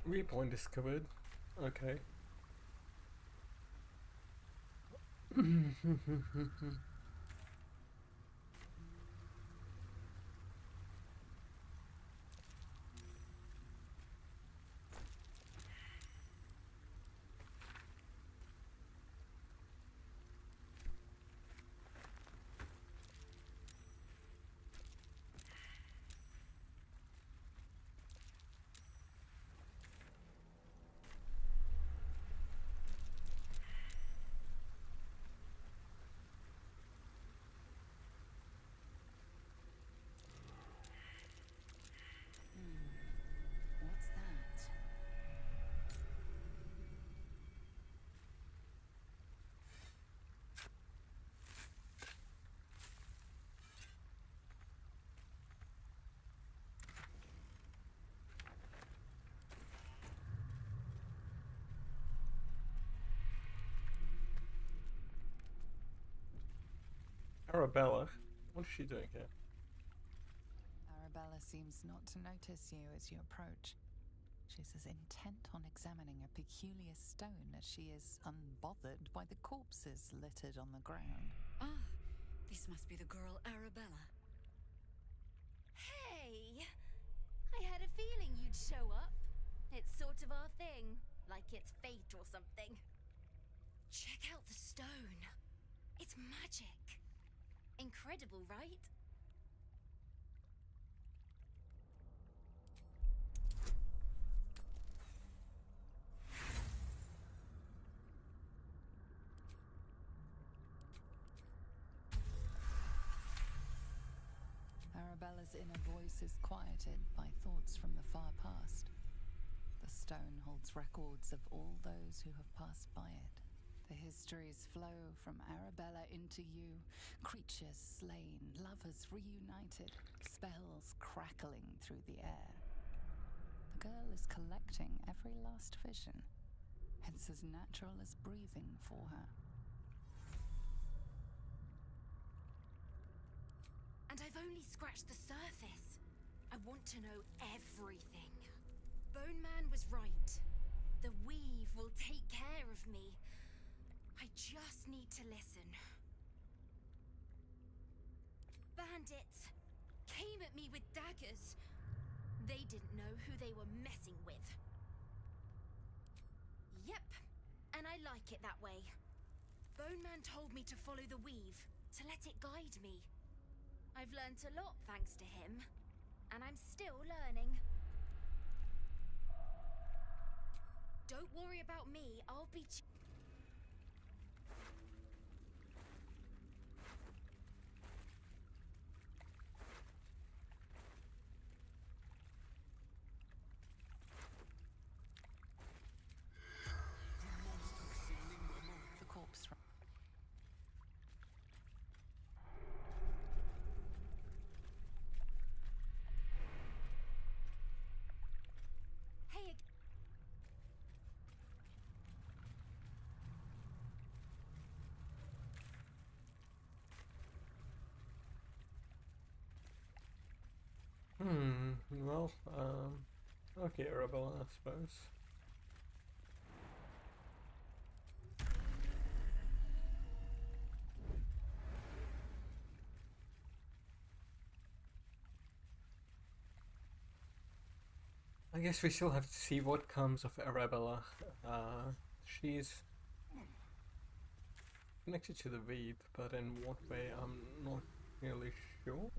Repoint discovered. Okay. What's that? Arabella, what is she doing here? Arabella seems not to notice you as you approach. She's as intent on examining a peculiar stone as she is unbothered by the corpses littered on the ground. Ah, this must be the girl Arabella. Hey! I had a feeling you'd show up. It's sort of our thing, like it's fate or something. Check out the stone. It's magic. Incredible, right? Arabella's inner voice is quieted by thoughts from the far past. The stone holds holds records of all those who have passed by it. The histories flow from Arabella into you, creatures slain, lovers reunited, spells crackling through the air. The girl is collecting every last vision. It's as natural as breathing for her. And I've only scratched the surface. I want to know everything. Bone Man was right. The weave will take care of me. I just need to listen. Bandits came at me with daggers. They didn't know who they were messing with. Yep, and I like it that way. Bone Man told me to follow the weave, to let it guide me. I've learnt a lot thanks to him, and I'm still learning. Don't worry about me, I'll be The corpse. Hey, Well, okay, Arabella, I suppose. I guess we still have to see what comes of Arabella. She's connected to the Veed, but in what way, I'm not really sure.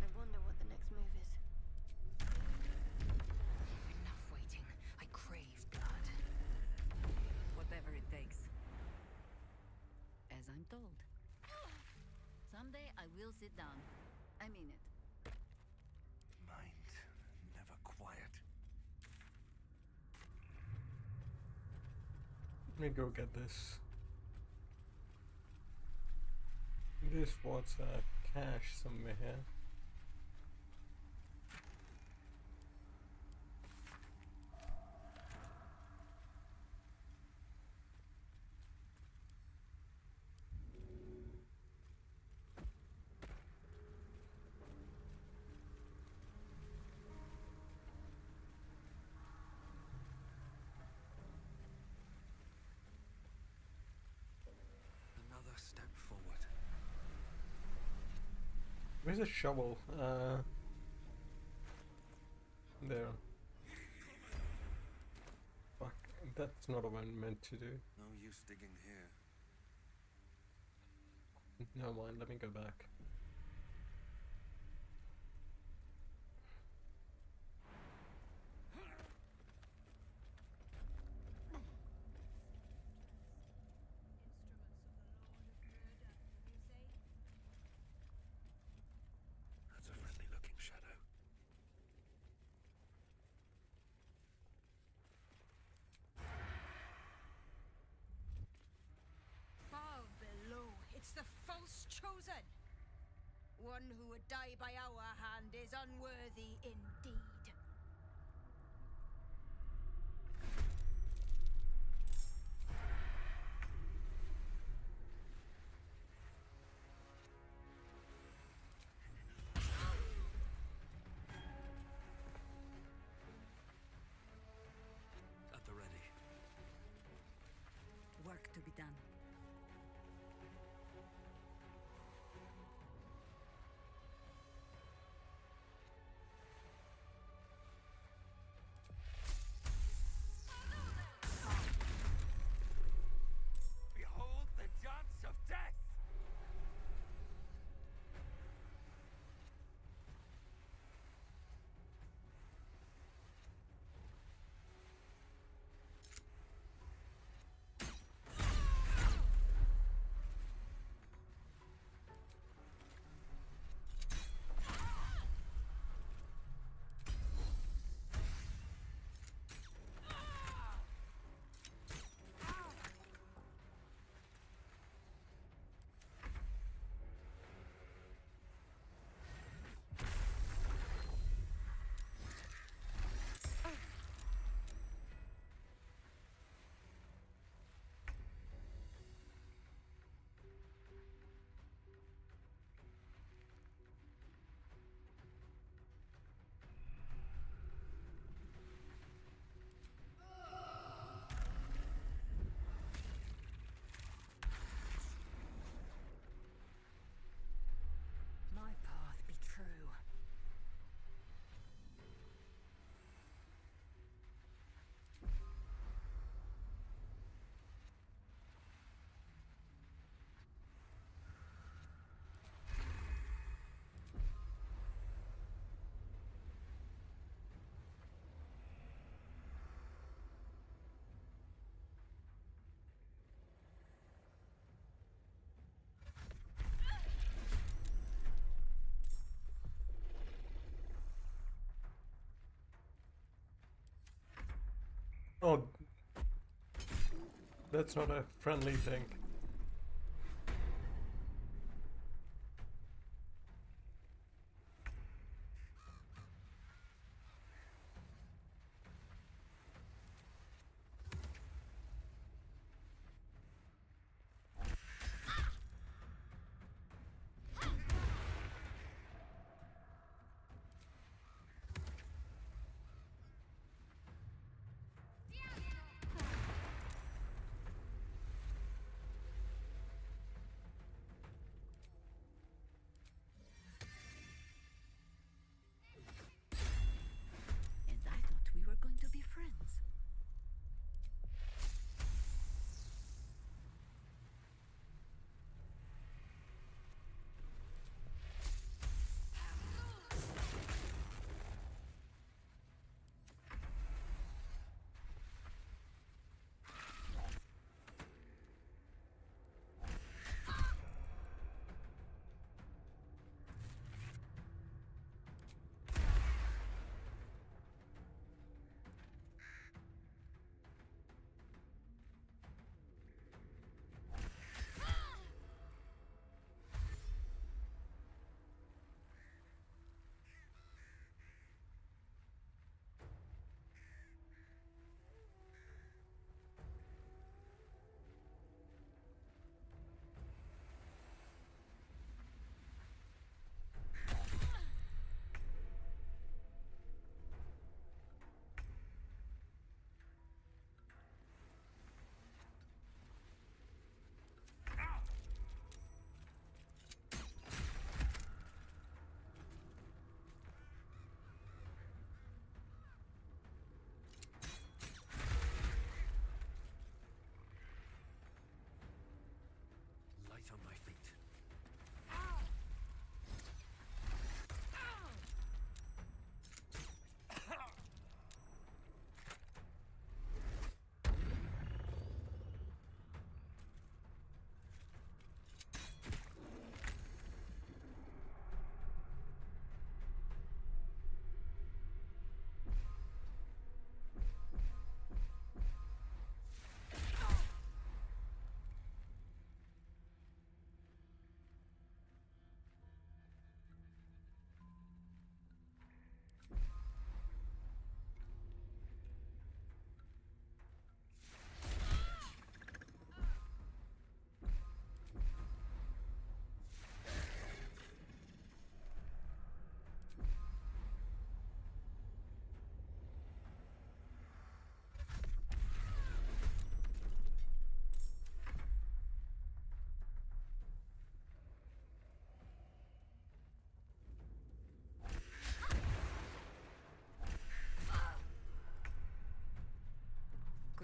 I wonder what the next move is. Enough waiting. I crave blood. Whatever it takes. As I'm told. Someday I will sit down. I mean it. Mind never quiet. Let me go get this. This was cache somewhere here. Where's a shovel? There. Fuck, that's not what I'm meant to do. No use digging here. Never mind, let me go back. That's a friendly looking shadow. Far below, it's the false chosen. One who would die by our hand is unworthy indeed. At the ready. Work to be done. Behold the dance of death! My path be true. Oh, that's not a friendly thing.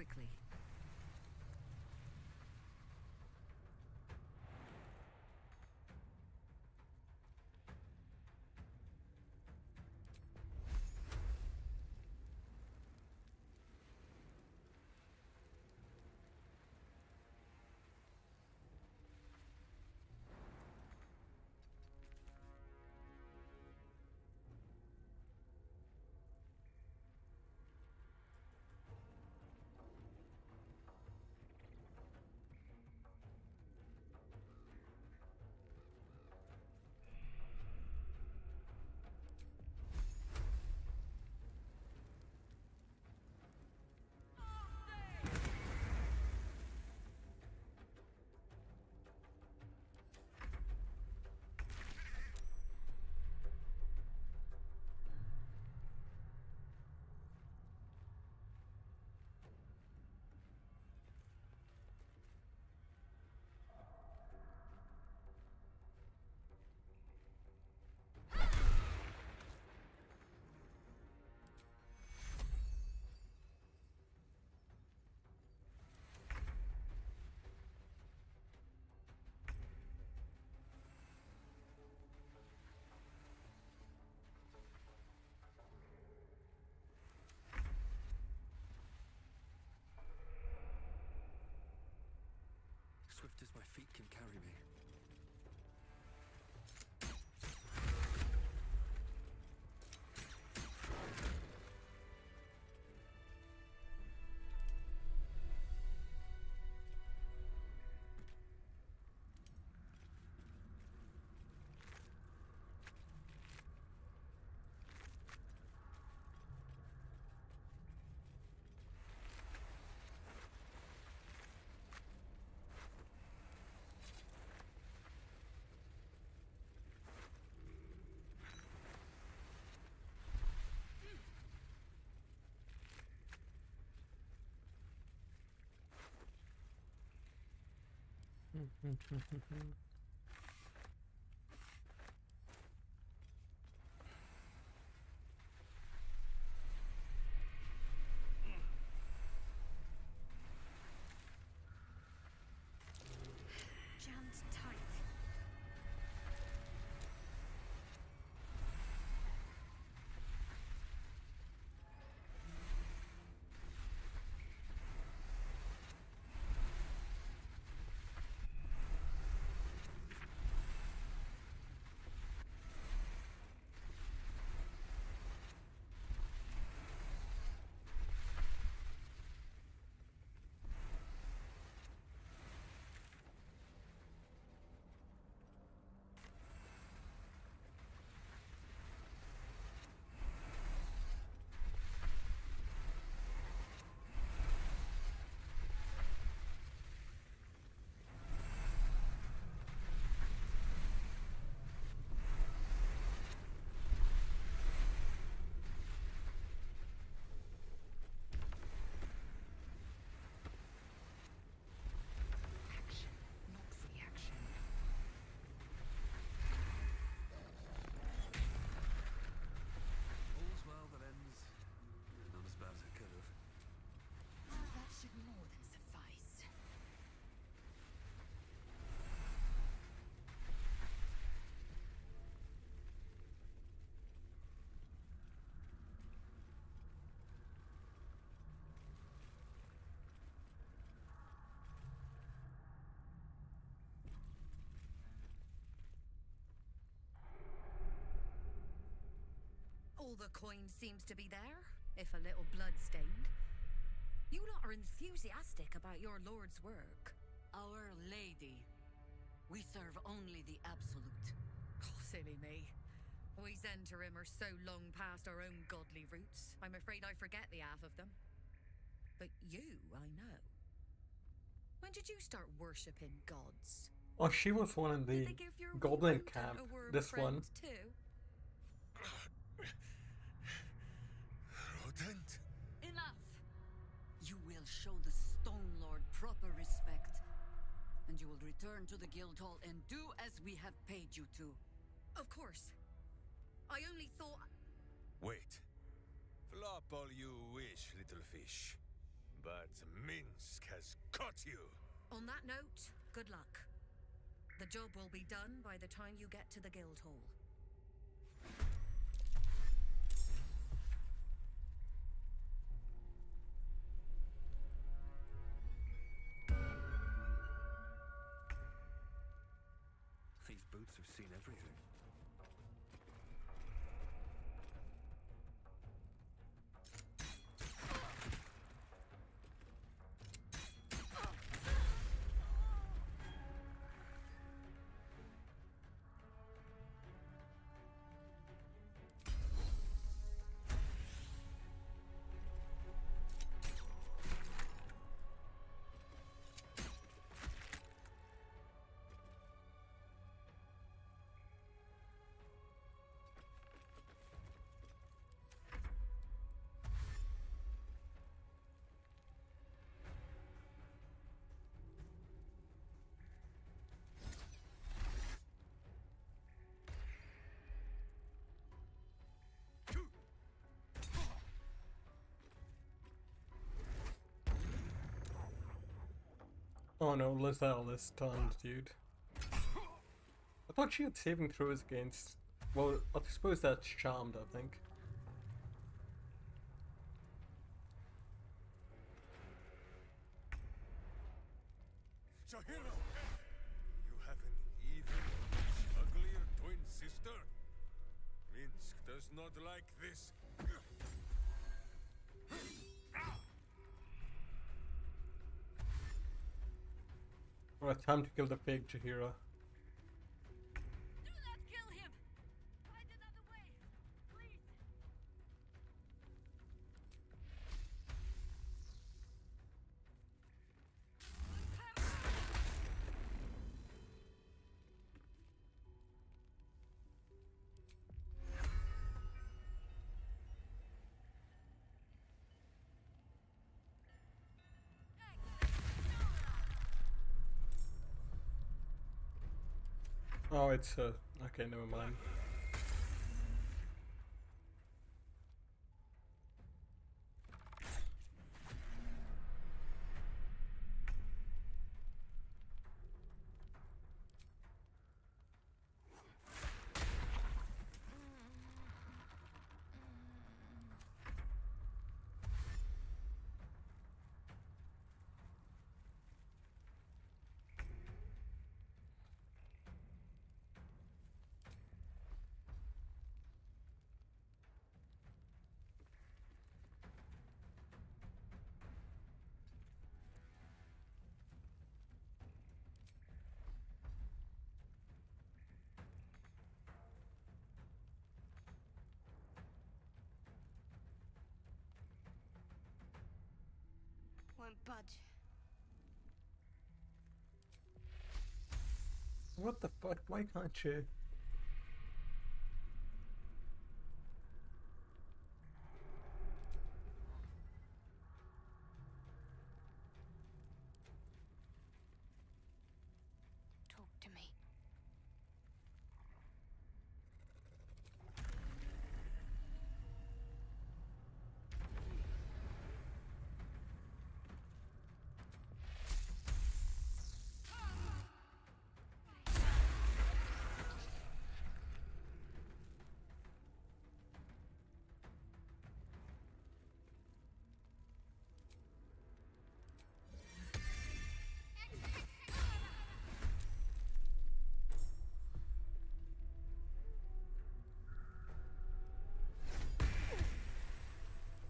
quickly. Swift as my feet can carry me. Jammed tight. Action, not reaction. All's well that ends not as bad as it could have. That should more than suffice. All the coin seems to be there, if a little blood-stained. You lot are enthusiastic about your lord's work. Our Lady. We serve only the Absolute. Oh, silly me. We Zentarim are so long past our own godly roots, I'm afraid I forget the half of them. But you, I know. When did you start worshipping gods? Oh, she was one in Did the they give your goblin rodent camp. a worm This one. friend too? Rodent? Enough! You will show the Stone Lord proper respect, and you will return to the guild hall and do as we have paid you to. Of course. I only thought... Wait. Flop all you wish, little fish. But Minsk has caught you. On that note, good luck. The job will be done by the time you get to the guild hall. These boots have seen everything. Oh no, Lizelle is stunned, dude. I thought she had saving throws against... Well, I suppose that's charmed, I think. Shahiro! You have an even uglier twin sister? Minsk does not like this. Alright, time to kill the fake Jahira. Do not kill him! Find another way! Please! Oh, it's okay, never mind. Won't budge. What the fuck? Why can't you? Talk to me.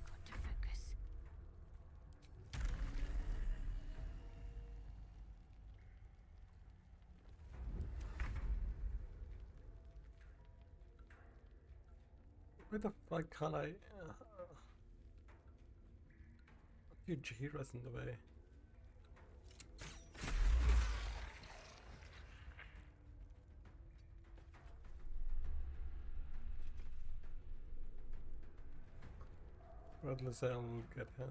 Got to focus. Why the fuck can't I? Dude, Jahira's in the way. Red Lizelle will get her.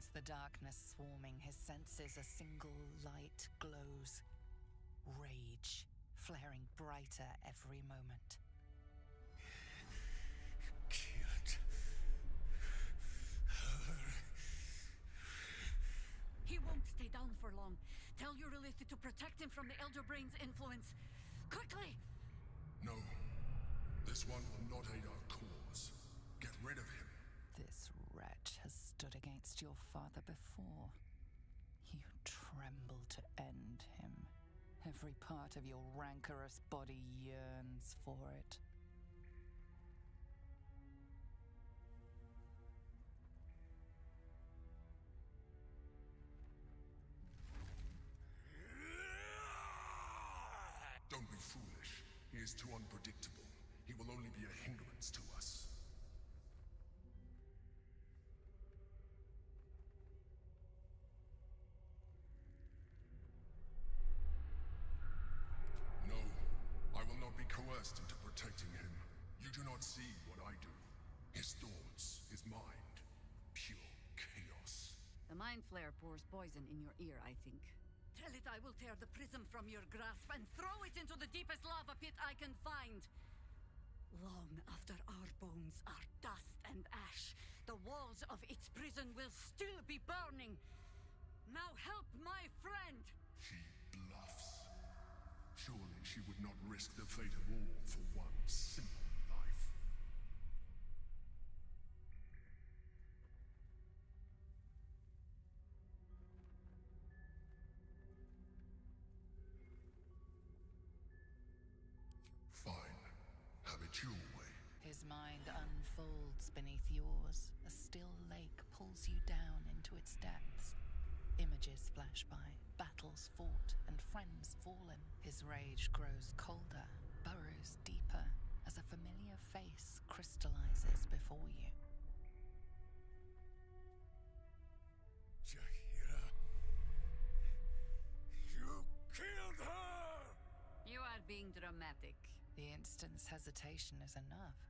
Against the darkness swarming, his senses a single light glows. Rage, flaring brighter every moment. Killed her. He won't stay down for long. Tell Eurylithi to protect him from the Elder Brain's influence. Quickly! No. This one will not aid our cause. Get rid of him. This wretch has stood against your father before. You tremble to end him. Every part of your rancorous body yearns for it. Don't be foolish. He is too unpredictable. He will only be a hindrance to us. No, I will not be coerced into protecting him. You do not see what I do. His thoughts, his mind, pure chaos. The Mind Flare pours poison in your ear, I think. Tell it I will tear the prism from your grasp and throw it into the deepest lava pit I can find. Long after our bones are dust and ash, the walls of its prison will still be burning. Now help my friend! She bluffs. Surely she would not risk the fate of all for one simple life. Fine. Have it your way. His mind unfolds beneath yours. A still lake pulls you down into its depths. Images flash by, battles fought, and friends fallen. His rage grows colder, burrows deeper, as a familiar face crystallizes before you. Jaheira. You killed her! You are being dramatic. The instant's hesitation is enough.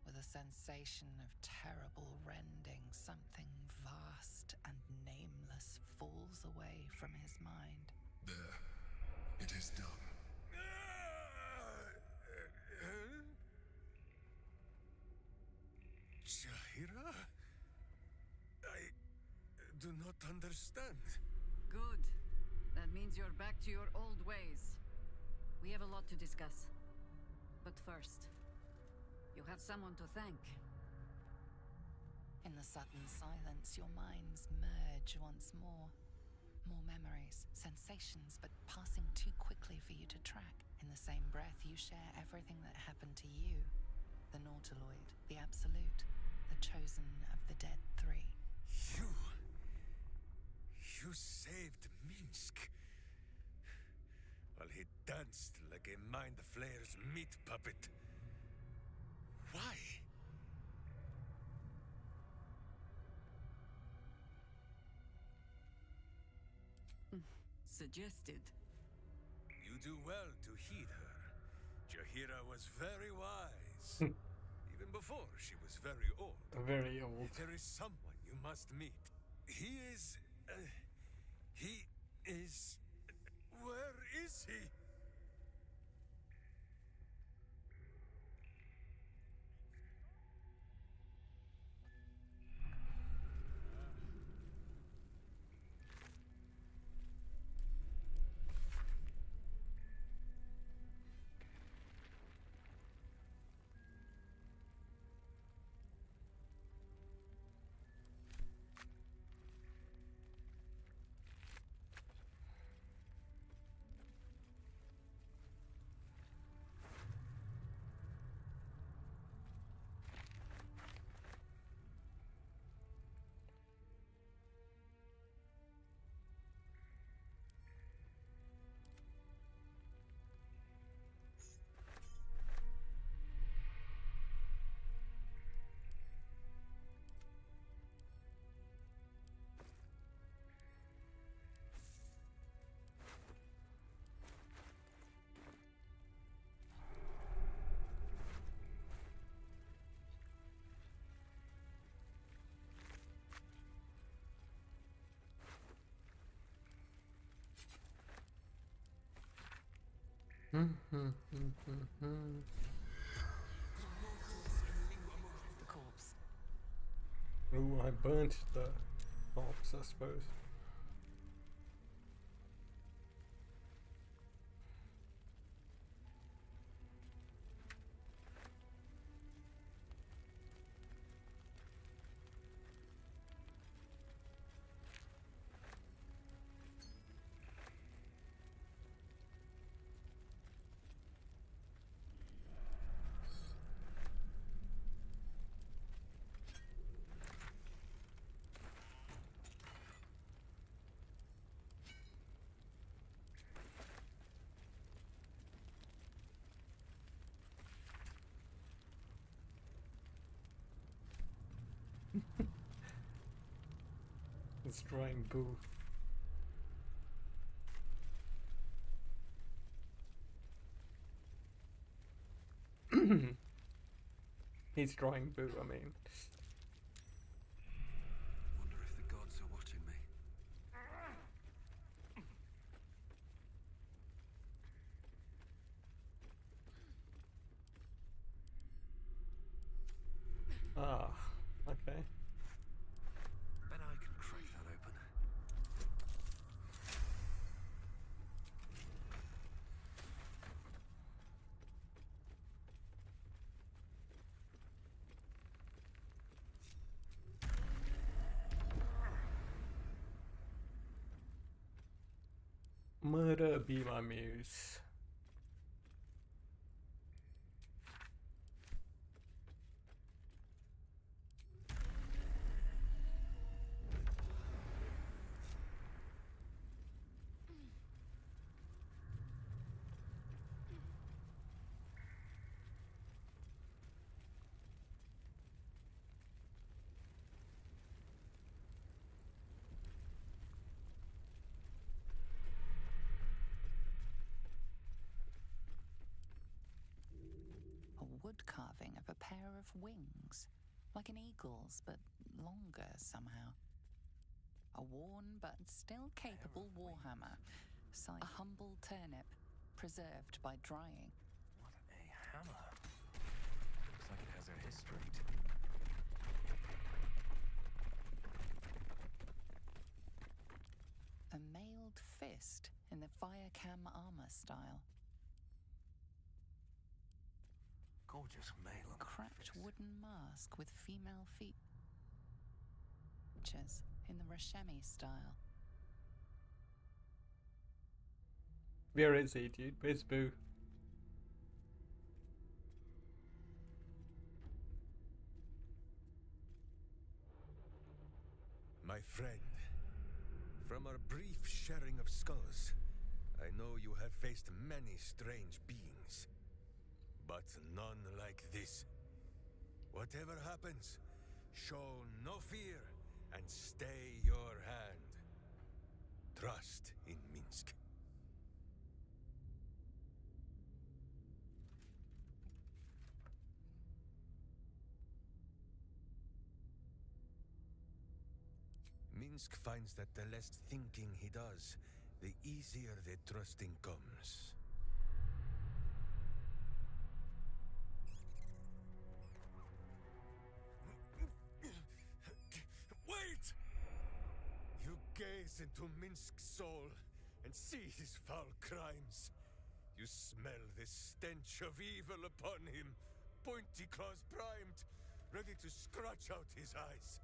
With a sensation of terrible rending, something vast and nameless falls away from his mind. There. It is done. Jaheira? I do not understand. Good. That means you're back to your old ways. We have a lot to discuss. But first, you have someone to thank. In the sudden silence, your minds merge once more. More memories, sensations, but passing too quickly for you to track. In the same breath, you share everything that happened to you. The Nautiloid, the Absolute, the chosen of the Dead Three. You saved Minsk. While he danced like a Mind Flayer's meat puppet. Why? Suggested. You do well to heed her. Jaheira was very wise. Even before she was very old. Very old. There is someone you must meet. He is... Where is he? The corpse. Ooh, I burnt the corpse, I suppose. Destroying Boo. He's drawing Boo, I mean. Wonder if the gods are watching me. Ah, okay. Bet I can crack that open. Murder be my muse. A wood carving of a pair of wings, like an eagle's, but longer somehow. A worn but still capable warhammer, a humble turnip, preserved by drying. What a hammer. Looks like it has a history too. A mailed fist in the Firecam armor style. Gorgeous mail on Cracked the wooden mask with female features in the Rashemi style. Where is he, dude? Where's Boo? My friend, from our brief sharing of skulls, I know you have faced many strange beings, but none like this. Whatever happens, show no fear and stay your hand. Trust in Minsk. Minsk finds that the less thinking he does, the easier the trusting comes. Wait! You gaze into Minsk's soul and see his foul crimes. You smell the stench of evil upon him, pointy claws primed, ready to scratch out his eyes.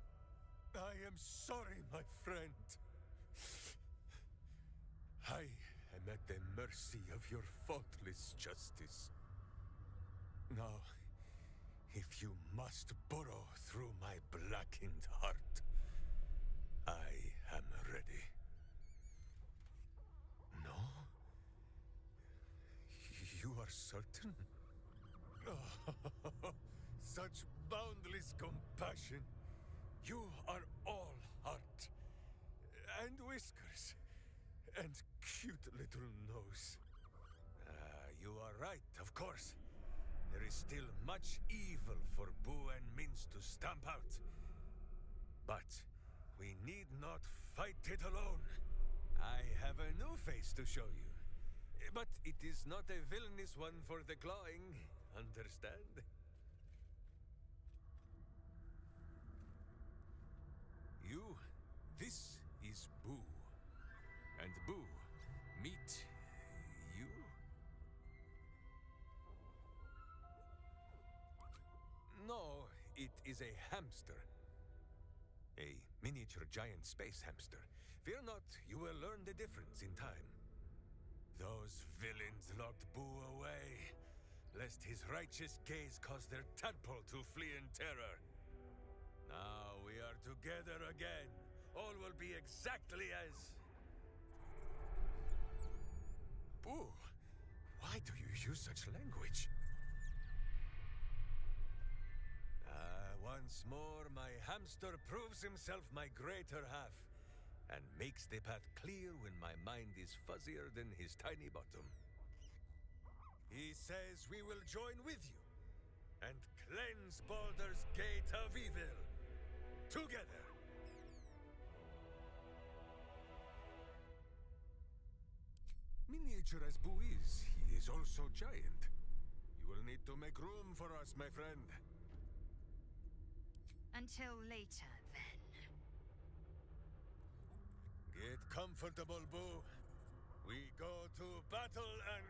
I am sorry, my friend. I am at the mercy of your faultless justice. Now, if you must burrow through my blackened heart, I am ready. No? You are certain? Oh, such boundless compassion. You are all heart, and whiskers, and cute little nose. You are right, of course. There is still much evil for Boo and Minsk to stamp out. But we need not fight it alone. I have a new face to show you. But it is not a villainous one for the clawing, understand? This is Boo. And Boo, meet you? No, it is a hamster. A miniature giant space hamster. Fear not, you will learn the difference in time. Those villains locked Boo away, lest his righteous gaze cause their tadpole to flee in terror. Now we are together again. All will be exactly as... Boo, why do you use such language? Once more, my hamster proves himself my greater half, and makes the path clear when my mind is fuzzier than his tiny bottom. He says we will join with you, and cleanse Baldur's Gate of Evil, together! Miniature as Boo is, he is also giant. You will need to make room for us, my friend. Until later, then. Get comfortable, Boo. We go to battle and...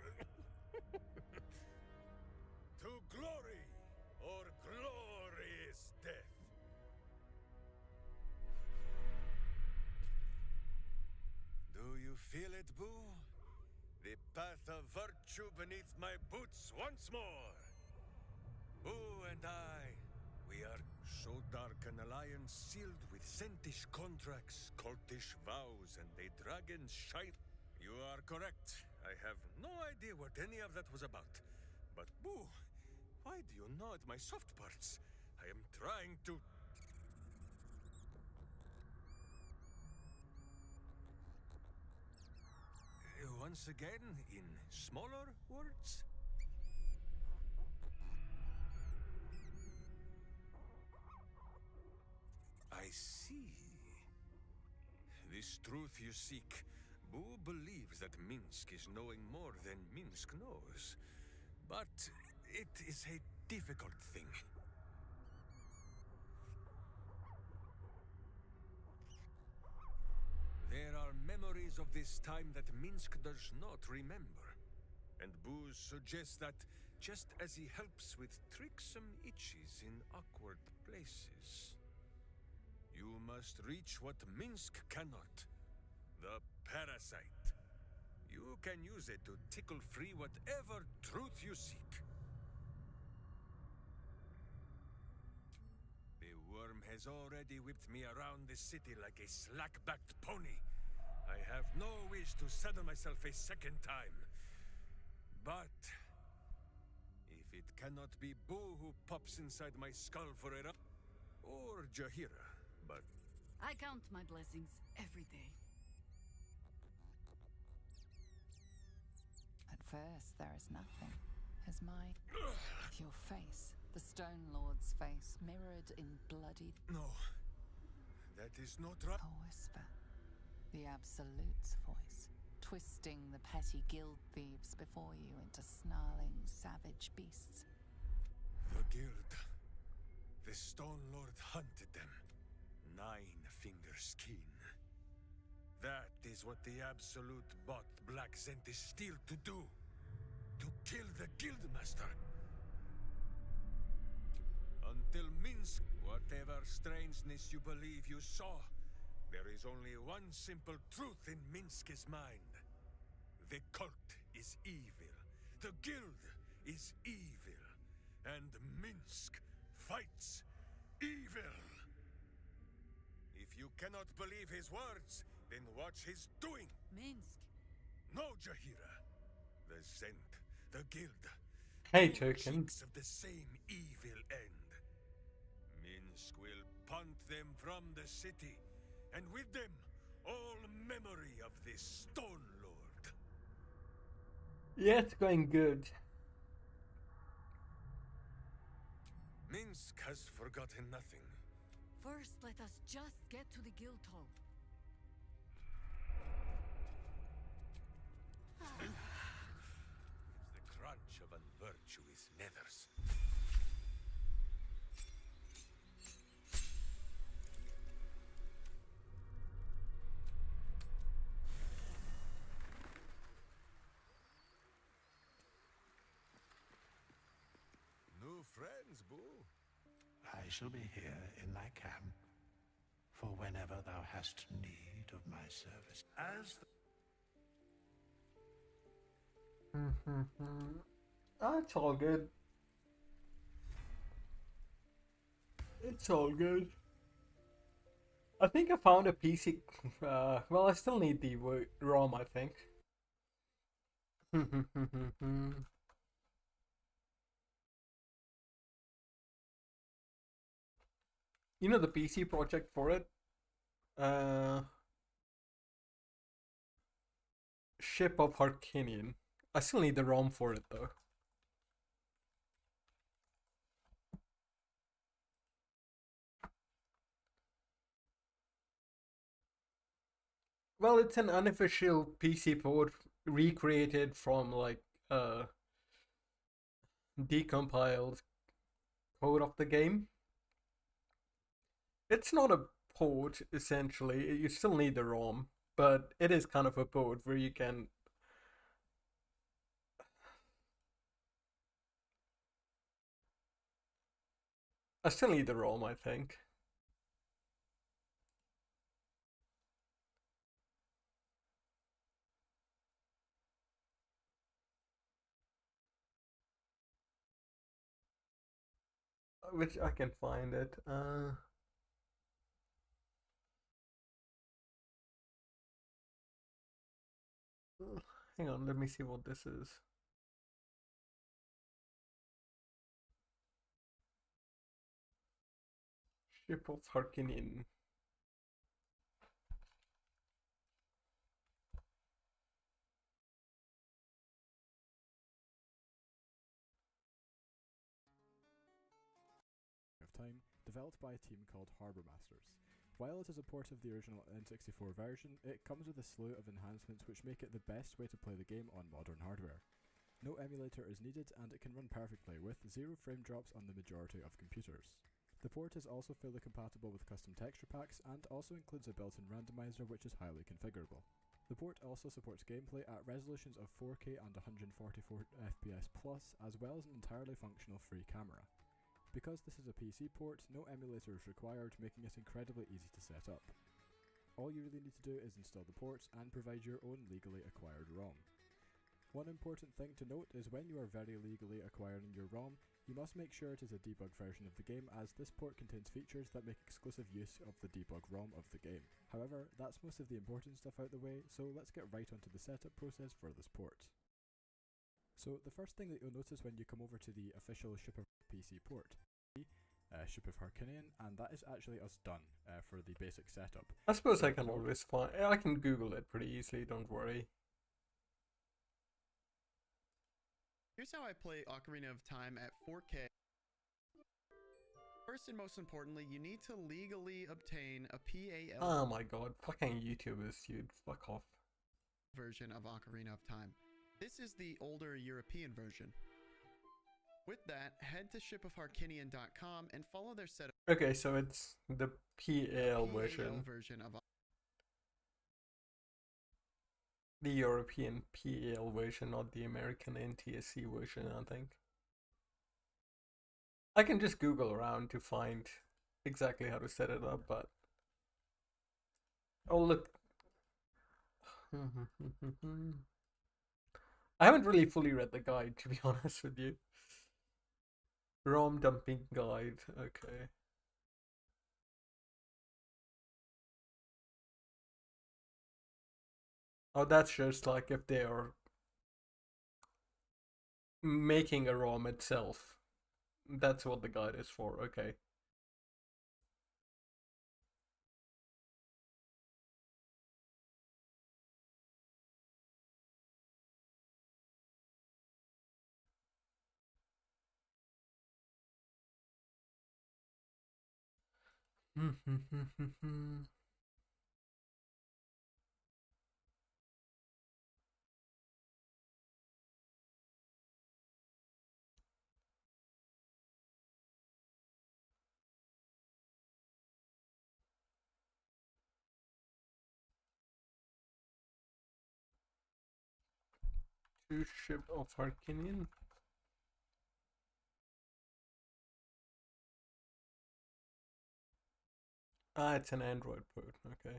to glory, or glorious death. Do you feel it, Boo? The path of virtue beneath my boots once more. Boo and I, we are so dark an alliance sealed with Sentish contracts, cultish vows, and a dragon's shite. You are correct. I have no idea what any of that was about. But Boo, why do you gnaw at my soft parts? I am trying to... Once again, in smaller words? I see. This truth you seek. Boo believes that Minsk is knowing more than Minsk knows. But it is a difficult thing. There are memories of this time that Minsk does not remember. And Boo suggests that just as he helps with tricksome itches in awkward places, you must reach what Minsk cannot. The parasite. You can use it to tickle free whatever truth you seek. The worm has already whipped me around the city like a slack-backed pony. I have no wish to saddle myself a second time. But if it cannot be Boo who pops inside my skull for a rub, or Jaheira, but... I count my blessings every day. At first, there is nothing. As your face, the Stone Lord's face, mirrored in bloody... No, that is not right. A whisper. The Absolute's voice, twisting the petty guild thieves before you into snarling, savage beasts. The guild. The Stone Lord hunted them. 9 fingers keen. That is what the Absolute bought Black Zentish Steel to do. To kill the Guildmaster. Until Minsk, whatever strangeness you believe you saw, there is only one simple truth in Minsk's mind. The cult is evil. The guild is evil. And Minsk fights evil. If you cannot believe his words, then watch his doing. Minsk. No, Jaheira. The Zent, the guild. Hey, all Token. cheeks of the same evil end. Minsk will punt them from the city. And with them, all memory of this Stone Lord. Yeah, it's going good. Minsk has forgotten nothing. First, let us just get to the guild hall. march of unvirtuous nethers. New friends, Boo? I shall be here in thy camp for whenever thou hast need of my service. As It's all good. It's all good. I think I found a PC. Well, I still need the ROM, I think. You know the PC project for it? Ship of Harkinian. I still need the ROM for it though. Well, it's an unofficial PC port recreated from like decompiled code of the game. It's not a port essentially. You still need the ROM, but it is kind of a port where you can. I still need the ROM, I think. Which I can find it. Hang on, let me see what this is. Ship of Harkinin. Of Time, developed by a team called Harbour Masters. While it is a port of the original N64 version, it comes with a slew of enhancements which make it the best way to play the game on modern hardware. No emulator is needed and it can run perfectly with 0 frame drops on the majority of computers. The port is also fully compatible with custom texture packs and also includes a built-in randomizer which is highly configurable. The port also supports gameplay at resolutions of 4K and 144 FPS plus, as well as an entirely functional free camera. Because this is a PC port, no emulator is required, making it incredibly easy to set up. All you really need to do is install the port and provide your own legally acquired ROM. One important thing to note is when you are very legally acquiring your ROM, you must make sure it is a debug version of the game, as this port contains features that make exclusive use of the debug ROM of the game. However, that's most of the important stuff out the way, so let's get right onto the setup process for this port. So the first thing that you'll notice when you come over to the official Ship of PC port, Ship of Harkinian, and that is actually us done for the basic setup. I suppose I can always find. I can Google it pretty easily. Don't worry. Here's how I play Ocarina of Time at 4K. First and most importantly, you need to legally obtain a PAL. Oh my god, fucking YouTubers, dude. Fuck off. Version of Ocarina of Time. This is the older European version. With that, head to shipofharkinian.com and follow their setup. Okay, so it's the PAL version. Of the European PAL version, not the American NTSC version, I think. I can just Google around to find exactly how to set it up, but... Oh, look. I haven't really fully read the guide, to be honest with you. ROM dumping guide, okay. Oh, that's just like if they are making a ROM itself. That's what the guide is for, okay. Ship of Harkinian. Ah, it's an Android port, okay.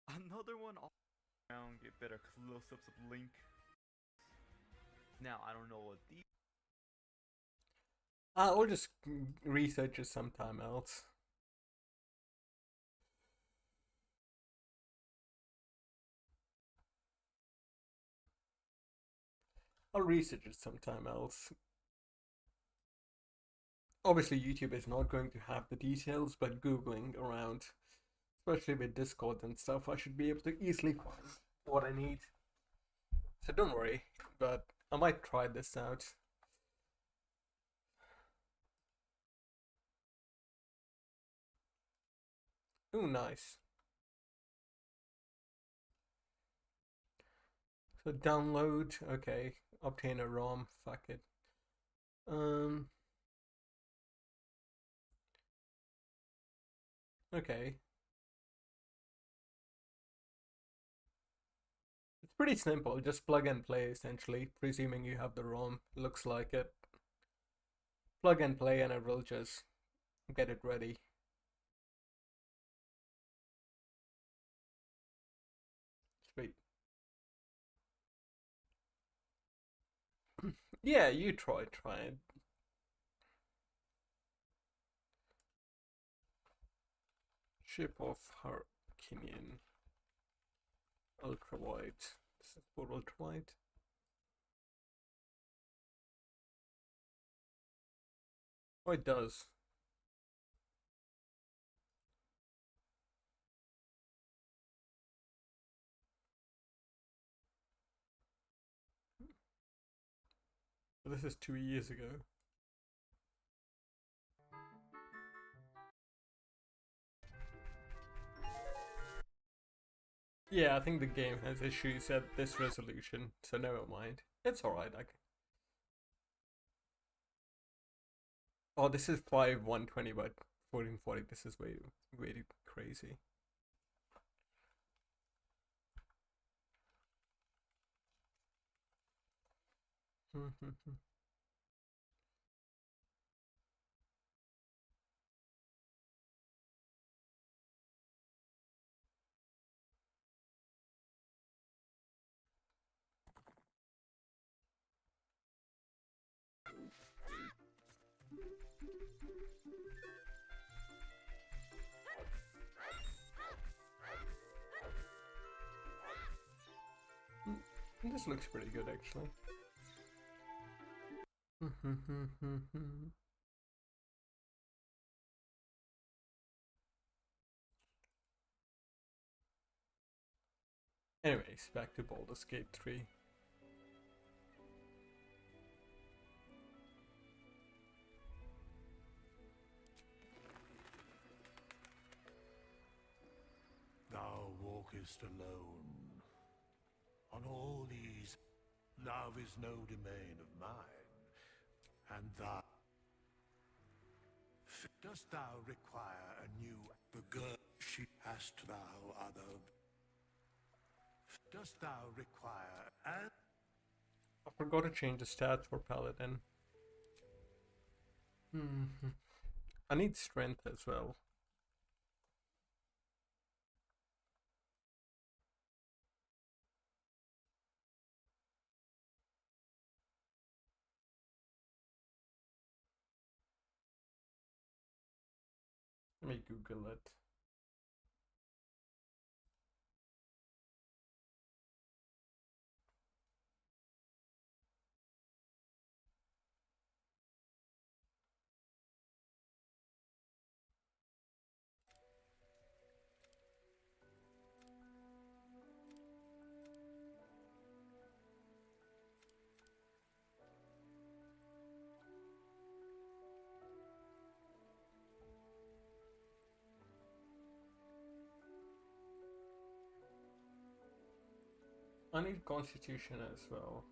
Another one around, get better close-ups of Link. Now, I don't know what these... I'll just research it sometime else. I'll research it sometime else. Obviously, YouTube is not going to have the details, but Googling around, especially with Discord and stuff, I should be able to easily find what I need. So don't worry, but I might try this out. Ooh, nice. So download, okay, obtain a ROM, fuck it. Okay. It's pretty simple, just plug and play essentially, presuming you have the ROM, looks like it. Plug and play and it will just get it ready. Sweet. Yeah, you try it. Ship of Harkinian. Ultra wide. This is for ultra wide. Oh, it does. This is 2 years ago. Yeah, I think the game has issues at this resolution, so never mind. It's alright. Oh, this is 5120 by 1440. This is way crazy. This looks pretty good, actually. Anyways, back to Baldur's Gate 3. Thou walkest alone. On all these, love is no domain of mine, and thou... Dost thou require a new... The girl she hast thou other... Dost thou require an... I forgot to change the stats for Paladin. I need strength as well. Let me Google it. I need Constitution as well.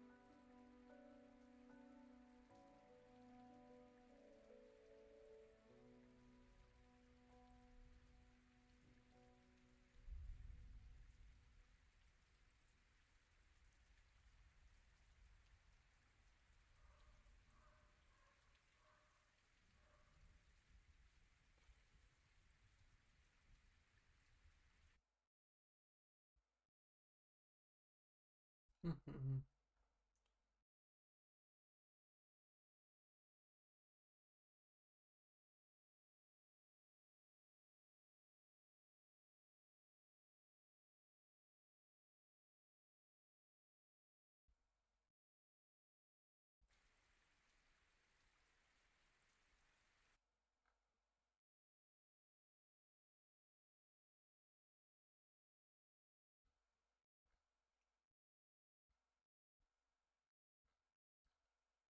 Mhm.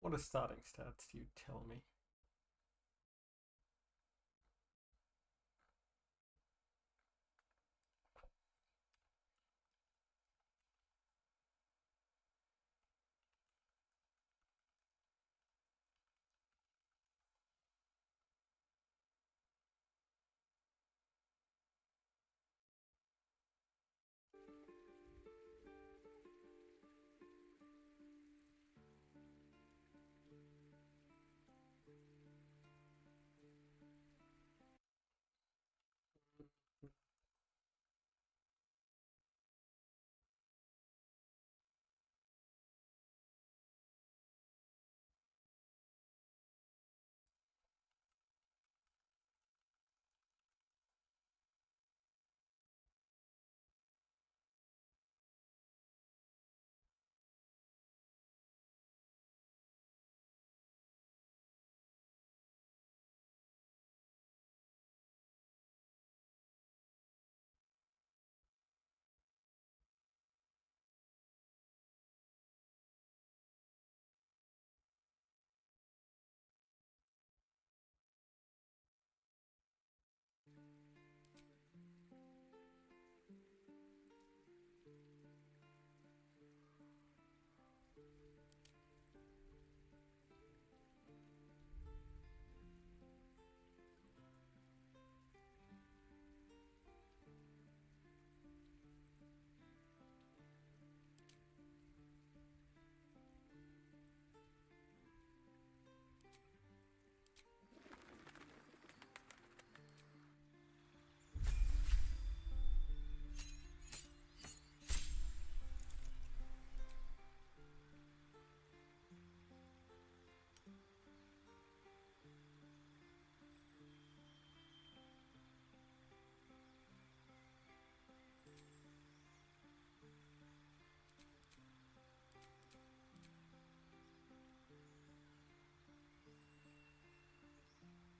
What are starting stats, you tell me?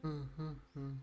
Mm-hmm. Mm-hmm.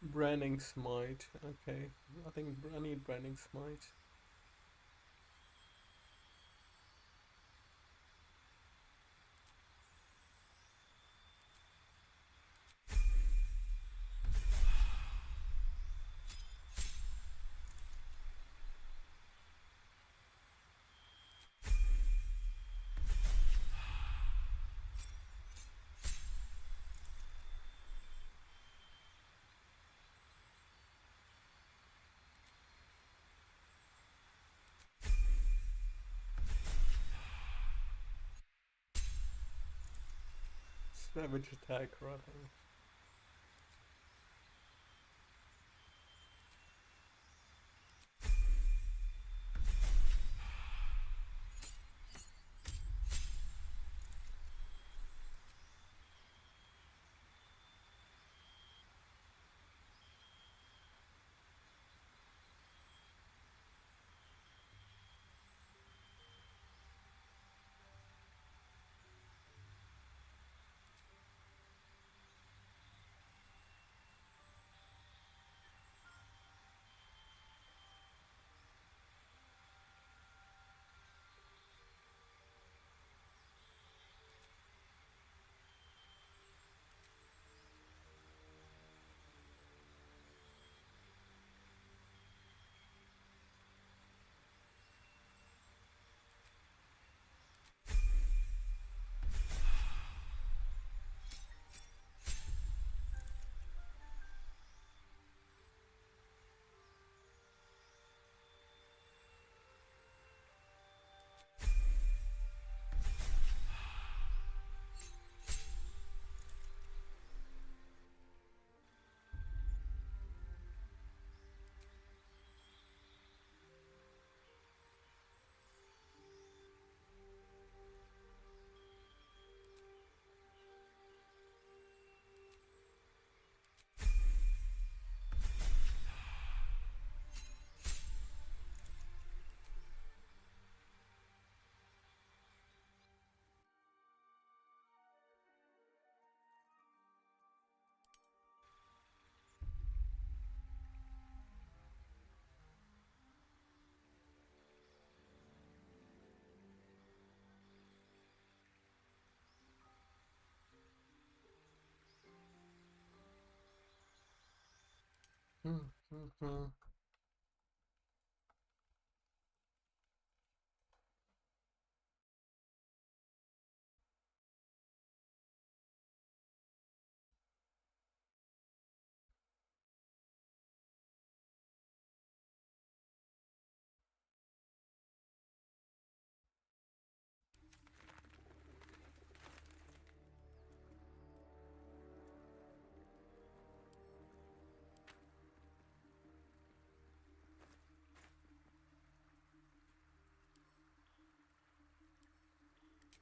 Branding smite. Okay, I think I need branding smite. Savage attack rather.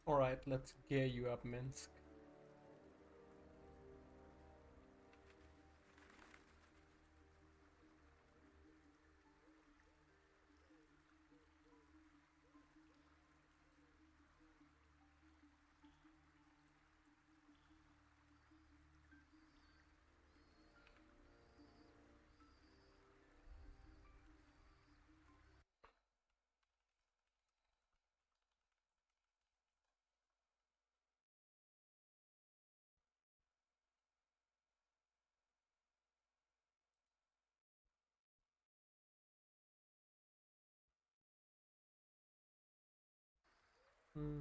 Alright, let's gear you up, Minsk. Hmm.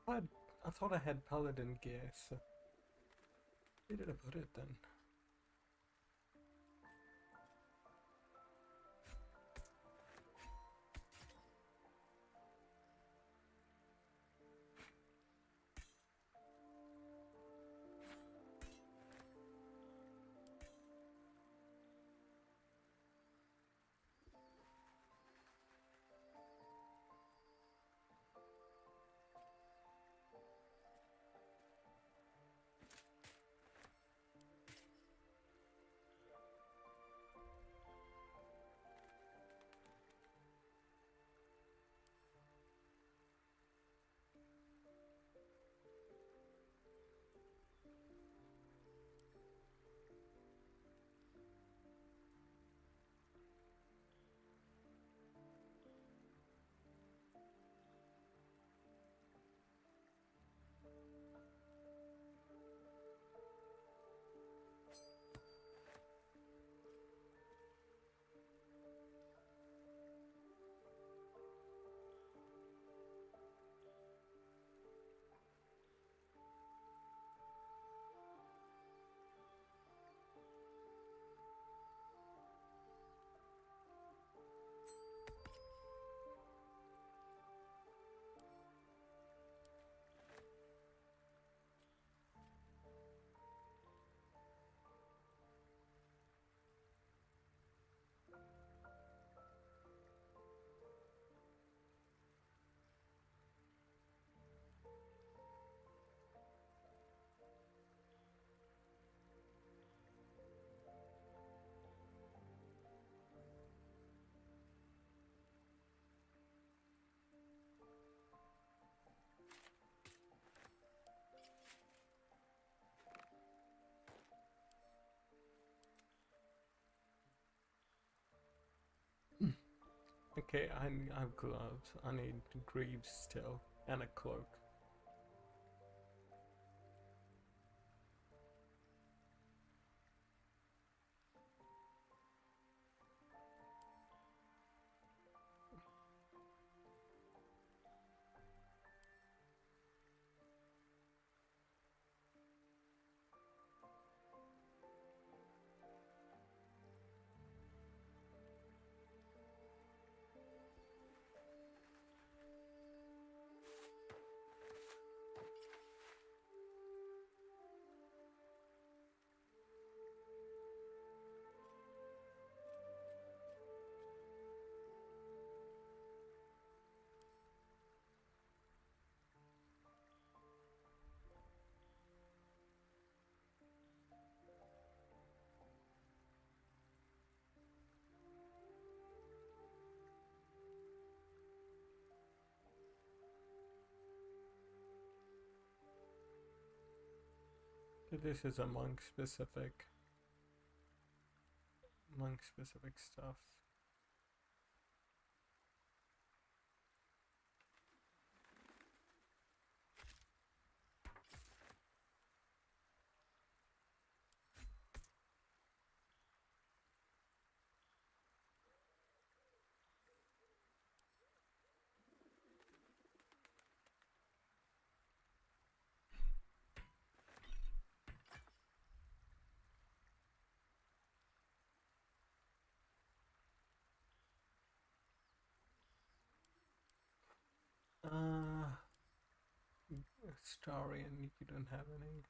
I, I thought I had paladin gear, so where did I put it then? Okay, I have gloves. I need greaves still, and a cloak. This is a monk specific stuff. Starian, you don't have any.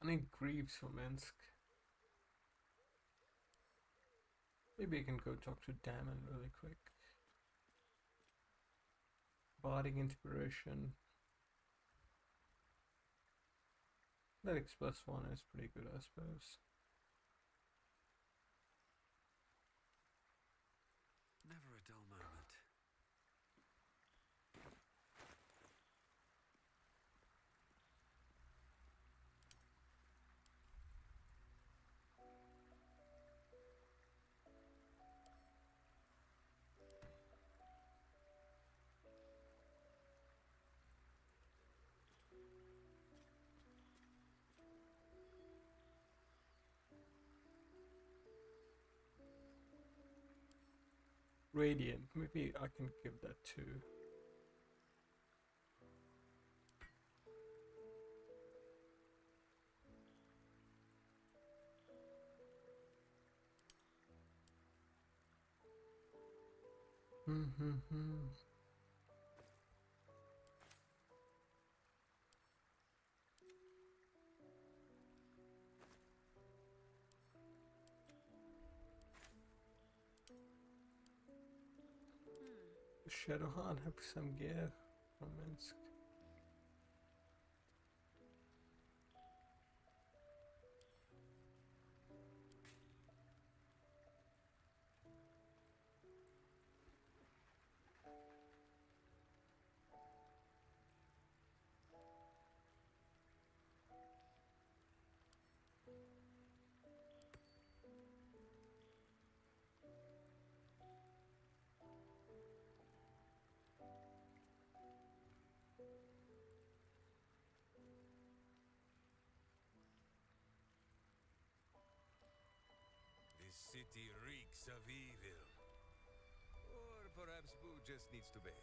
I need greaves for Minsk. Maybe I can go talk to Damon really quick. Bardic Inspiration. Athletics +1 is pretty good, I suppose. Never a dull moment. Radiant. Maybe I can give that to. Shadowheart heb some gear from Minsk. This city reeks of evil. Or perhaps Boo just needs to bathe.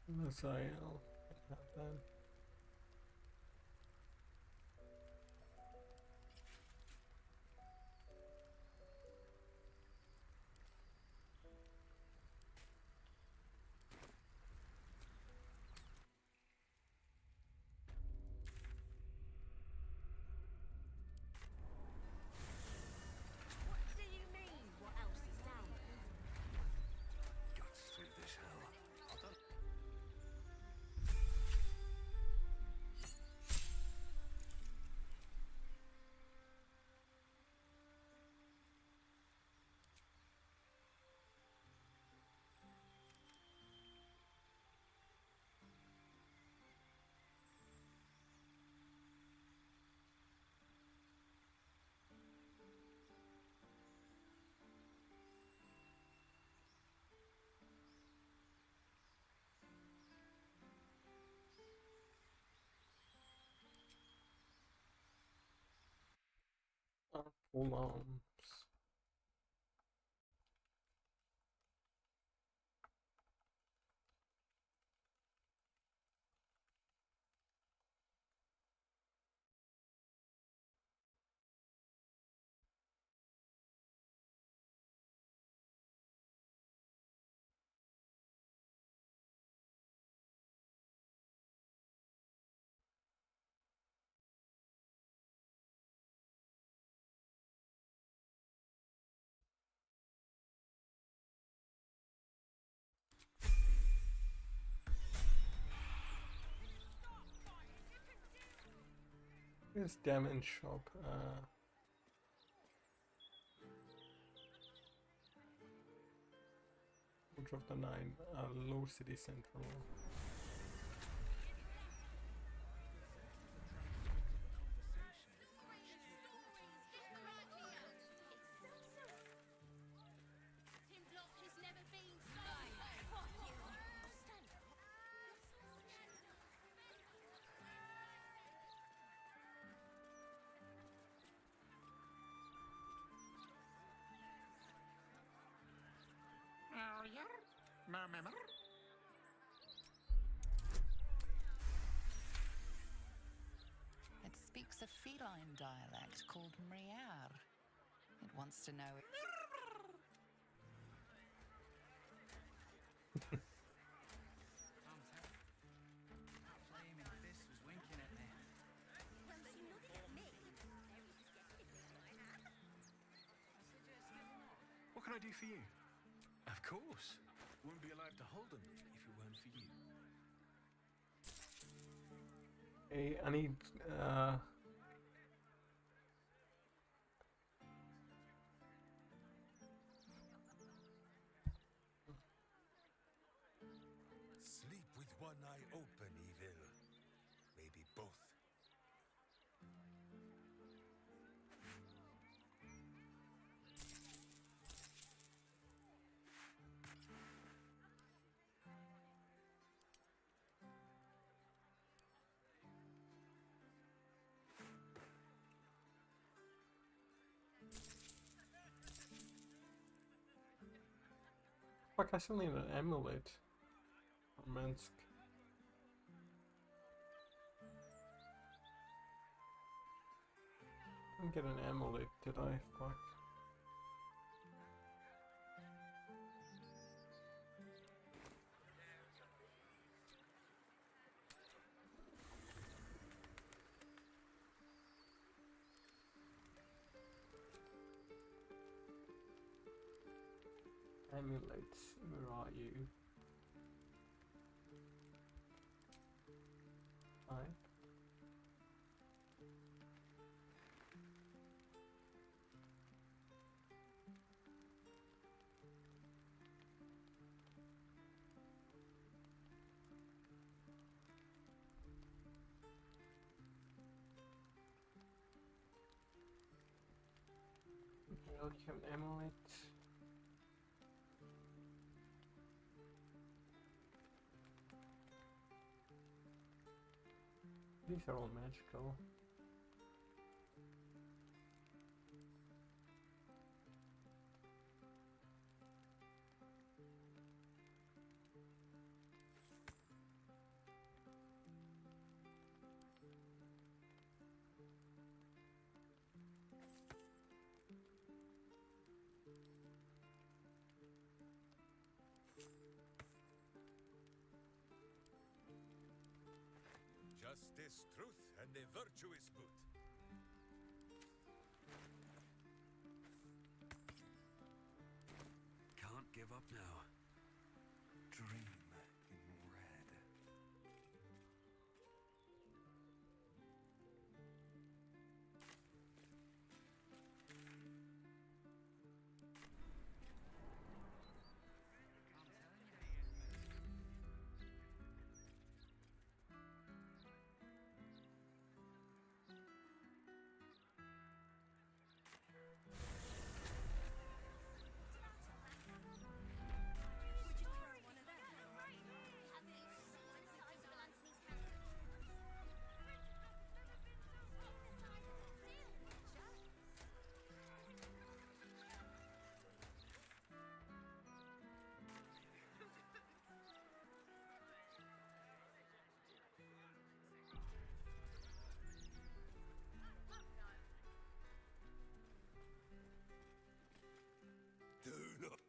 Messiah. Have that. What do you mean? What else is down? Guts through this hell. I don't. Full arms. Here's damage shop. Which of the 9? Low City Central. It speaks a feline dialect called Mriar. It wants to know. What can I do for you? Of course. Wouldn't be alive to hold them if it weren't for you. Hey, I need Sleep with one eye open, evil. Maybe both. fuck, I still need an amulet. Minsk. Didn't get an amulet, did I? Fuck. Amulets, where are you? Hi. Okay, you have an amulet. These are all magical. Justice, truth, and a virtuous boot. Can't give up now. Dream in red.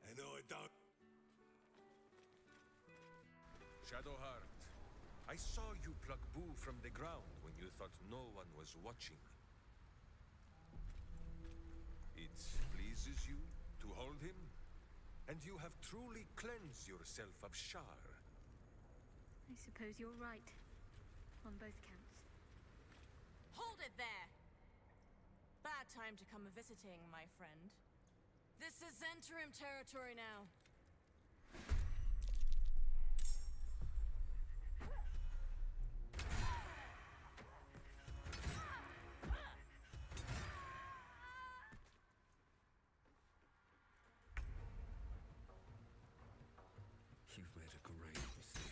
And I don't. Shadowheart, I saw you pluck Boo from the ground when you thought no one was watching. It pleases you to hold him, and you have truly cleansed yourself of Shar. I suppose you're right. On both counts. Hold it there! Bad time to come a-visiting, my friend. This is Zhentarim territory now. You've made a great mistake.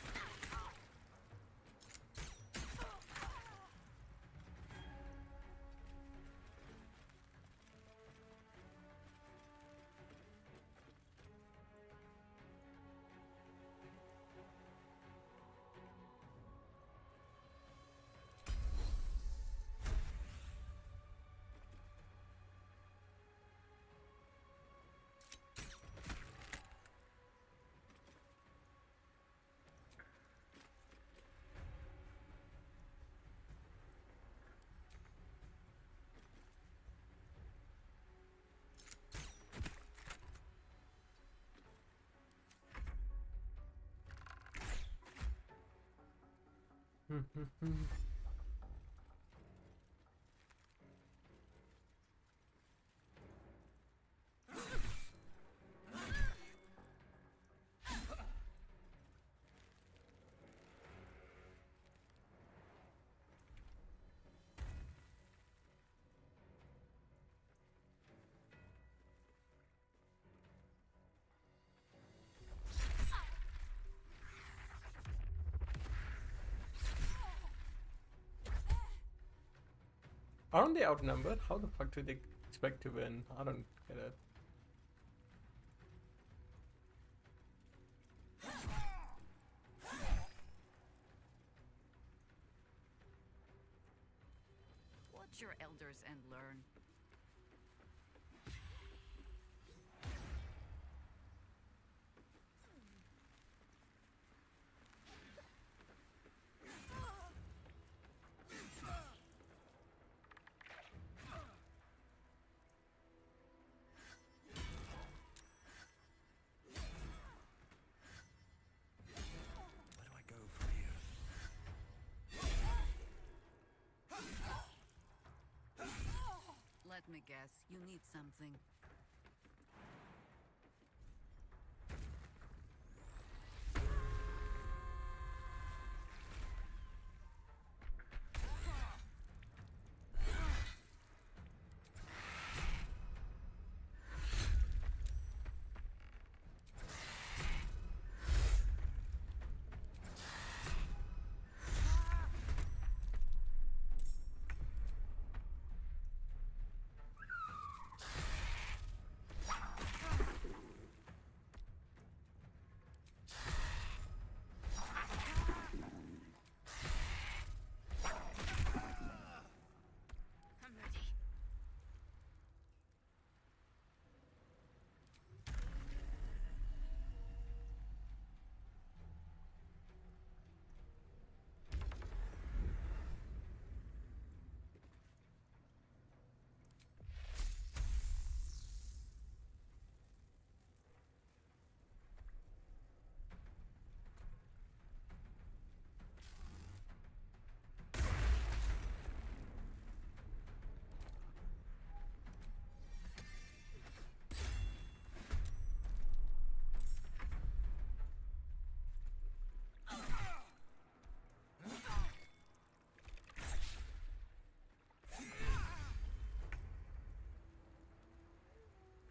Aren't they outnumbered? How the fuck do they expect to win? I don't get it. Meet your elders and learn. Where do I go from here? Let me guess, you need something. I'm ready.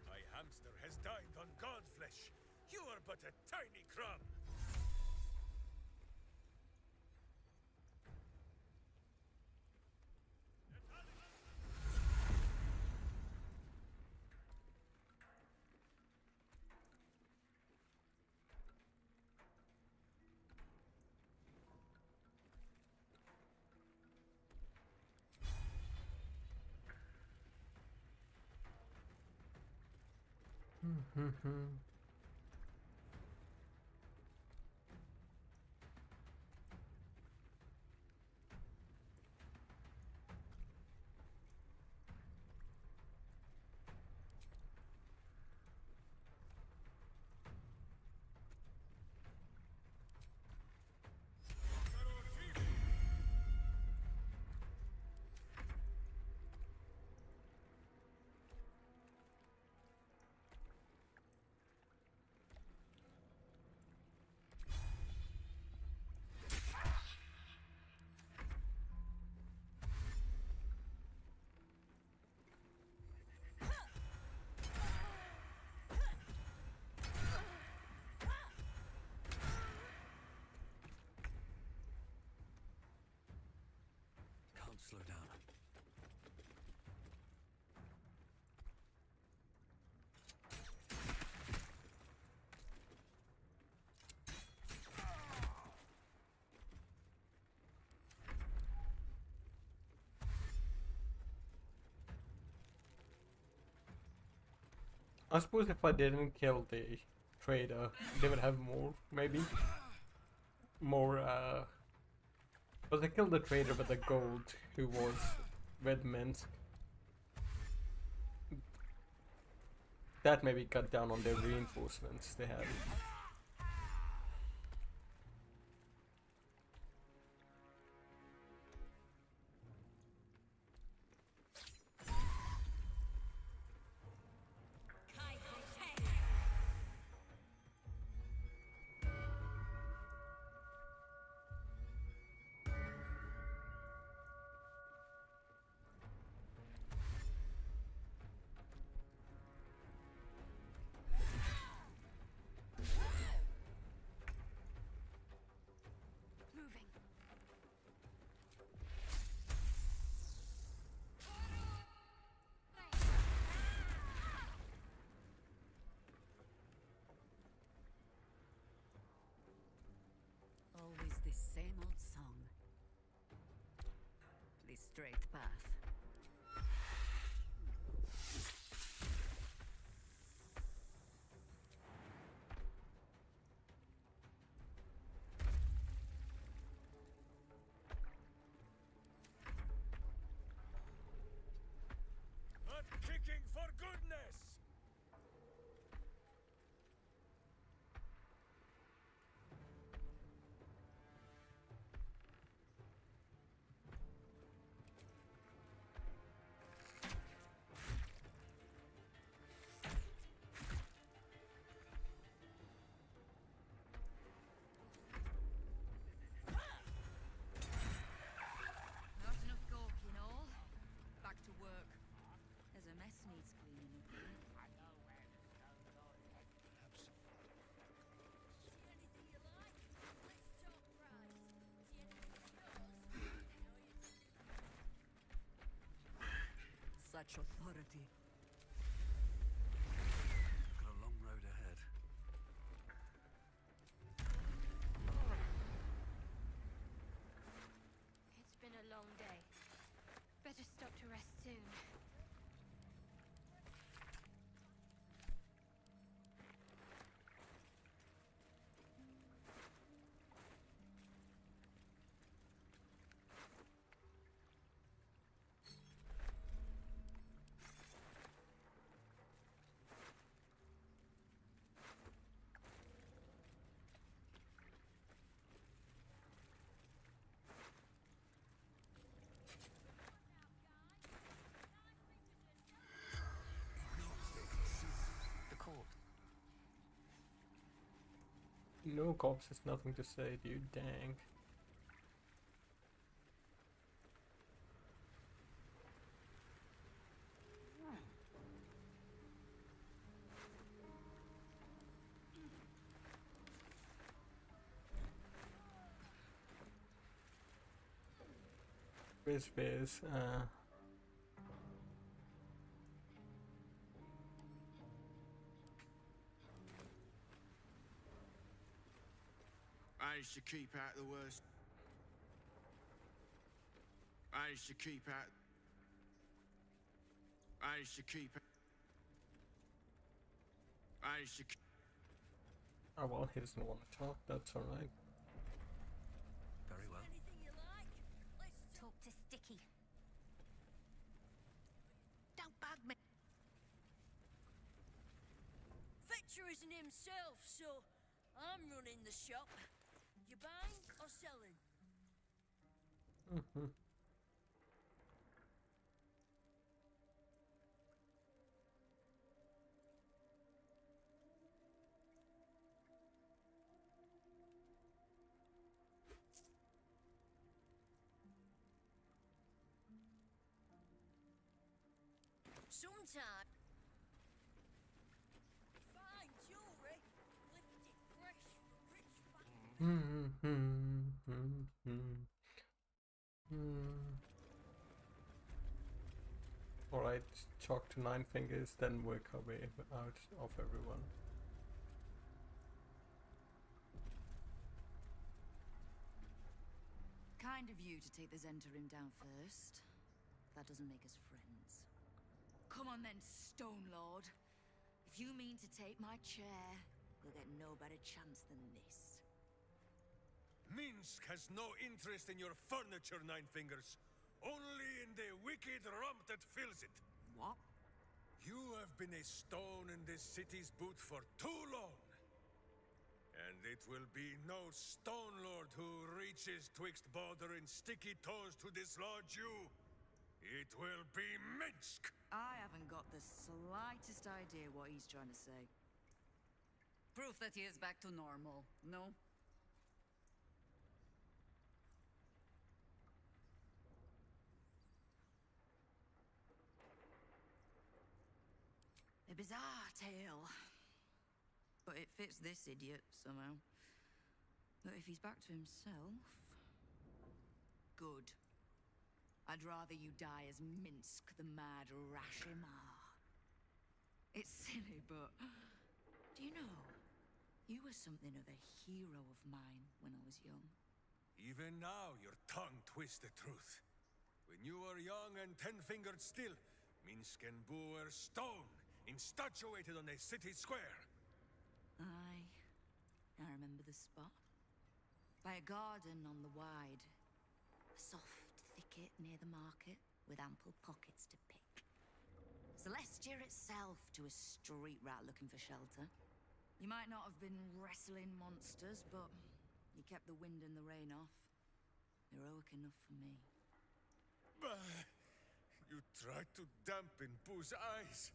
My hamster has dined on god flesh. You are but a tiny crumb. Can't slow down. I suppose if I didn't kill the trader, they would have more, maybe. More, because I killed the trader with the gold who was with Minsk. That maybe cut down on their reinforcements they had. Moving. Always the same old song. The straight path. such authority. Got a long road ahead. It's been a long day. Better stop to rest soon. The corpse. No corpse has nothing to say, dude. Dang. Where's Biz? I should keep out the worst. I should keep out. I should keep. I should. Oh well, he doesn't want to talk. That's alright. Very well. Talk to Sticky. Don't bug me. Victor isn't himself, so I'm running the shop. You buying or selling? Mm-hmm. Sometime. Fine jewelry. Lifted fresh from rich. Alright, talk to Nine Fingers, then work our way out of everyone. Kind of you to take the Zentarim down first. That doesn't make us friends. Come on then, Stone Lord. If you mean to take my chair, you'll get no better chance than this. Minsk has no interest in your furniture, Nine Fingers. Only in the wicked rump that fills it. What? You have been a stone in this city's boot for too long. And it will be no Stone Lord who reaches twixt Baldur and sticky toes to dislodge you. It will be Minsk! I haven't got the slightest idea what he's trying to say. Proof that he is back to normal, no? A bizarre tale. But it fits this idiot somehow. But if he's back to himself... Good. I'd rather you die as Minsk, the mad Rashimar. It's silly, but... Do you know? You were something of a hero of mine when I was young. Even now, your tongue twists the truth. When you were young and ten-fingered still, Minsk and Boo were stone, instatuated on a city square. Aye. I remember the spot. By a garden on the Wide. A soft thicket near the market, with ample pockets to pick. Celestia itself to a street rat looking for shelter. You might not have been wrestling monsters, but you kept the wind and the rain off. Heroic enough for me. Bah! You tried to dampen Boo's eyes.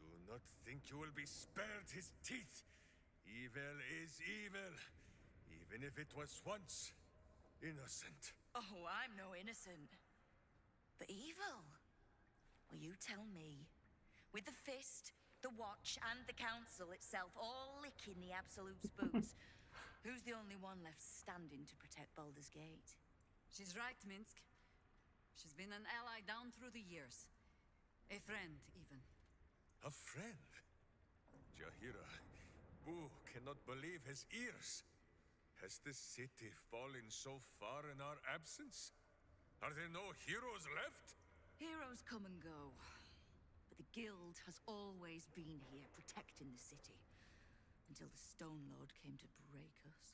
Do not think you will be spared his teeth. Evil is evil, even if it was once innocent. Oh, I'm no innocent. But evil? Well, you tell me. With the fist, the watch, and the council itself all licking the Absolute's boots, who's the only one left standing to protect Baldur's Gate? She's right, Minsk. She's been an ally down through the years. A friend, even. A friend? Jahira, Boo cannot believe his ears. Has the city fallen so far in our absence? Are there no heroes left? Heroes come and go. But the Guild has always been here, protecting the city. Until the Stone Lord came to break us.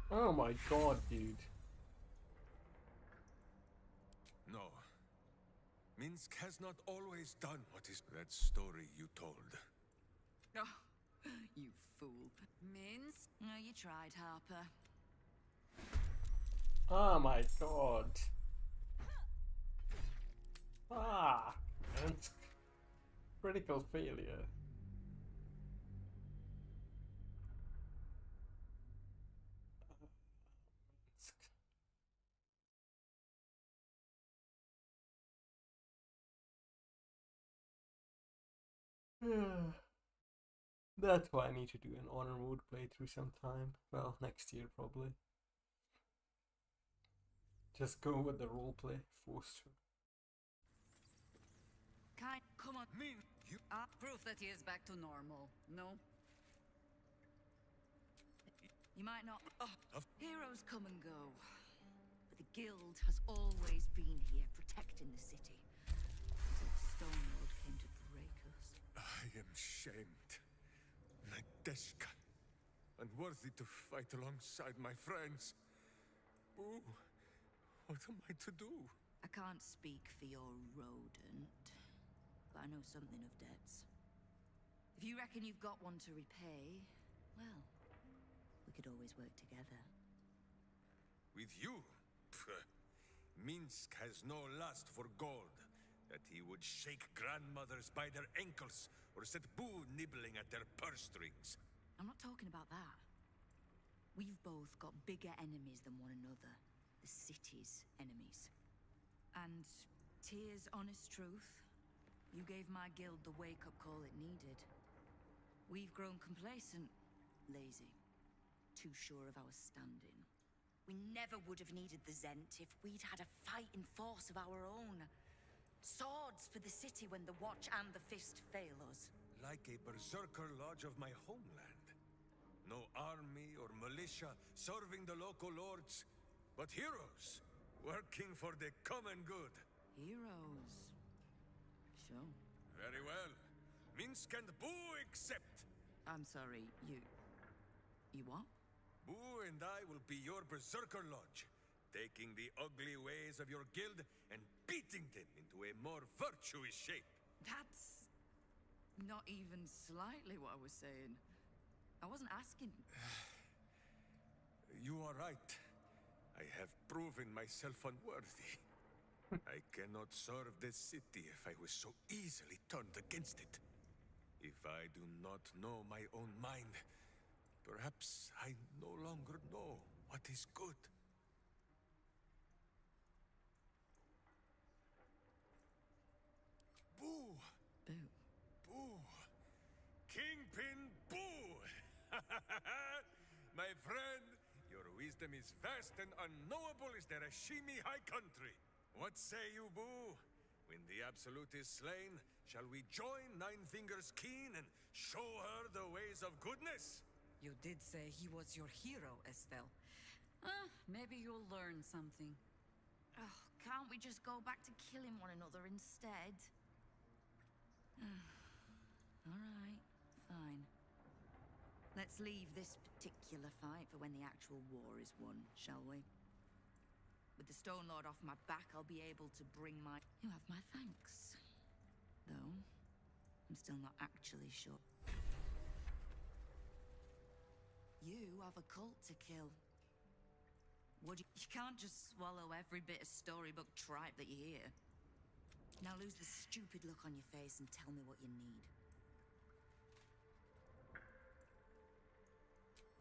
Oh my god, dude. No. Minsk has not always done what is that story you told. Oh, you fool. Minsk? No, you tried, Harper. Oh my god. Ah, that's critical failure. That's why I need to do an honor mode playthrough sometime. Well, next year probably. Just go with the roleplay, forced to. Come on. Mean you proof that he is back to normal, no? You might not. Heroes come and go. But the Guild has always been here, protecting the city. Until the Stone Lord came to break us. I am shamed. Nadeshka. Unworthy to fight alongside my friends. Ooh, what am I to do? I can't speak for your rodent, but I know something of debts. If you reckon you've got one to repay, well, we could always work together. With you? Pfft. Minsk has no lust for gold. That he would shake grandmothers by their ankles, or set Boo nibbling at their purse strings. I'm not talking about that. We've both got bigger enemies than one another. The city's enemies. And, Tyr's honest truth, you gave my guild the wake-up call it needed. We've grown complacent, lazy, too sure of our standing. We never would have needed the Zent if we'd had a fighting force of our own. Swords for the city when the Watch and the Fist fail us. Like a berserker lodge of my homeland. No army or militia serving the local lords, but heroes working for the common good. Heroes? Sure. Very well. Minsk and Boo accept. I'm sorry, you what? Boo and I will be your berserker lodge, taking the ugly ways of your guild and beating them into a more virtuous shape. That's not even slightly what I was saying. I wasn't asking. You are right. I have proven myself unworthy. I cannot serve this city if I was so easily turned against it. If I do not know my own mind, perhaps I no longer know what is good. Boo! Boo. Boo! Kingpin Boo! My friend, your wisdom is vast and unknowable as the Rashimi High Country. What say you, Boo? When the Absolute is slain, shall we join Nine Fingers Keen and show her the ways of goodness? You did say he was your hero, Estelle. Maybe you'll learn something. Oh, can't we just go back to killing one another instead? Alright, fine. Let's leave this particular fight for when the actual war is won, shall we? With the Stone Lord off my back, I'll be able to bring my... You have my thanks. Though, I'm still not actually sure. You have a cult to kill. You can't just swallow every bit of storybook tripe that you hear. Now lose the stupid look on your face and tell me what you need.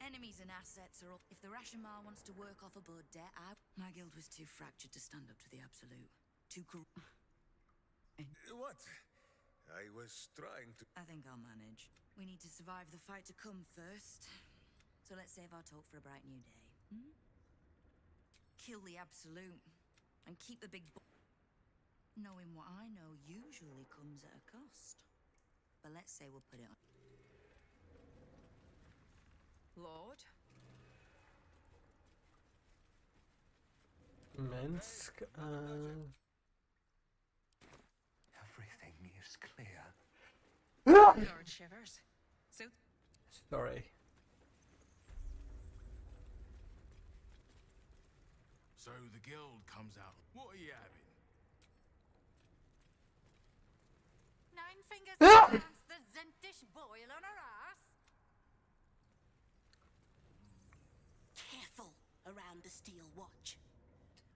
Enemies and assets are all... If the Rashomar wants to work off a blood debt, My guild was too fractured to stand up to the Absolute. Too What? I was trying to. I think I'll manage. We need to survive the fight to come first. So let's save our talk for a bright new day. Hmm? Kill the Absolute and keep the big knowing what I know usually comes at a cost. But let's say we'll put it on. Lord? Minsk, Everything is clear. Lord Shivers. So sorry. So the guild comes out. What are you having? 9 fingers against the Zentish boil on her ass. Careful around the steel watch.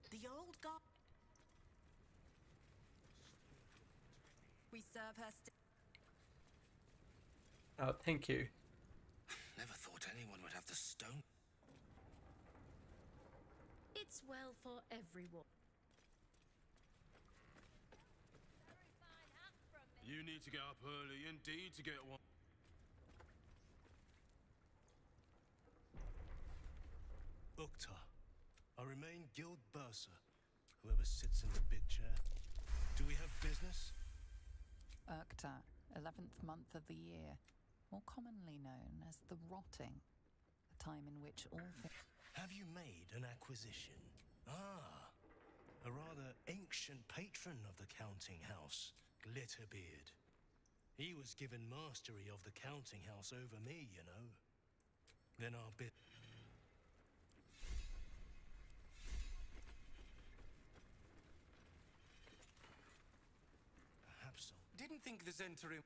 The old god. We serve her Oh, thank you. Never thought anyone would have the stone. It's well for everyone. You need to get up early indeed to get one. Uktar, I remain Guild Bursar. Whoever sits in the big chair. Do we have business? Urkta, 11th month of the year, more commonly known as the Rotting, a time in which all things... Have you made an acquisition? Ah, a rather ancient patron of the counting house, Glitterbeard. He was given mastery of the counting house over me, you know. Then our bit... Perhaps so. Didn't think this entering.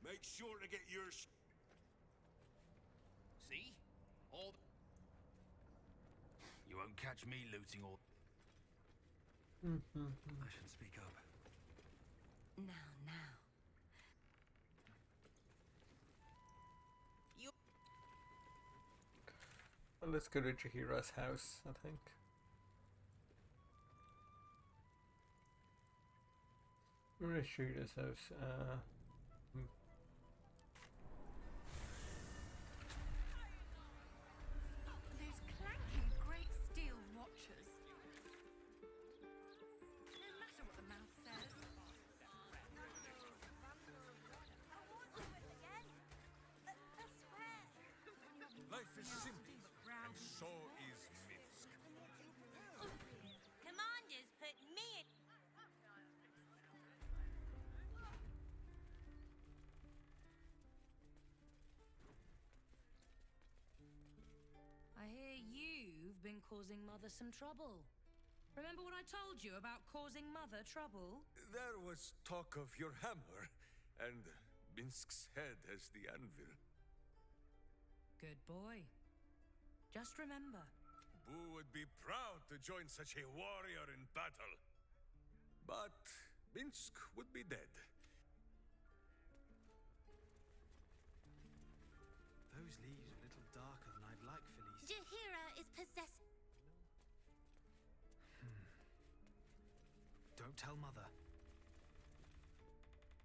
Make sure to get yours. See? All. You won't catch me looting all. I should speak up. Now. Well, let's go to Jahira's house, I think. Where is Jahira's house? Those clanking great steel watches. No matter what the mouth says. Life is simple, and so is Minsk. Commanders put me in. I hear you've been causing Mother some trouble. Remember what I told you about causing Mother trouble? There was talk of your hammer, and Minsk's head as the anvil. Good boy. Just remember. Boo would be proud to join such a warrior in battle. But Minsk would be dead. Those leaves are a little darker than I'd like, Felice. Jahira is possessed. Don't tell Mother.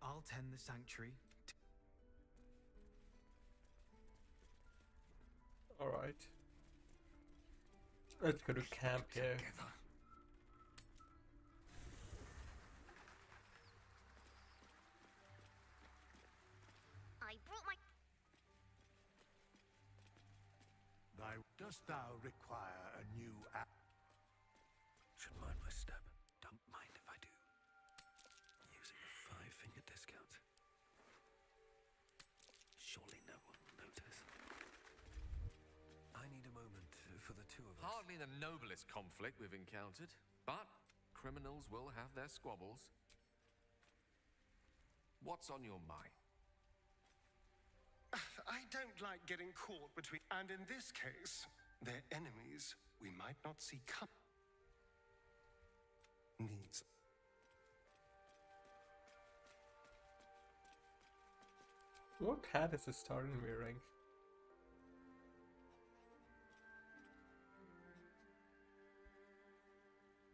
I'll tend the sanctuary. Alright. Let's go to camp here. I brought my. Dost thou require a new app? Should mind my step. Don't mind if I do. Using a 5-finger discount. Surely no one will notice. I need a moment for the two of us. Hardly the noblest conflict we've encountered, but criminals will have their squabbles. What's on your mind? I don't like getting caught between... And in this case, they're enemies we might not see come. Needs. What hat is this Starden wearing?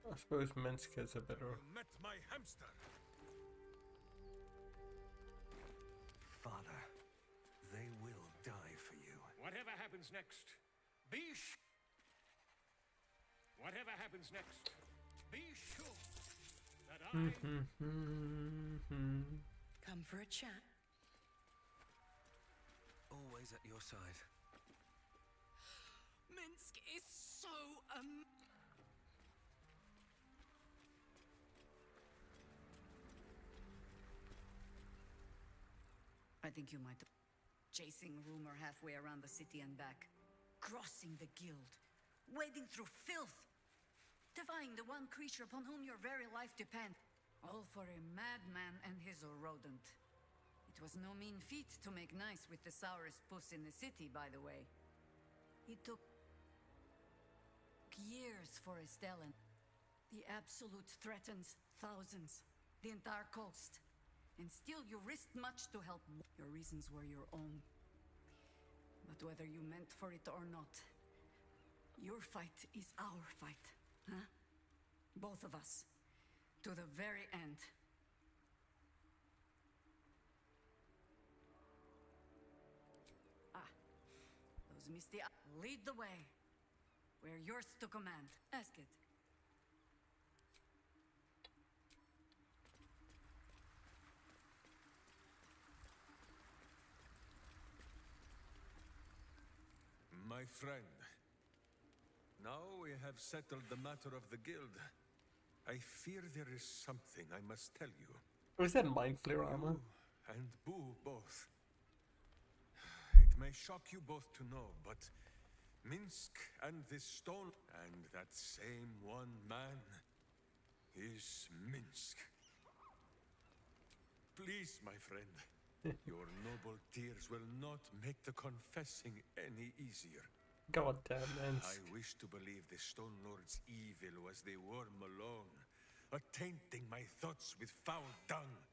I suppose Minsk is a better. Met my hamster. Father, they will die for you. Whatever happens next, whatever happens next, be sure that Come for a chat. Always at your side. Minsk is so I think you might chasing rumor halfway around the city and back, crossing the guild, wading through filth, defying the one creature upon whom your very life depends. All for a madman and his rodent. It was no mean feat to make nice with the sourest puss in the city, by the way. It took years for Estelle. The Absolute threatens thousands, the entire coast. And still you risked much to help. Your reasons were your own. But whether you meant for it or not, your fight is our fight, huh? Both of us. To the very end. Those misty eyes. Lead the way. We're yours to command. Ask it. My friend, now we have settled the matter of the guild. I fear there is something I must tell you. Or is that mind flare armor? You and Boo both. It may shock you both to know, but Minsk and this stone and that same one man is Minsk. Please, my friend, your noble tears will not make the confessing any easier. Goddamn, Minsk. I wish to believe the Stone Lord's evil was the worm alone, tainting my thoughts with foul dung.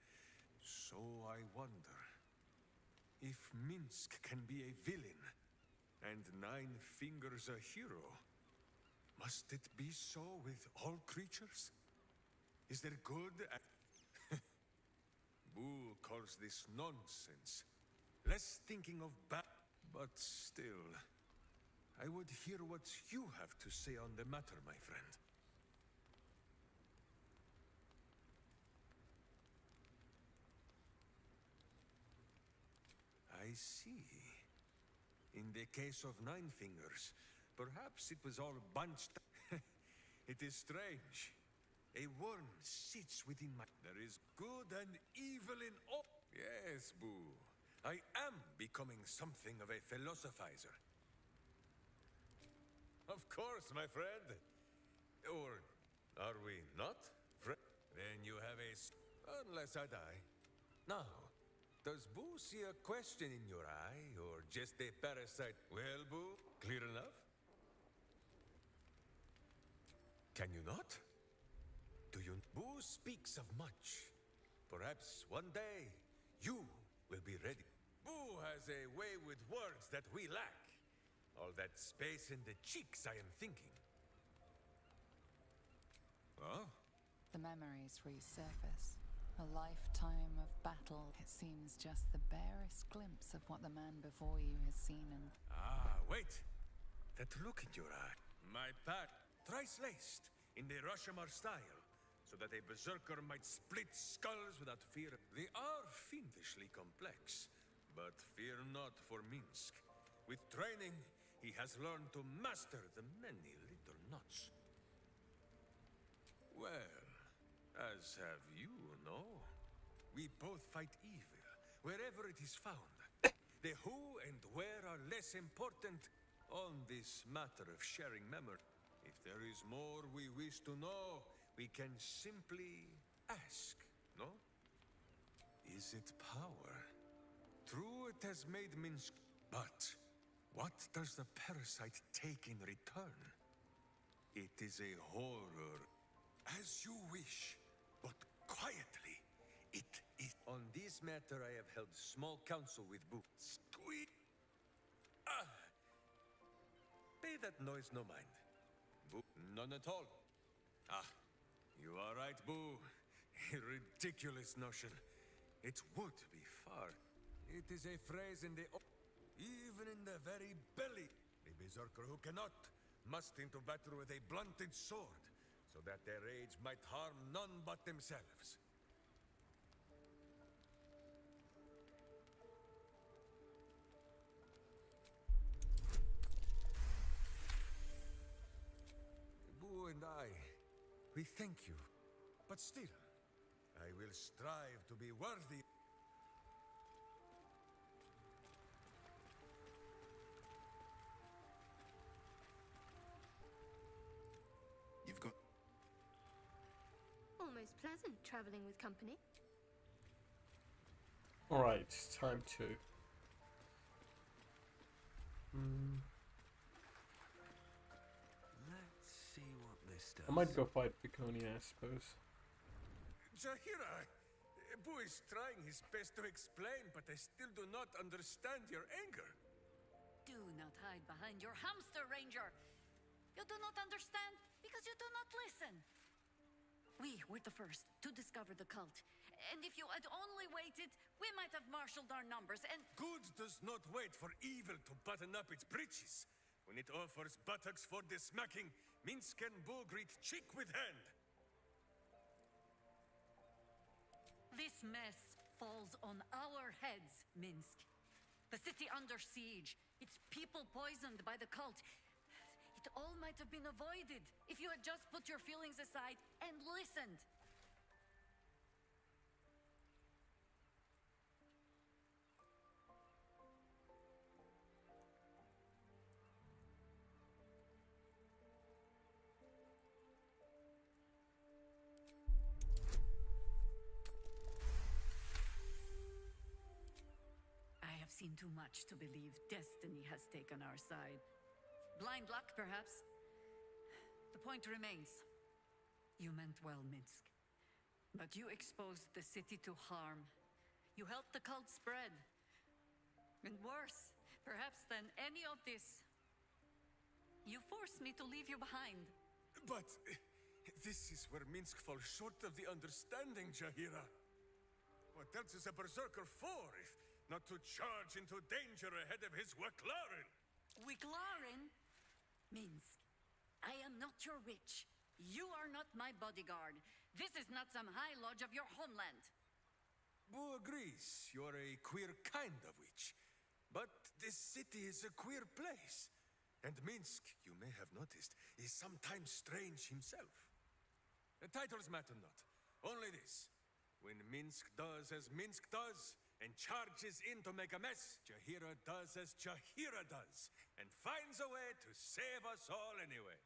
So I wonder, if Minsk can be a villain, and Nine Fingers a hero, must it be so with all creatures? Is there good and... Boo calls this nonsense. Less thinking of bad, but still... I would hear what you have to say on the matter, my friend. I see. In the case of Nine Fingers, perhaps it was all bunched. It is strange. A worm sits within my... There is good and evil in all... Yes, Boo. I am becoming something of a philosophizer. Of course, my friend. Or are we not? Then you have a... Unless I die. Now, does Boo see a question in your eye, or just a parasite? Well, Boo, clear enough? Can you not? Do you... Boo speaks of much. Perhaps one day, you will be ready. Boo has a way with words that we lack. All that space in the cheeks, I am thinking. Oh? The memories resurface. A lifetime of battle. It seems just the barest glimpse of what the man before you has seen and... Wait! That look in your eye. My pack, thrice-laced, in the Rashomar style, so that a berserker might split skulls without fear. They are fiendishly complex, but fear not for Minsk. With training, he has learned to master the many little knots. Well, as have you, no? We both fight evil, wherever it is found. The who and where are less important on this matter of sharing memory. If there is more we wish to know, we can simply ask, no? Is it power? True, it has made Minsk, but... what does the parasite take in return? It is a horror. As you wish, but quietly. It is On this matter, I have held small council with Boo. Squeak! Ah! Pay that noise no mind. Boo, none at all. Ah, you are right, Boo. A ridiculous notion. It would be far. It is a phrase in the... Even in the very belly. A berserker who cannot must into battle with a blunted sword, so that their rage might harm none but themselves. Boo and I, we thank you. But still, I will strive to be worthy. You've got... Almost pleasant traveling with company. Alright, time to... Let's see what this does. I might go fight Piconia, I suppose. Jahira! Boo is trying his best to explain, but I still do not understand your anger. Do not hide behind your hamster, Ranger. You do not understand because you do not listen. We were the first to discover the cult. And if you had only waited, we might have marshaled our numbers and... Good does not wait for evil to button up its breeches. When it offers buttocks for the smacking, Minsk and Boo greet cheek with hand. This mess falls on our heads, Minsk. The city under siege, its people poisoned by the cult. It all might have been avoided if you had just put your feelings aside and listened. I have seen too much to believe destiny has taken our side. Blind luck, perhaps. The point remains. You meant well, Minsk. But you exposed the city to harm. You helped the cult spread. And worse, perhaps than any of this, you forced me to leave you behind. But this is where Minsk falls short of the understanding, Jahira. What else is a berserker for, if not to charge into danger ahead of his Waklaren? Wiglaren? Minsk, I am not your witch. You are not my bodyguard. This is not some high lodge of your homeland. Boo agrees you're a queer kind of witch. But this city is a queer place. And Minsk, you may have noticed, is sometimes strange himself. The titles matter not. Only this. When Minsk does as Minsk does, and charges in to make a mess, Jahira does as Jahira does, and finds a way to save us all anyway.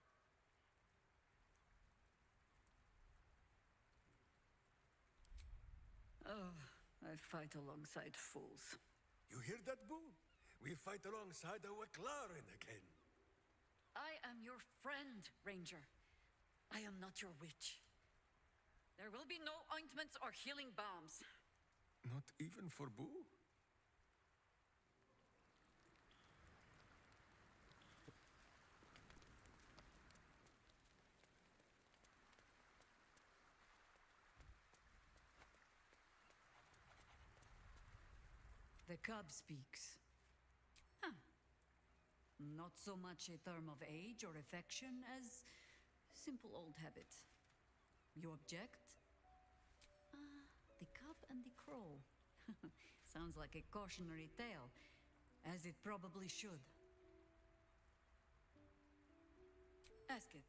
Oh, I fight alongside fools. You hear that, Boo? We fight alongside a Waklaren again. I am your friend, Ranger. I am not your witch. There will be no ointments or healing balms. Not even for Boo? The cub speaks. Huh. Not so much a term of age or affection as simple old habit. You object? The cub and the crow. Sounds like a cautionary tale, as it probably should. Ask it.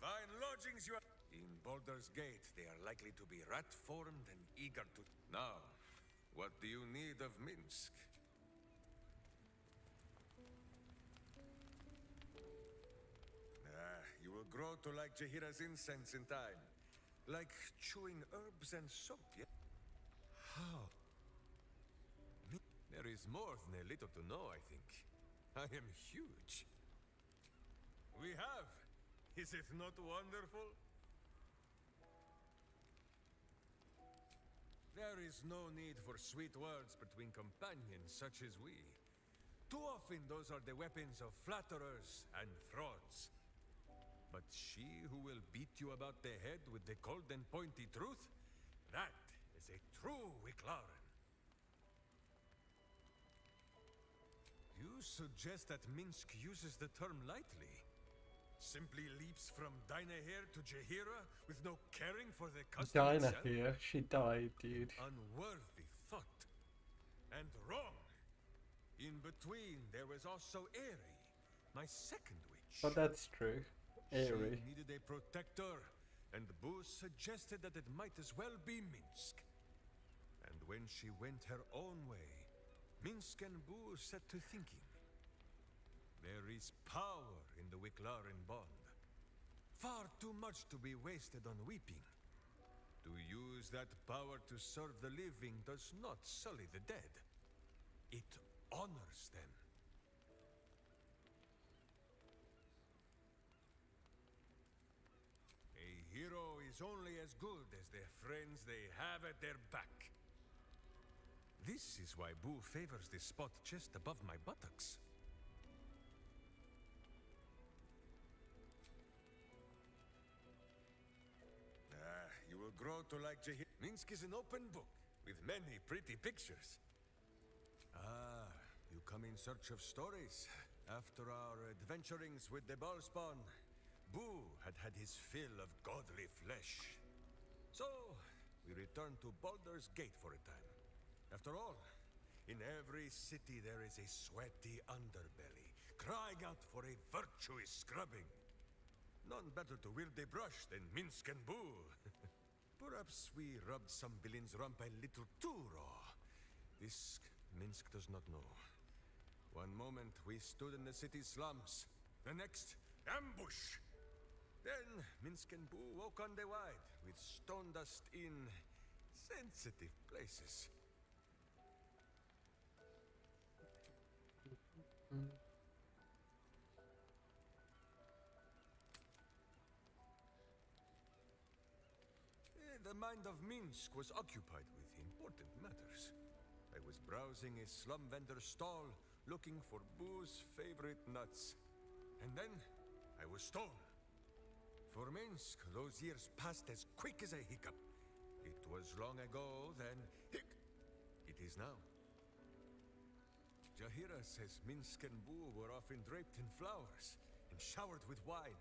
Fine lodgings you are... In Baldur's Gate, they are likely to be rat-formed and eager to... Now, what do you need of Minsk? You will grow to like Jahira's incense in time. Like chewing herbs and soap, yeah? How? There is more than a little to know, I think. I am huge. We have. Is it not wonderful? There is no need for sweet words between companions such as we. Too often those are the weapons of flatterers and frauds. But she who will beat you about the head with the cold and pointy truth, that is a true Wicklaren. You suggest that Minsk uses the term lightly? Simply leaps from Dynaheir to Jahira with no caring for the custom Dinah itself? here, she died, dude. Unworthy thought. And wrong. In between, there was also Eri, my second witch. But that's true. Eri. She needed a protector, and Boo suggested that it might as well be Minsk. And when she went her own way, Minsk and Boo set to thinking. There is power in the Wicklaren bond. Far too much to be wasted on weeping. To use that power to serve the living does not sully the dead. It honors them. A hero is only as good as the friends they have at their back. This is why Boo favors this spot just above my buttocks. You will grow to like Jahir. Minsk is an open book with many pretty pictures. Ah, you come in search of stories. After our adventurings with the Ballspawn, Boo had had his fill of godly flesh. So, we returned to Baldur's Gate for a time. After all, in every city there is a sweaty underbelly, crying out for a virtuous scrubbing. None better to wield a brush than Minsk and Boo. Perhaps we rubbed some villain's rump a little too raw. This Minsk does not know. One moment we stood in the city slums, the next, ambush. Then Minsk and Boo woke on the wide with stone dust in sensitive places. The mind of Minsk was occupied with important matters. I was browsing a slum vendor's stall, looking for Boo's favorite nuts. And then, I was stolen. For Minsk, those years passed as quick as a hiccup. It was long ago, then, it is now. Jahira says Minsk and Boo were often draped in flowers and showered with wine.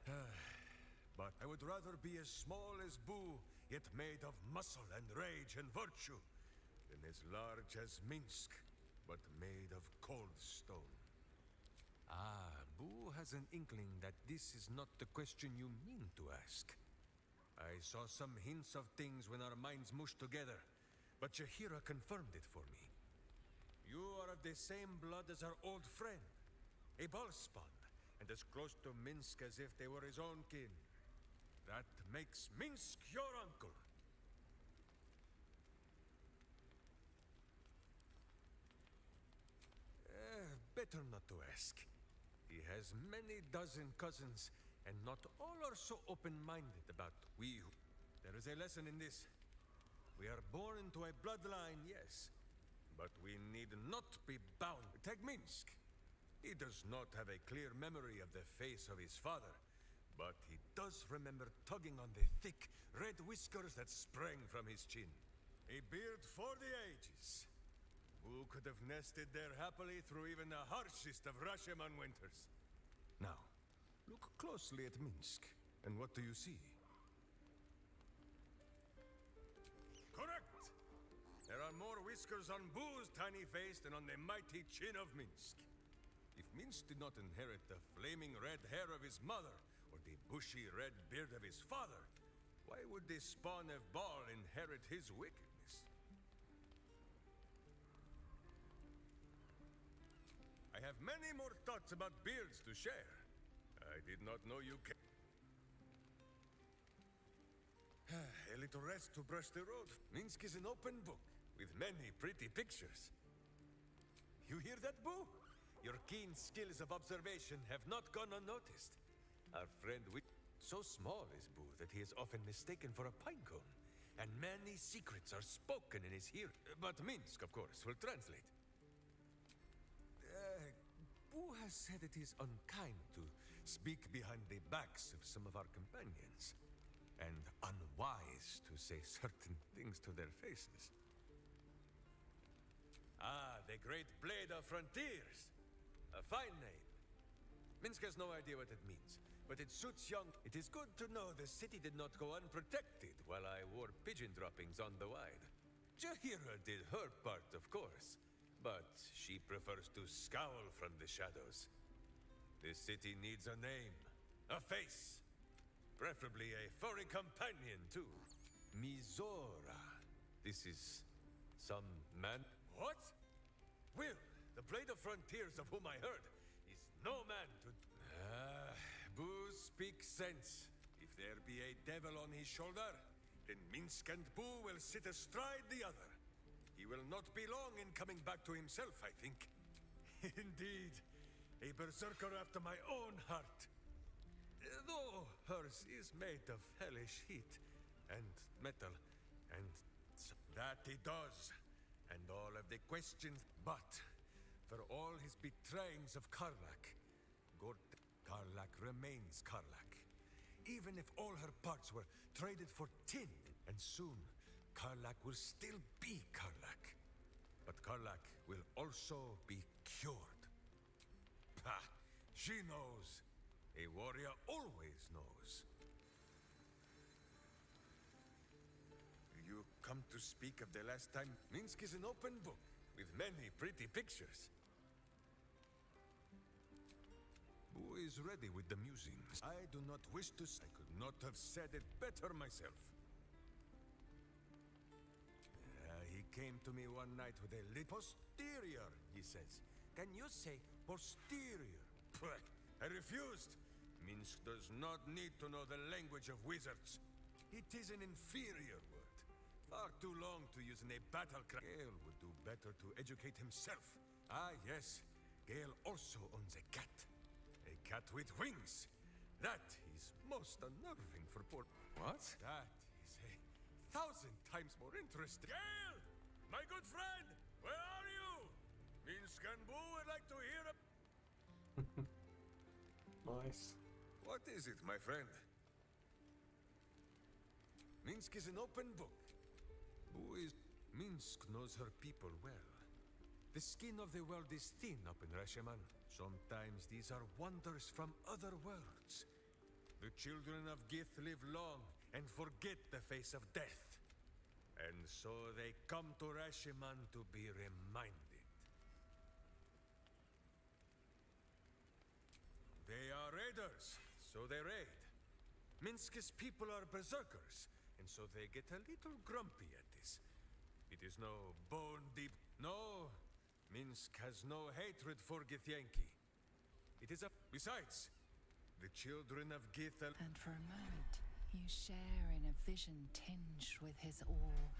But I would rather be as small as Boo, yet made of muscle and rage and virtue, than as large as Minsk, but made of cold stone. Ah, Boo has an inkling that this is not the question you mean to ask. I saw some hints of things when our minds mushed together, but Jahira confirmed it for me. You are of the same blood as our old friend, a Ballspawn, and as close to Minsk as if they were his own kin. That makes Minsk your uncle. Better not to ask. He has many dozen cousins, and not all are so open-minded about we who... There is a lesson in this. We are born into a bloodline, yes, but we need not be bound. Take Minsk. He does not have a clear memory of the face of his father, but he does remember tugging on the thick, red whiskers that sprang from his chin. A beard for the ages. Who could have nested there happily through even the harshest of Rashomon winters? Now, look closely at Minsk, and what do you see? Correct! There are more whiskers on Boo's tiny face than on the mighty chin of Minsk. If Minsk did not inherit the flaming red hair of his mother, or the bushy red beard of his father, why would the spawn of Baal inherit his wickedness? I have many more thoughts about beards to share. I did not know you A little rest to brush the road. Minsk is an open book with many pretty pictures. You hear that, Boo? Your keen skills of observation have not gone unnoticed. Our friend so small is Boo that he is often mistaken for a pine cone, and many secrets are spoken in his hearing. But Minsk, of course, will translate. Boo has said it is unkind to speak behind the backs of some of our companions, and unwise to say certain things to their faces. Ah, the Great Blade of Frontiers! A fine name. Minsk has no idea what it means, but it suits young. It is good to know the city did not go unprotected while I wore pigeon droppings on the wide. Jahira did her part, of course, but she prefers to scowl from the shadows. This city needs a name, a face, preferably a furry companion, too. Mizora. This is some man. What? Will, the Blade of Frontiers of whom I heard, is no man to... Boo speaks sense. If there be a devil on his shoulder, then Minsk and Boo will sit astride the other. He will not be long in coming back to himself, I think. Indeed, a berserker after my own heart. Though hers is made of hellish heat and metal, and that he does. And all of the questions, but for all his betrayings of Karlak, Karlak remains Karlak. Even if all her parts were traded for tin, and soon Karlak will still be Karlak. But Karlak will also be cured. Ha! She knows. A warrior always knows. You come to speak of the last time? Minsk is an open book with many pretty pictures. Who is ready with the musings? I do not wish to... I could not have said it better myself. He came to me one night with a little... Posterior, he says. Can you say posterior? I refused. Minsk does not need to know the language of wizards. It is an inferior word. Far too long to use in a battle cry. Gale would do better to educate himself. Ah, yes. Gale also owns a cat. A cat with wings. That is most unnerving for poor... What? That is 1,000 times more interesting. Gale! My good friend! Where are you? Minsk and Boo would like to hear a... Nice. What is it, my friend? Minsk is an open book. Minsk knows her people well. The skin of the world is thin up in Resheman. Sometimes these are wonders from other worlds. The children of Gith live long and forget the face of death. And so they come to Resheman to be reminded. They are raiders, so they raid. Minsk's people are berserkers, and so they get a little grumpy at this. It is no bone deep. No, Minsk has no hatred for Githyanki. It is a... Besides, the children of Gith... And for a moment, you share in a vision tinged with his awe.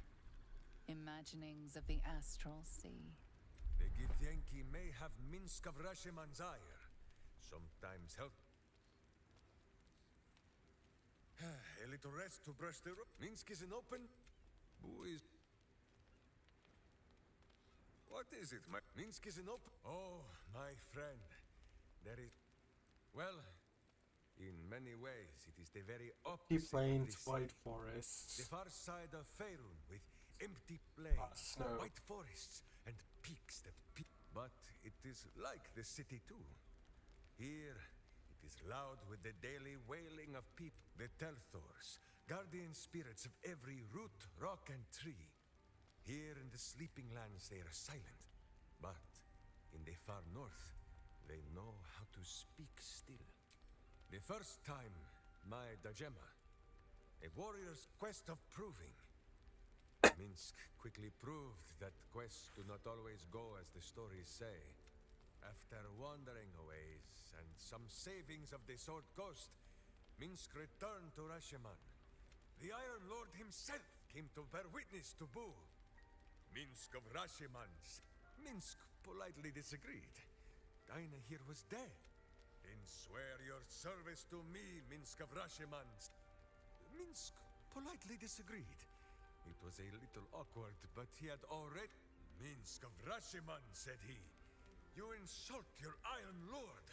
Imaginings of the astral sea. The Githyanki may have Minsk of Resheman's ire. Sometimes help... A little rest to brush the road. Minsk is an open... Who is... What is it, my... Minsk is an open... Oh, my friend. There is... Well, in many ways, it is the very opposite. Deep plains, white forests. The far side of Faerun with empty plains, snow. white forests, and peaks that peak. But it is like the city too. Here, it is loud with the daily wailing of people. The Telthors, guardian spirits of every root, rock, and tree. Here in the sleeping lands they are silent, but in the far north, they know how to speak still. The first time, my Dajema, a warrior's quest of proving. Minsk quickly proved that quests do not always go as the stories say. After wandering a ways and some savings of the Sword Ghost, Minsk returned to Resheman. The Iron Lord himself came to bear witness to Boo. Minsk of Rashiman. Minsk politely disagreed. Dinah here was dead. Then swear your service to me, Minsk of Rashiman. Minsk politely disagreed. It was a little awkward, but he had already... Minsk of Rashiman, said he. You insult your Iron Lord.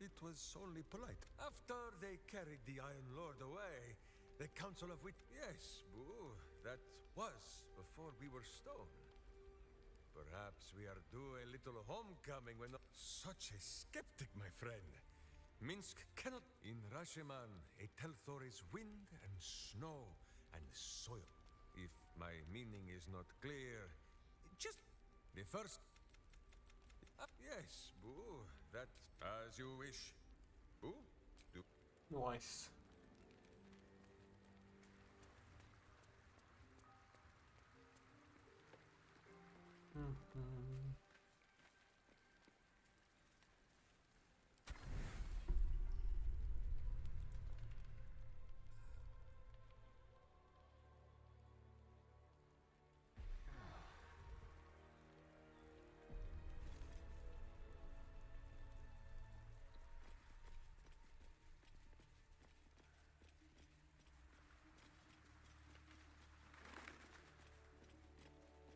It was only polite. After they carried the Iron Lord away, the Council of Wit... Yes, Boo, that was before we were stoned. Perhaps we are due a little homecoming when... Such a skeptic, my friend. Minsk cannot... In Rashiman, a Telthor is wind and snow and soil. If my meaning is not clear, just the first... yes, Boo, that as you wish. Boo, do... Nice.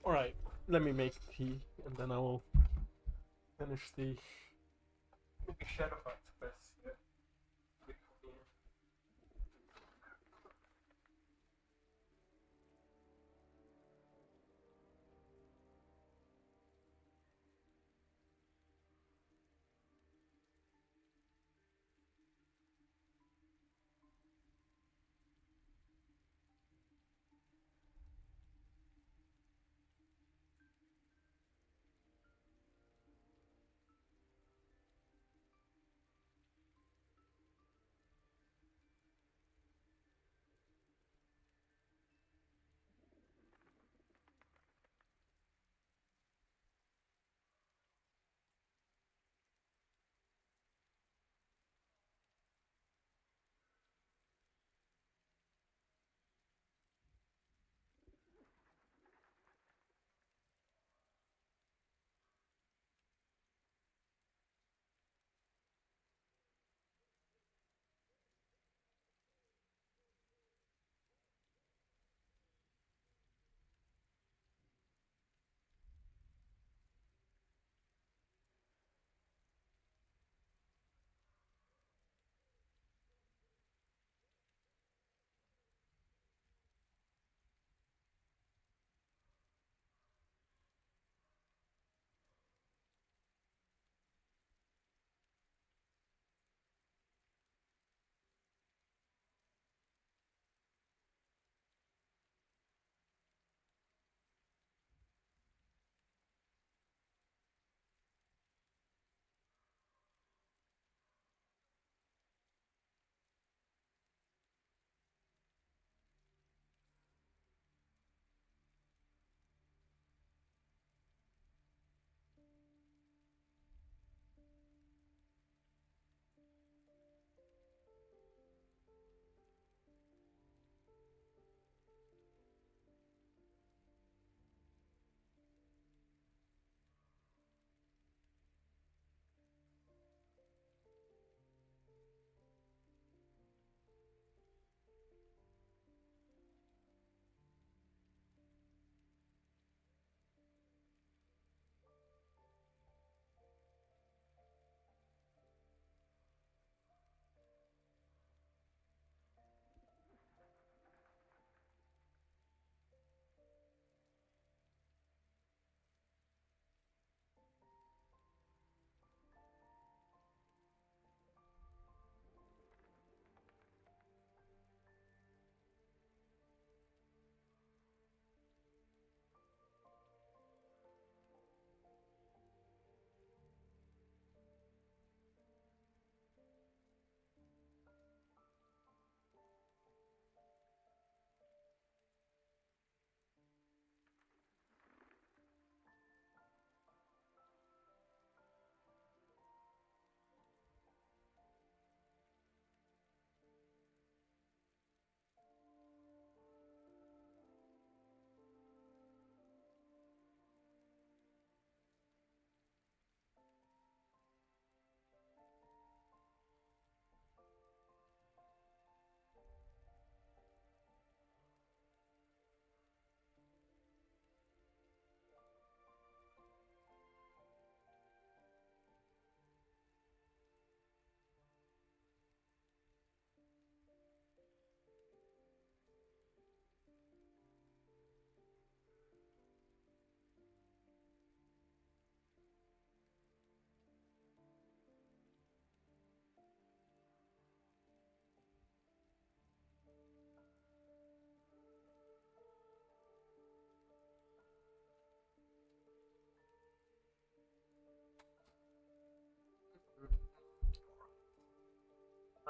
Alright, let me make tea and then I will finish the Shadowfight quest here.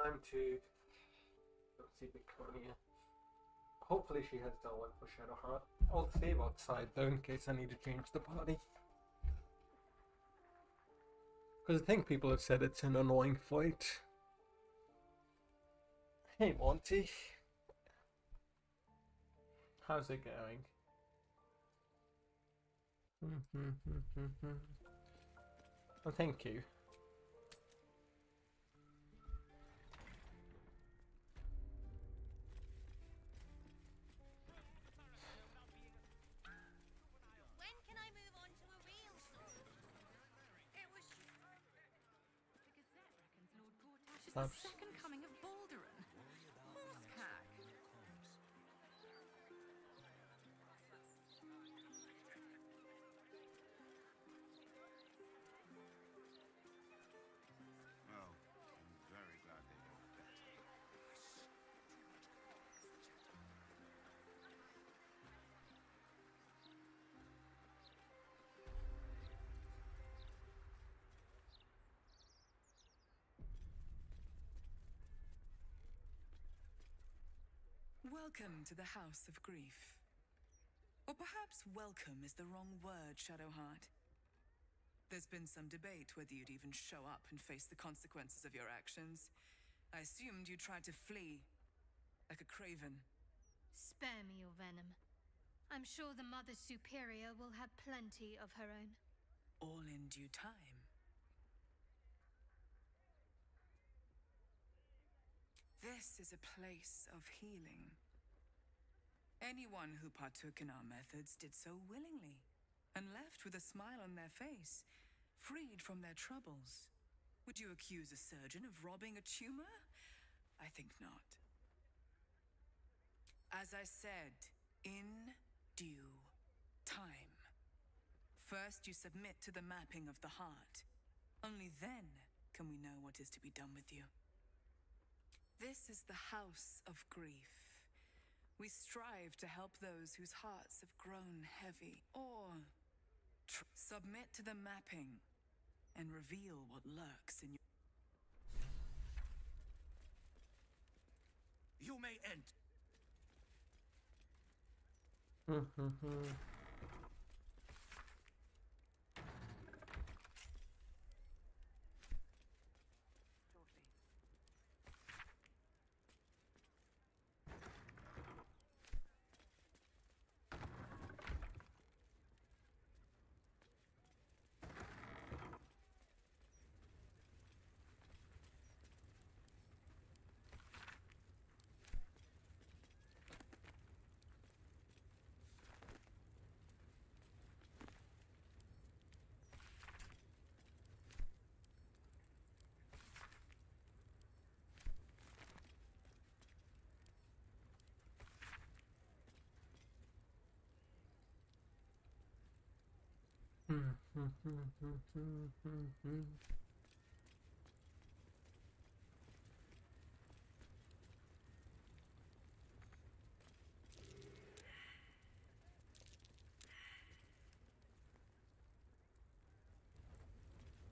Time to go see Victoria. Hopefully she has dealt with for Shadowheart. I'll save outside though in case I need to change the party. Because I think people have said it's an annoying fight. Hey Monty. How's it going? Oh, thank you. When can I move on to a real sword? It was. The Gazette reckons Lord Portash is Oops. the second coming of Baldur. Horsecack. Well, I'm very glad they know better. Welcome to the House of Grief. Or perhaps welcome is the wrong word, Shadowheart. There's been some debate whether you'd even show up and face the consequences of your actions. I assumed you tried to flee, like a craven. Spare me your venom. I'm sure the Mother Superior will have plenty of her own. All in due time. This is a place of healing. Anyone who partook in our methods did so willingly, and left with a smile on their face, freed from their troubles. Would you accuse a surgeon of robbing a tumor? I think not. As I said, in due time. First, you submit to the mapping of the heart. Only then can we know what is to be done with you. This is the House of Grief. We strive to help those whose hearts have grown heavy, or submit to the mapping and reveal what lurks in your... You may enter.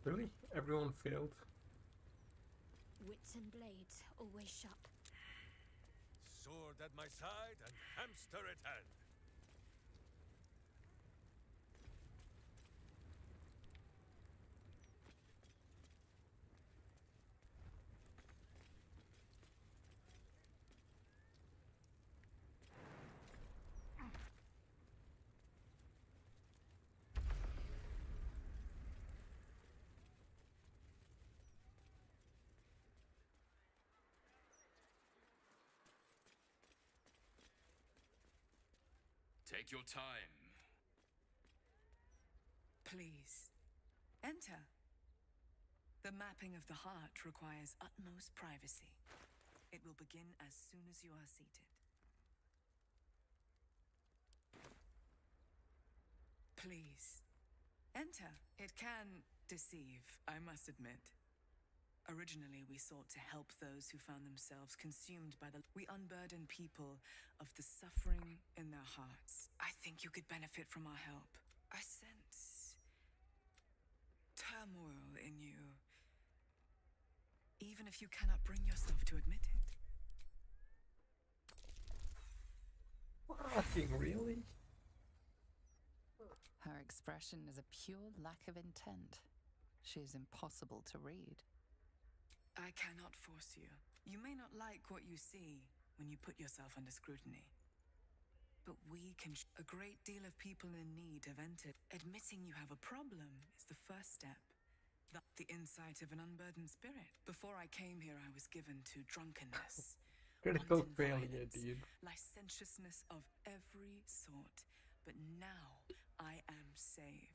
Really? Everyone failed? Wits and blades always sharp. Sword at my side and hamster at hand. Take your time. Please, enter. The mapping of the heart requires utmost privacy. It will begin as soon as you are seated. Please, enter. It can deceive, I must admit. Originally, we sought to help those who found themselves consumed by the... We unburden people of the suffering in their hearts. I think you could benefit from our help. I sense turmoil in you. even if you cannot bring yourself to admit it. Fucking really? Her expression is a pure lack of intent. She is impossible to read. I cannot force you. You may not like what you see when you put yourself under scrutiny. But we can. A great deal of people in need have entered. Admitting you have a problem is the first step. The insight of an unburdened spirit. Before I came here, I was given to drunkenness, Critical wanton failure, violence, dude. licentiousness of every sort. But now I am saved.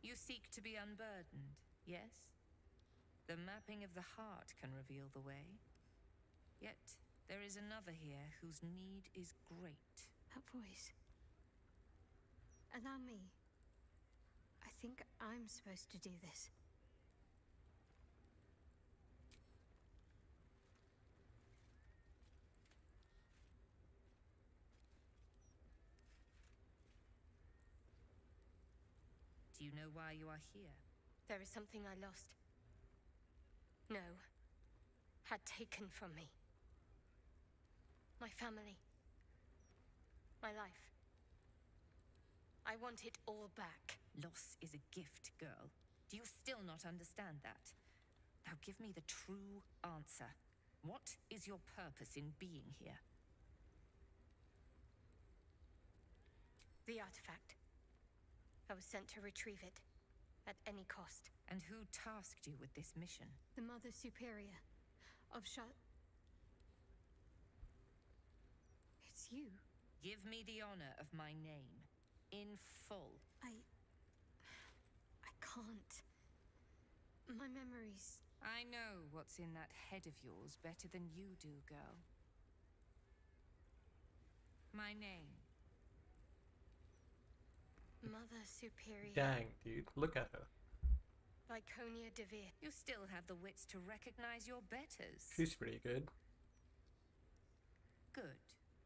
You seek to be unburdened, yes? The mapping of the heart can reveal the way. Yet, there is another here whose need is great. That voice. Allow me. I think I'm supposed to do this. Do you know why you are here? There is something I lost. No. Had taken from me. My family. My life. I want it all back. Loss is a gift, girl. Do you still not understand that? Now give me the true answer. What is your purpose in being here? The artifact. I was sent to retrieve it. At any cost. And who tasked you with this mission? The Mother Superior of It's you. Give me the honor of my name. In full. I can't. My memories... I know what's in that head of yours better than you do, girl. My name. Mother Superior. Dang, dude. Look at her. Viconia Devere. You still have the wits to recognize your betters. She's pretty good. Good.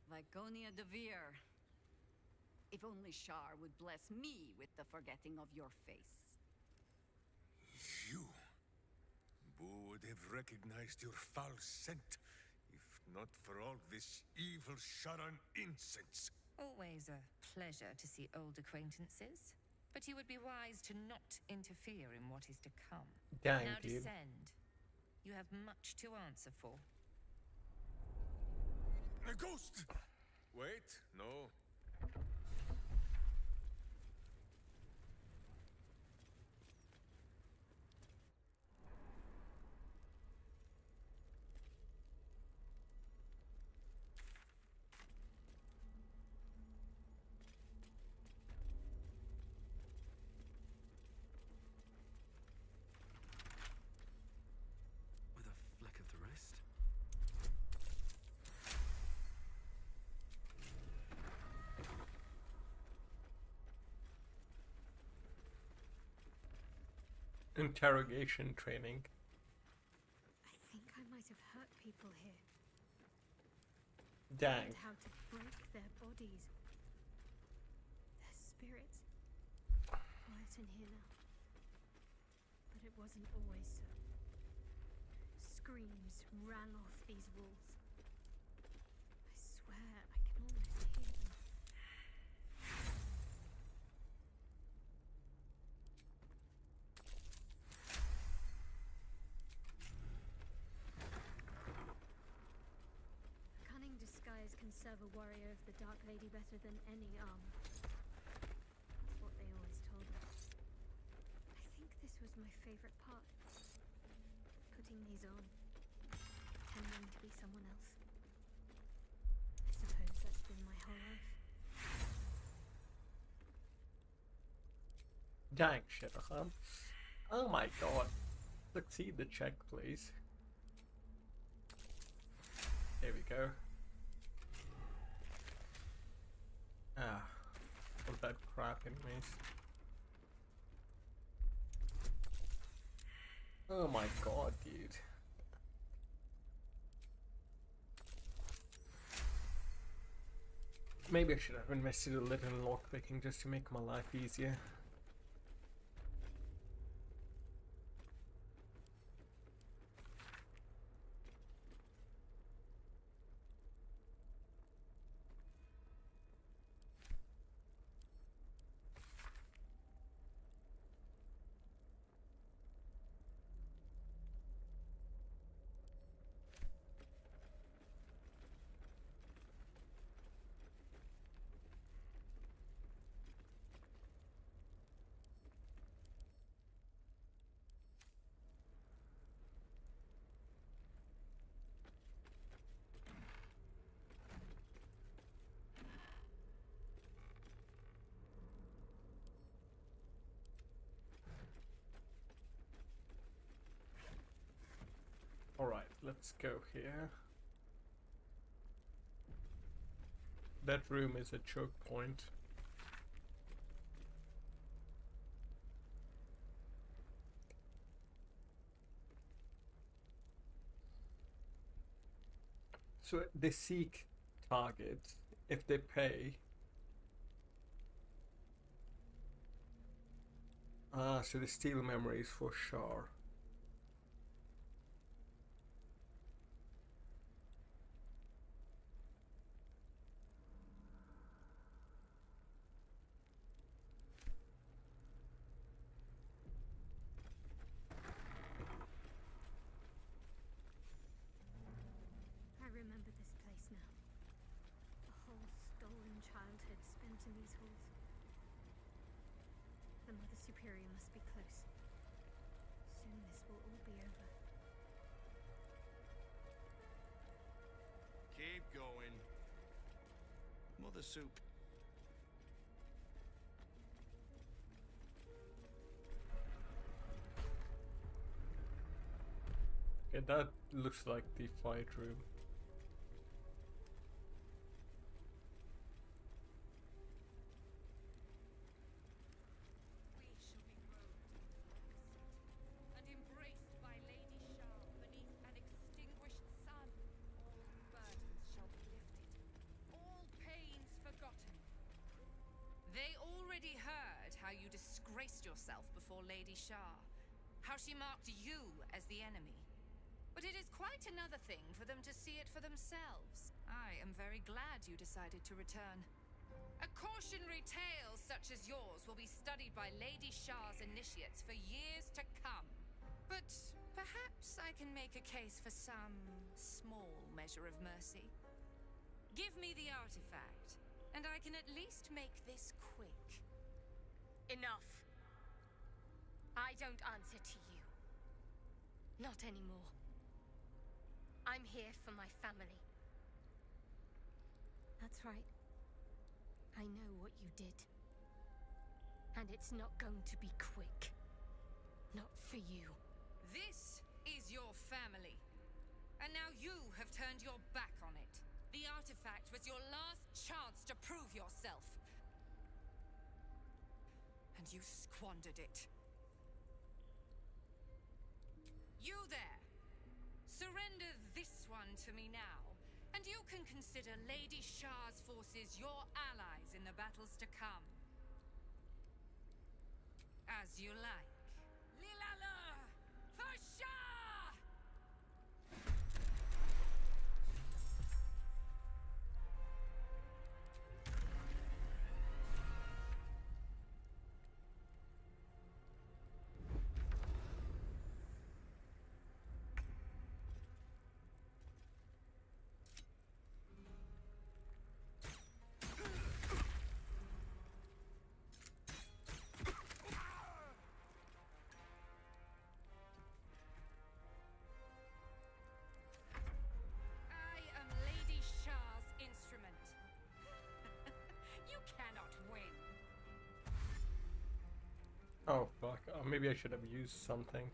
Viconia Devere. If only Shar would bless me with the forgetting of your face. You would have recognized your foul scent, if not for all this evil Sharan incense. Always a pleasure to see old acquaintances. But you would be wise to not interfere in what is to come. Dang, now dude. descend. You have much to answer for. A ghost! Wait, no. With a flick of the wrist. Interrogation training. I think I might have hurt people here. Dang. Learned how to break their bodies. Their spirits. Quiet in here now. But it wasn't always so. Screams rang off these walls. I swear I can almost hear them. A cunning disguise can serve a warrior of the Dark Lady better than any armor. That's what they always told us. I think this was my favorite part. Putting these on. Pretending to be someone else. I suppose that's been my whole life. Dang, Shirahan. Oh my god. Succeed the check, please. There we go. Ah. All that crap anyways. Oh my god, dude. Maybe I should have invested a little in lockpicking just to make my life easier. Alright, let's go here. That room is a choke point. So they seek targets if they pay. Ah, so they steal memories for Shar. I remember this place now. A whole stolen childhood spent in these halls. The Mother Superior must be close. Soon this will all be over. Keep going. Mother Soup. Okay, that looks like the fight room. We shall be robed and embraced by Lady Shar beneath an extinguished sun. All burdens shall be lifted, all pains forgotten. They already heard how you disgraced yourself before Lady Shar, how she marked you as the enemy. But it is quite another thing for them to see it for themselves. I am very glad you decided to return. A cautionary tale such as yours will be studied by Lady Shar's initiates for years to come. But perhaps I can make a case for some small measure of mercy. Give me the artifact, and I can at least make this quick. Enough. I don't answer to you. Not anymore. I'm here for my family. That's right. I know what you did. And it's not going to be quick. Not for you. This is your family. And now you have turned your back on it. The artifact was your last chance to prove yourself. And you squandered it. You there! Surrender this one to me now, and you can consider Lady Shar's forces your allies in the battles to come. As you like. Lilala! For Shar! I am Lady Shar's instrument. You cannot win. Oh fuck, maybe I should have used something.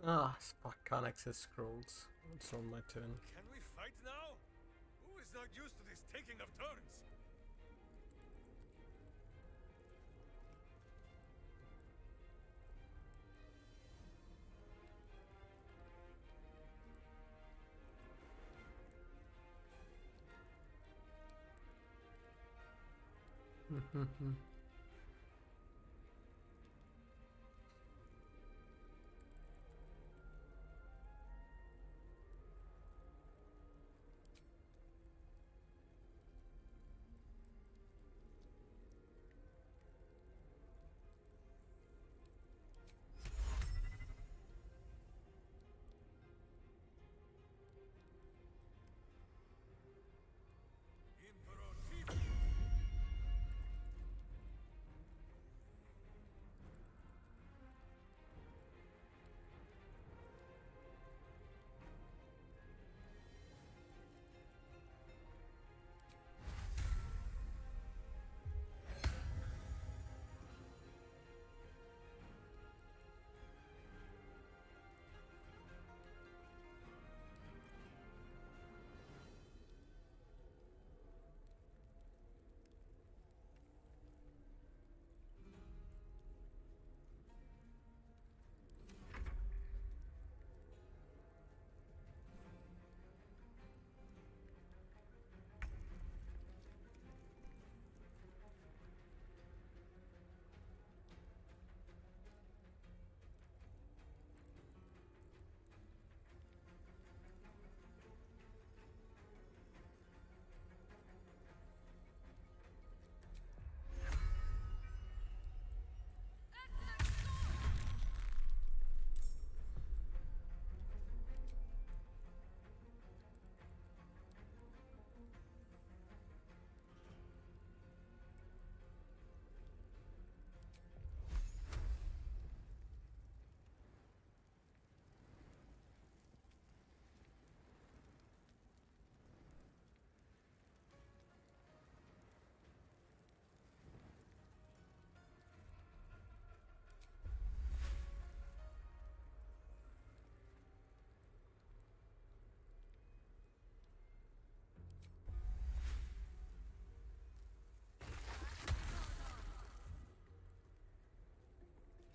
Ah, Spock can't access scrolls. It's on my turn. Can we fight now? Who is not used to this taking of turns?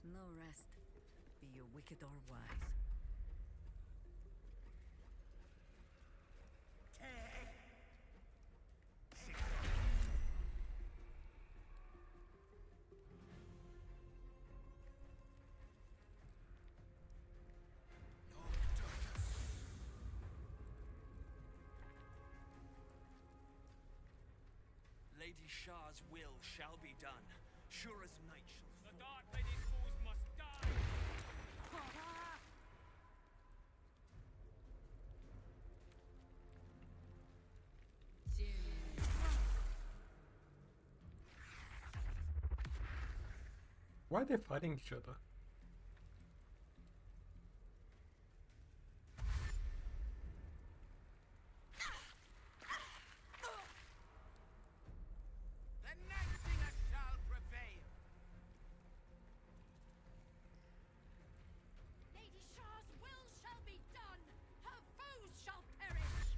No rest, be you wicked or wise. Lady Shah's will shall be done, sure as night shall fall. The Dark Lady's fools must die! Why are they fighting each other? The Night Singer shall prevail! Lady Shah's will shall be done. Her foes shall perish.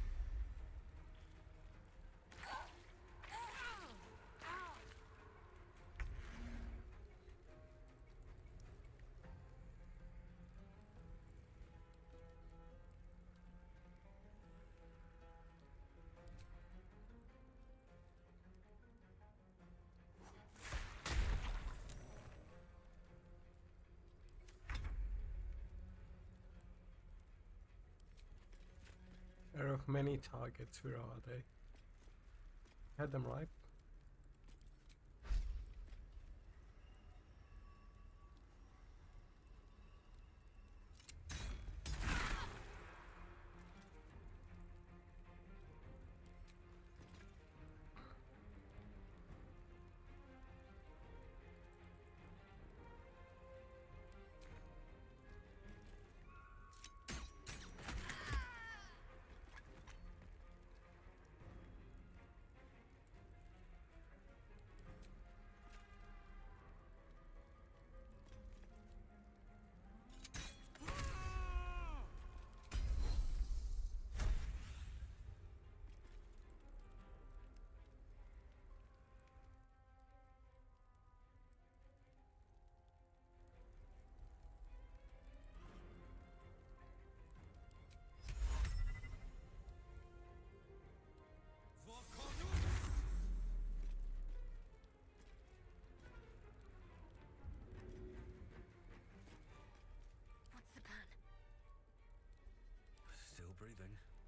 There are many targets. Where are they? Had them right.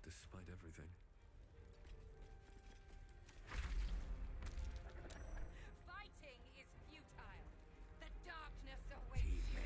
despite everything. Fighting is futile. The darkness awaits you.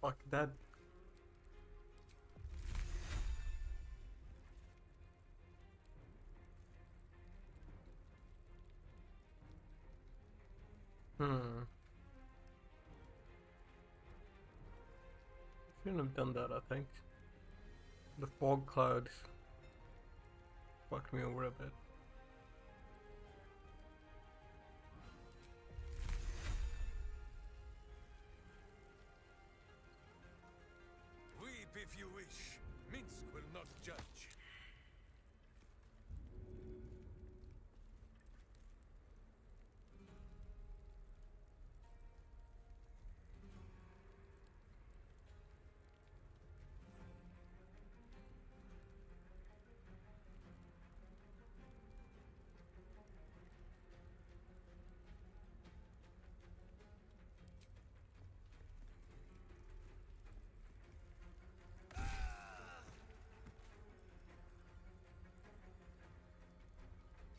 Fuck that. Shouldn't have done that, I think. The fog clouds fucked me over a bit. Weep if you wish. Minsk will not judge.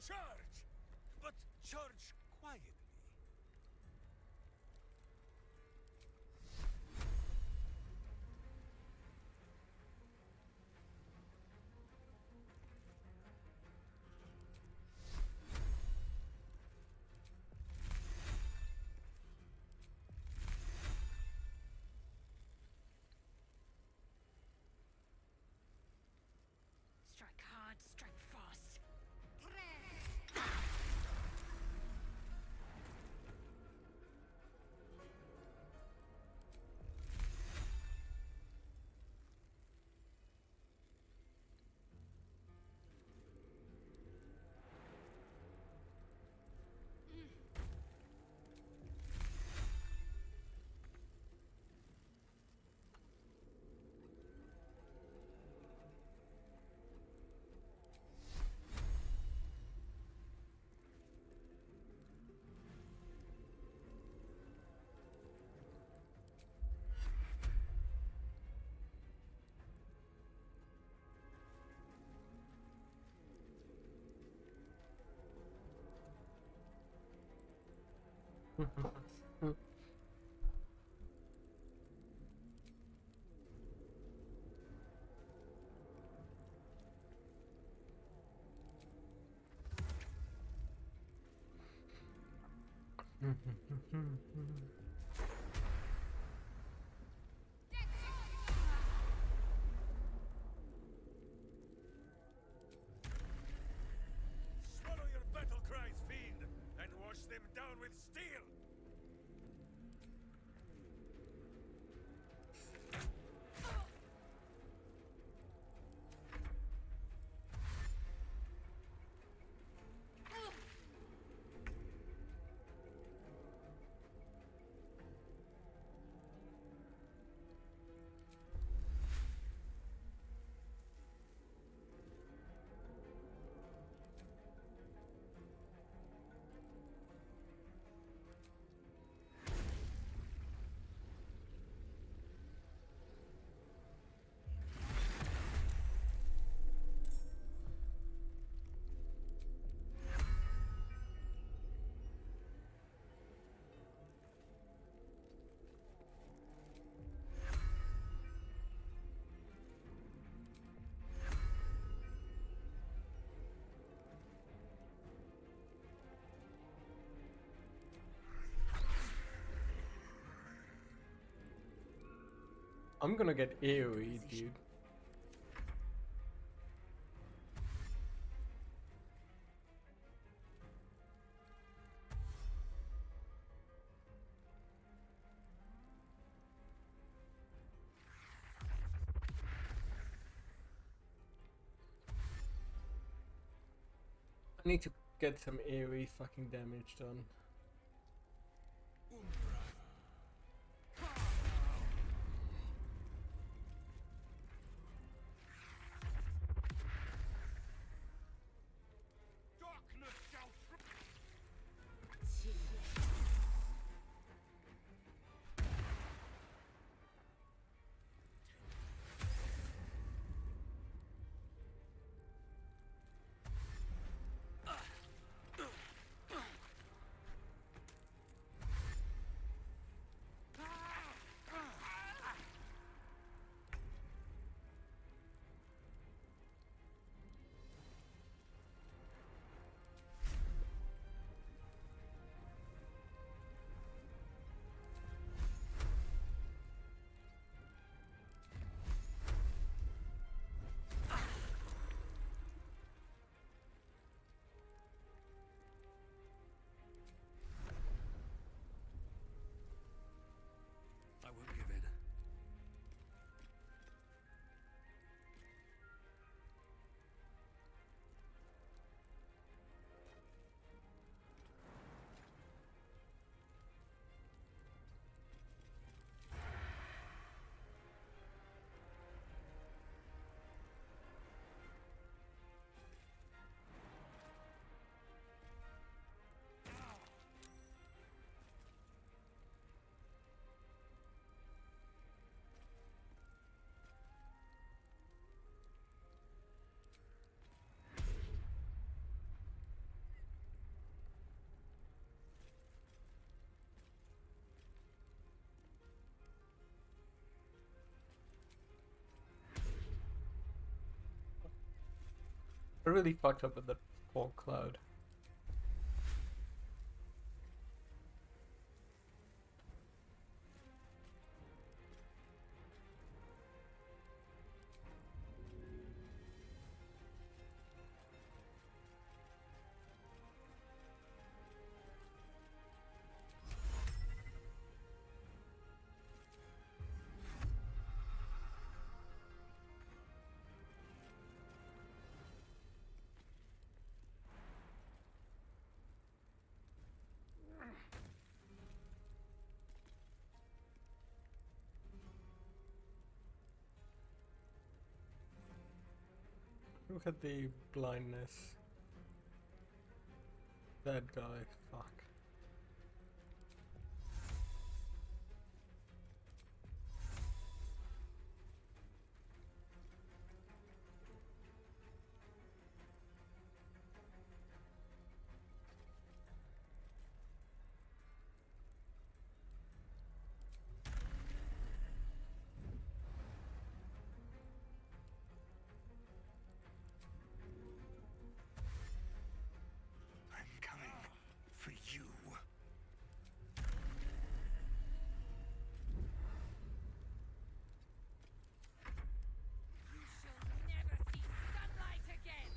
Charge! But charge quietly. Strike hard, strike fast. Swallow your battle cries, fiend, and wash them down with steel! I'm gonna get AoE, dude. I need to get some AoE fucking damage done. I won't give in. I really fucked up with that fog cloud. Look at the blindness. That guy, fuck. I'm coming for you. You shall never see sunlight again!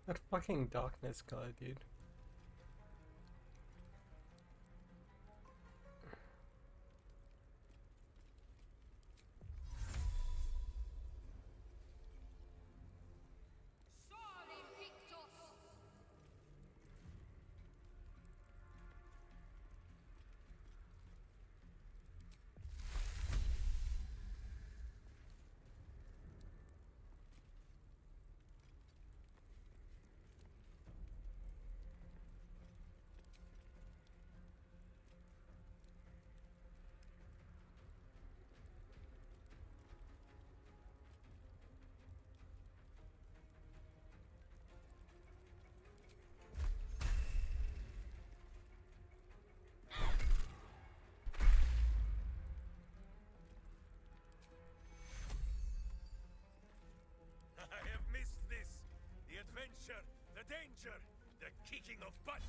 That fucking darkness guy, dude. adventure, the danger, the kicking of butts.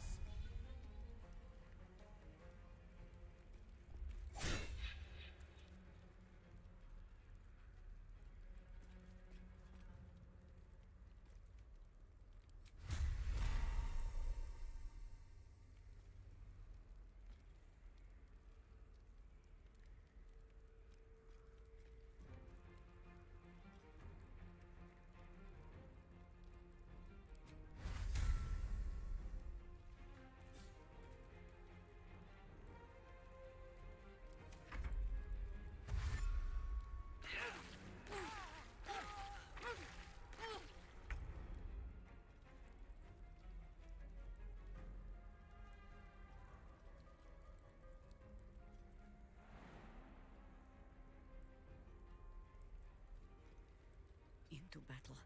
Into battle.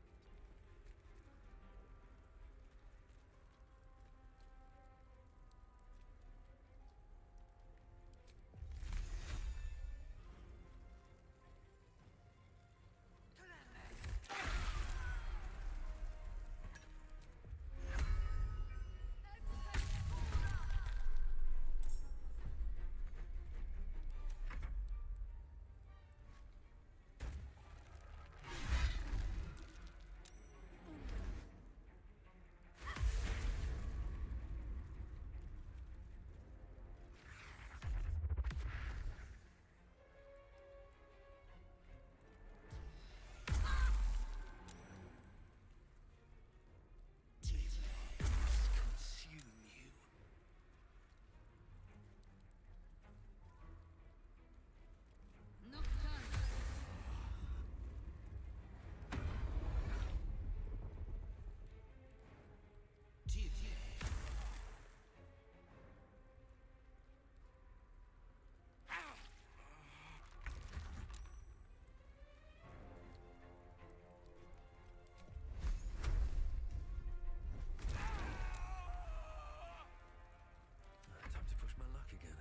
Time to push my luck again.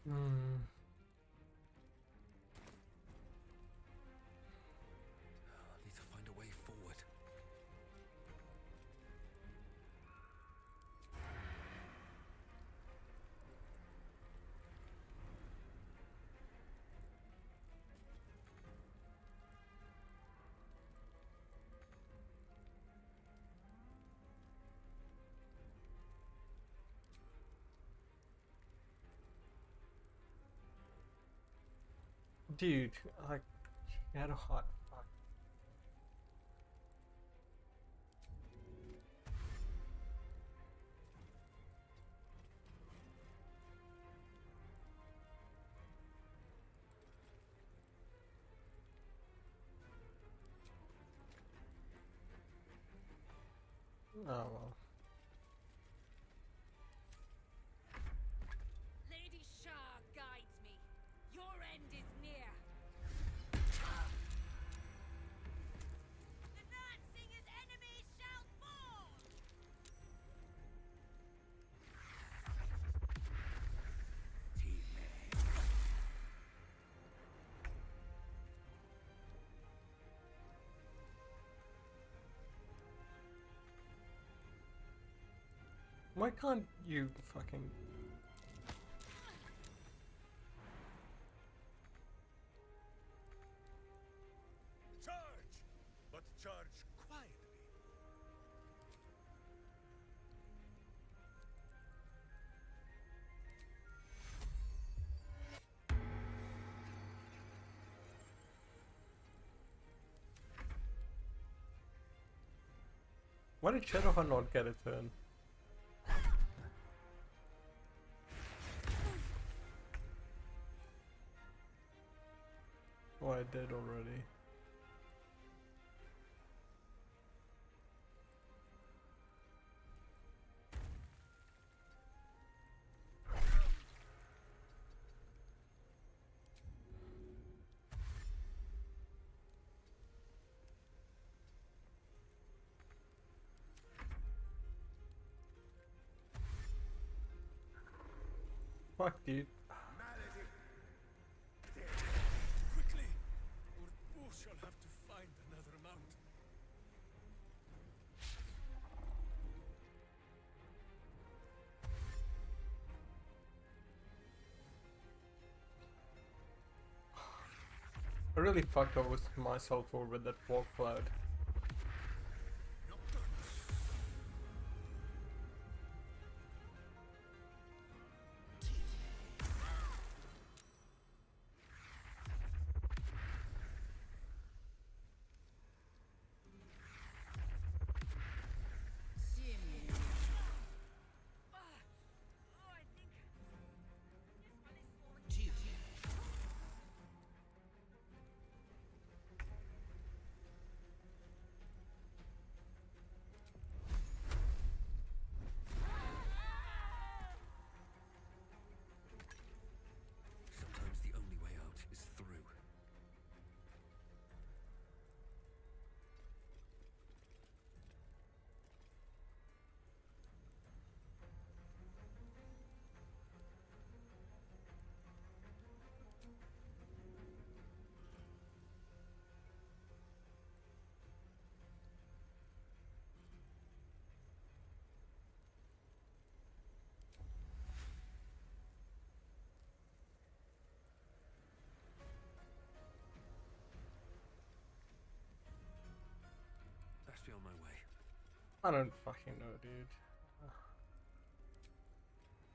Hmm. I need to find a way forward. Dude, I had a hot fuck. Oh well. Lady Shah guides me. Your end is near. The Night Singer's enemies shall fall! Why can't you fucking... Charge! But charge quietly. Why did Shadowheart not get a turn? Oh, I did already. fuck, dude? Quickly, or both shall have to find another mount. I really fucked over myself over with that fog cloud. Sometimes the only way out is through. Best be on my way. I don't fucking know, dude.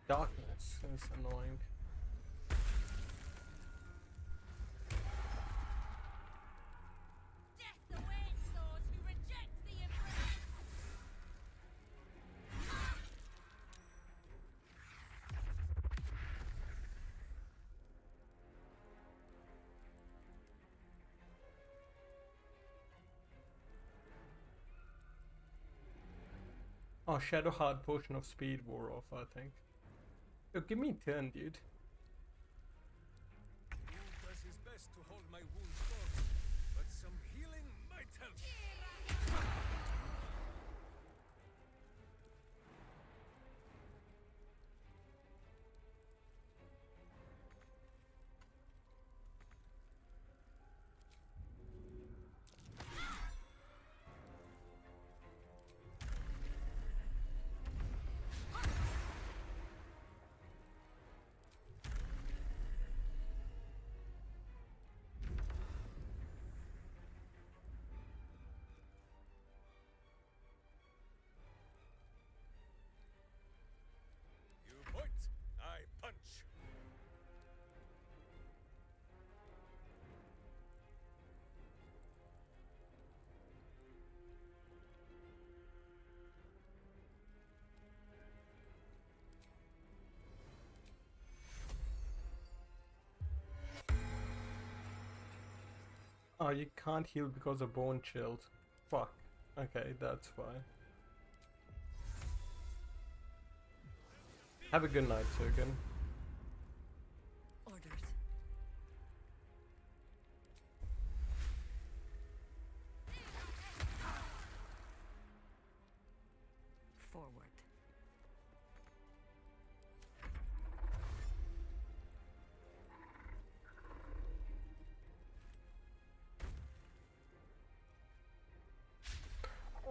Darkness is annoying. Death awaits those who reject the embrace! Oh, Shadow Heart potion of speed wore off, I think. Yo, give me a turn, dude. Who does his best to hold my wounds close, but some healing might help. You point, I punch. Oh, you can't heal because of bone chills. Fuck. Okay, that's why. Have a good night, Sergen. Orders. Forward.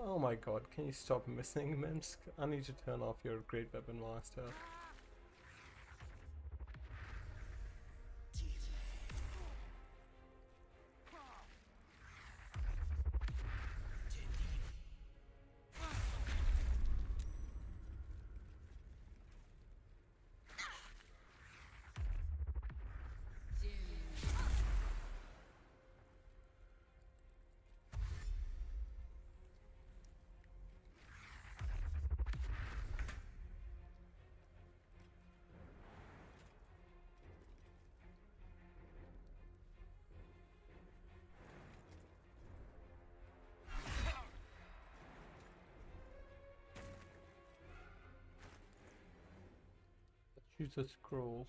Oh my god, can you stop missing, Minsk? I need to turn off your Great Weapon Master. Choose a scroll.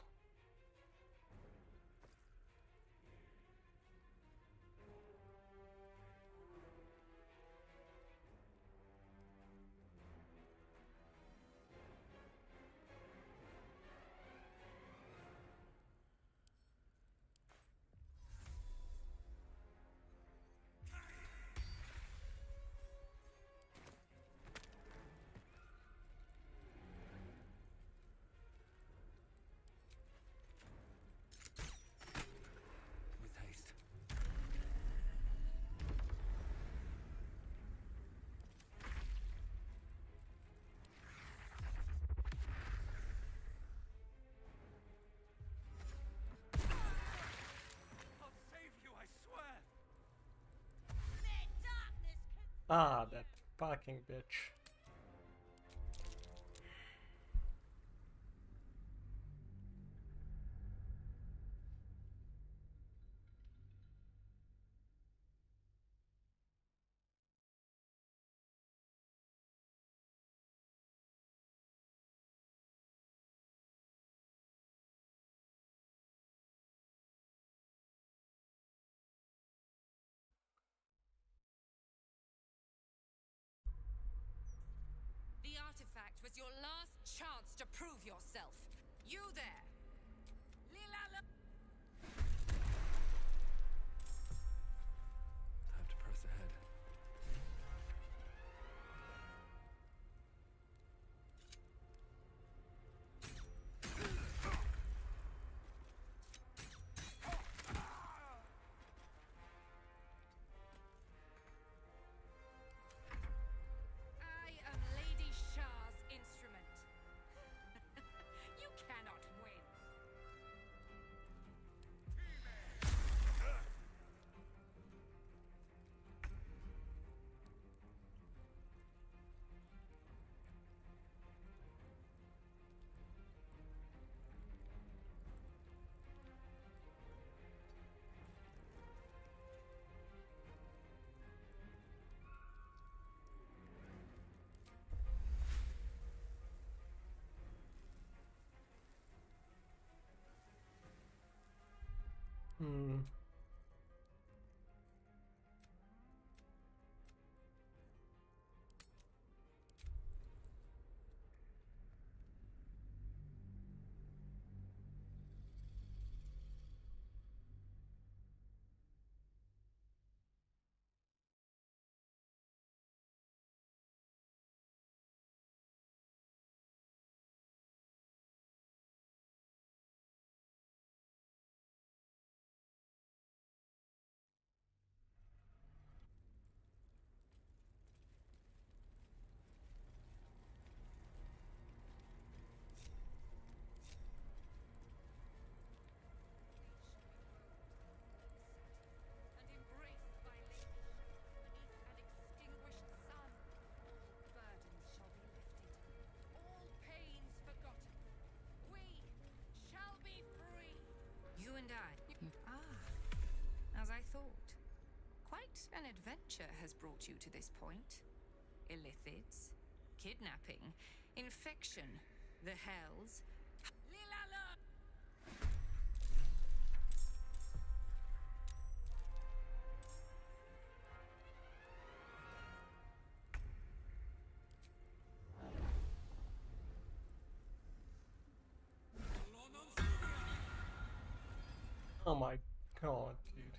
Ah, that fucking bitch. The artifact was your last chance to prove yourself. You there! Time to press ahead. I am Lady Shah's instrument. You cannot win. Hmm. And embraced by Lady Shah beneath an extinguished sun. Burdens shall be lifted, all pains forgotten. We shall be free. You and I. As I thought. Quite an adventure has brought you to this point. Illithids, kidnapping, infection, the hells. Oh my god, dude.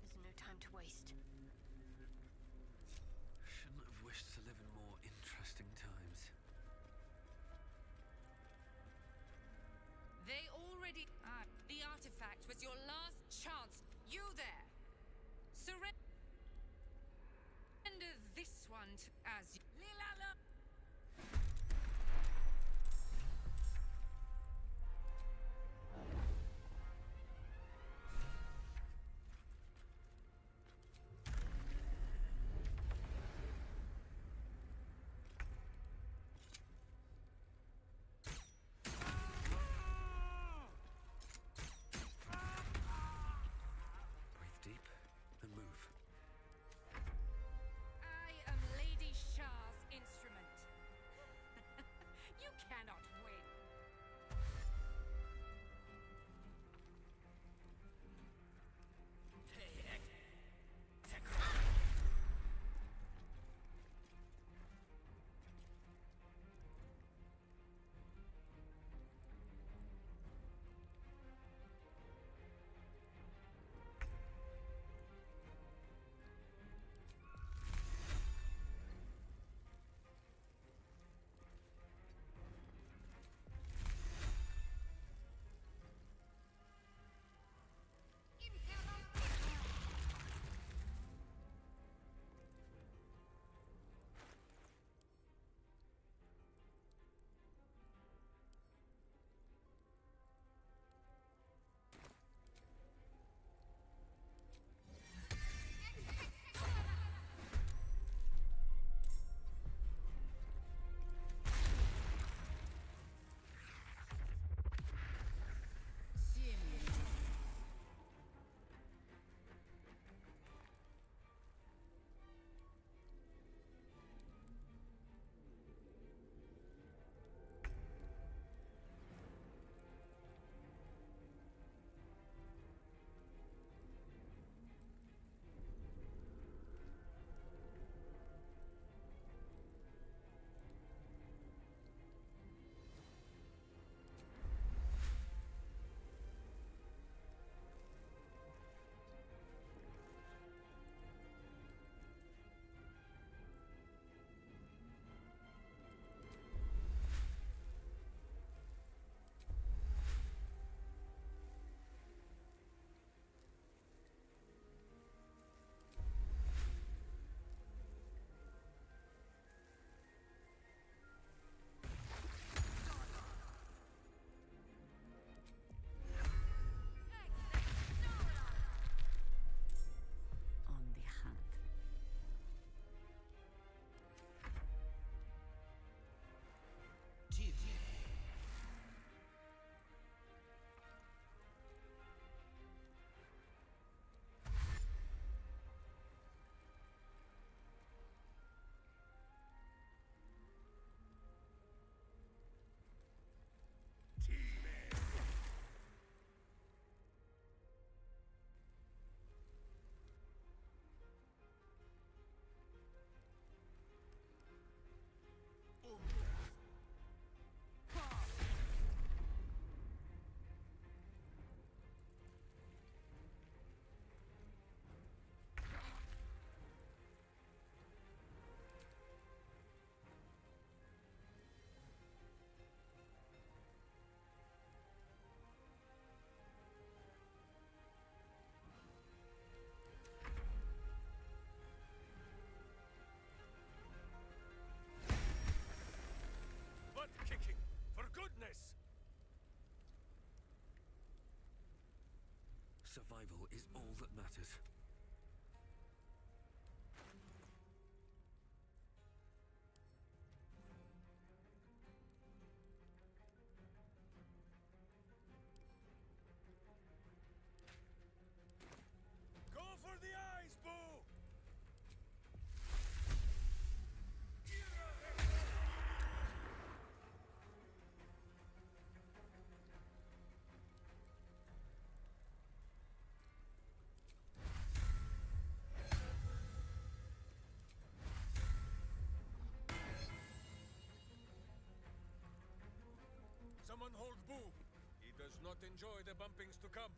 There's no time to waste. Shouldn't have wished to live in more interesting times. They already. The artifact was your last chance. You there! Surrender this one to as. Breathe deep and move. I am Lady Shah survival is all that matters. Go for the eyes, Boo! Someone hold Boo. He does not enjoy the bumpings to come.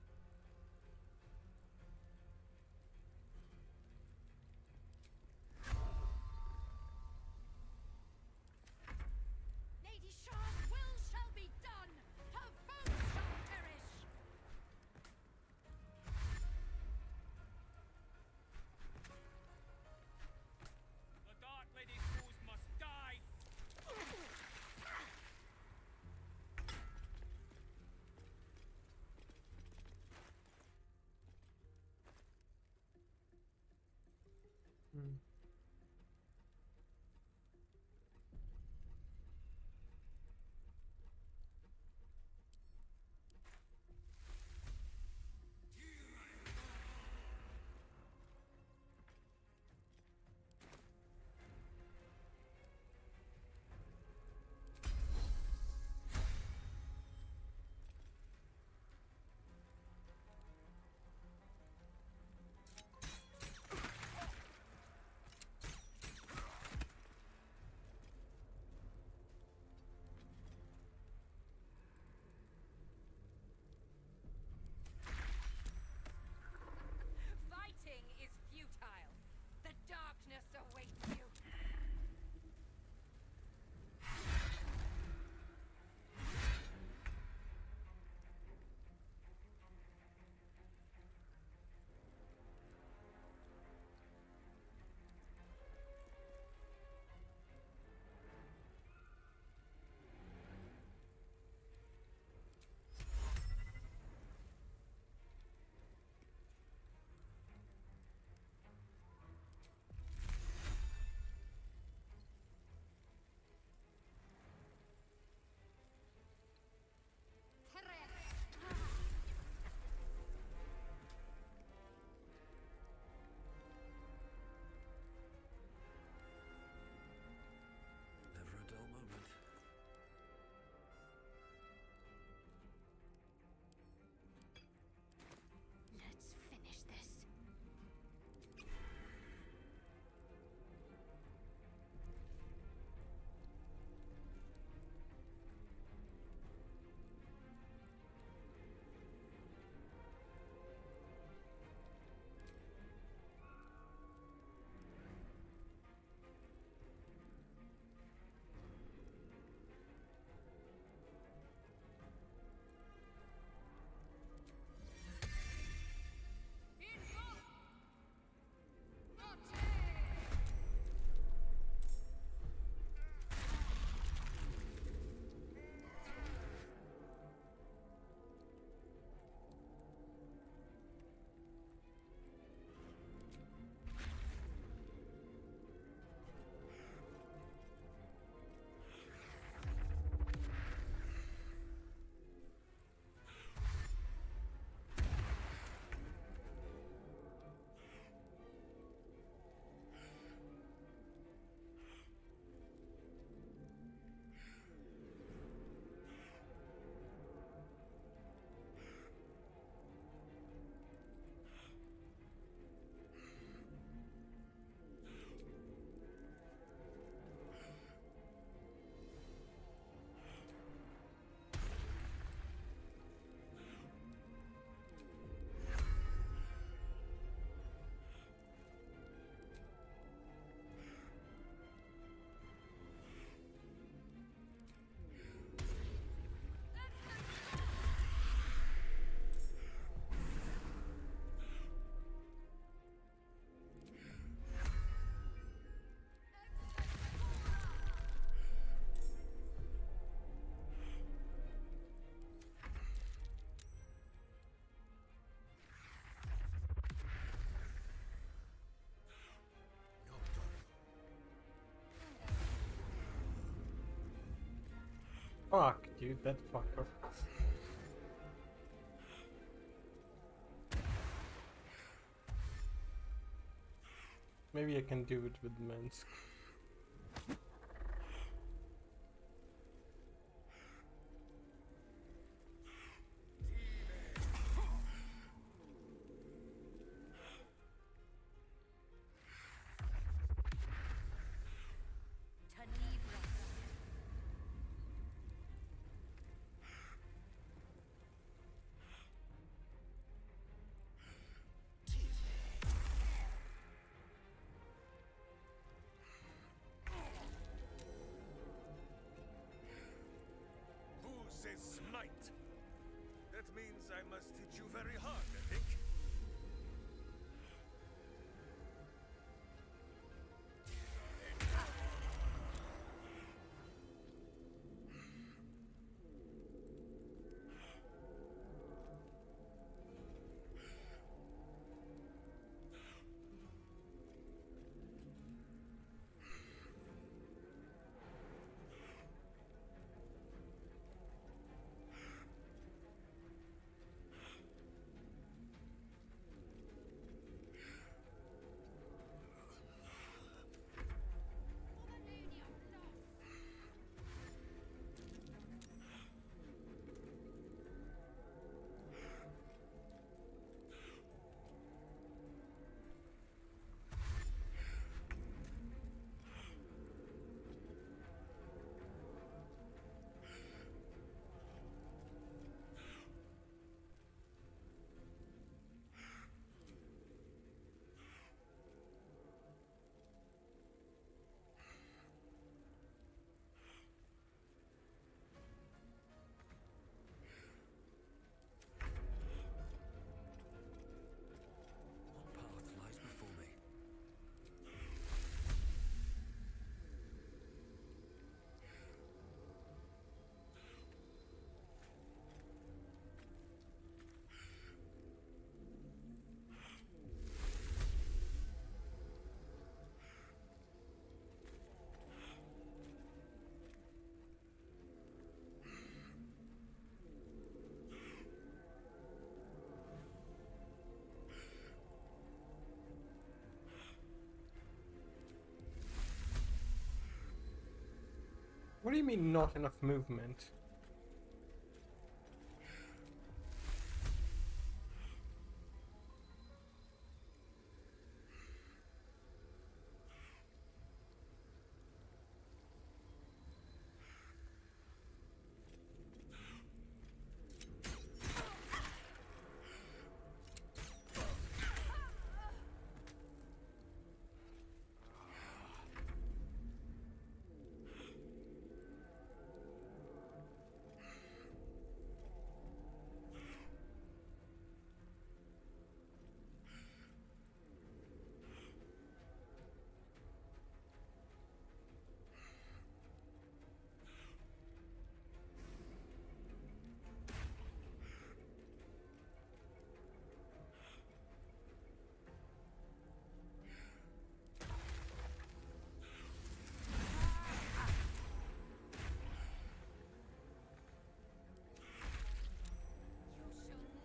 Lady Shaw's will shall be done! Her foes shall perish! The Dark Lady's foes must die! Fuck you, that fucker. Maybe I can do it with Minsk. Who says smite? That means I must hit you very hard, I think. What path lies before me? What do you mean not enough movement?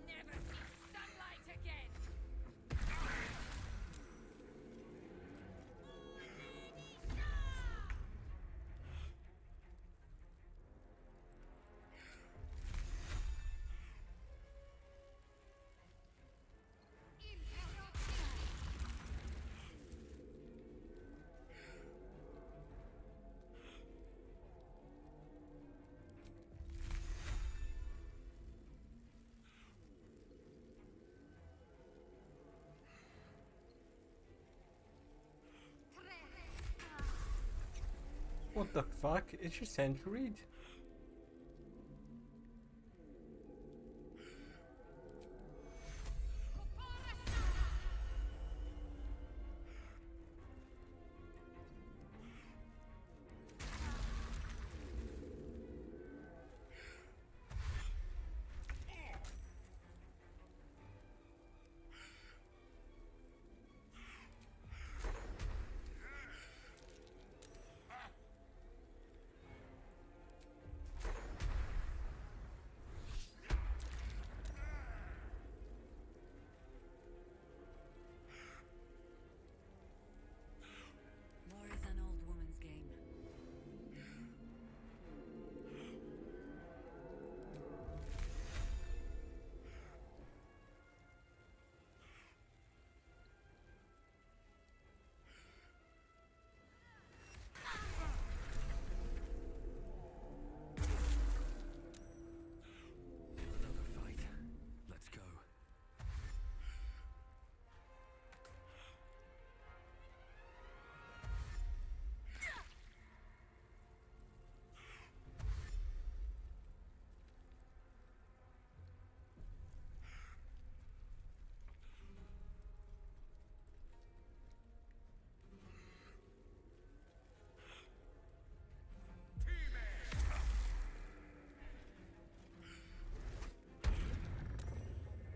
Never see sunlight again! What the fuck? Is she centuried?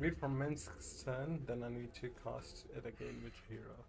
Wait for Minsk's turn, then I need to cast it again with Hero.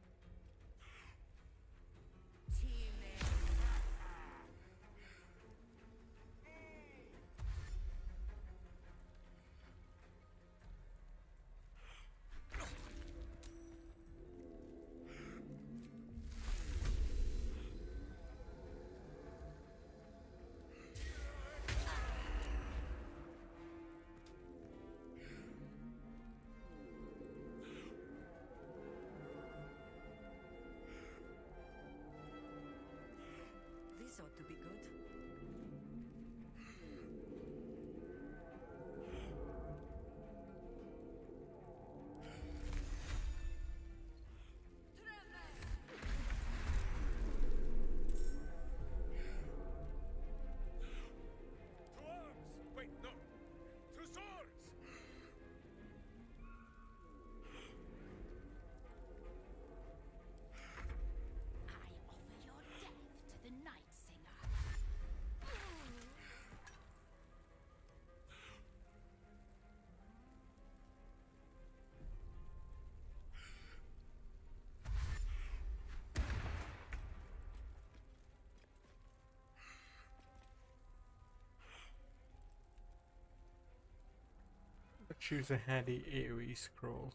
This ought to be good. To arms! Wait, no! To swords! I offer your death to the Night Singer. Choose a handy AoE scroll.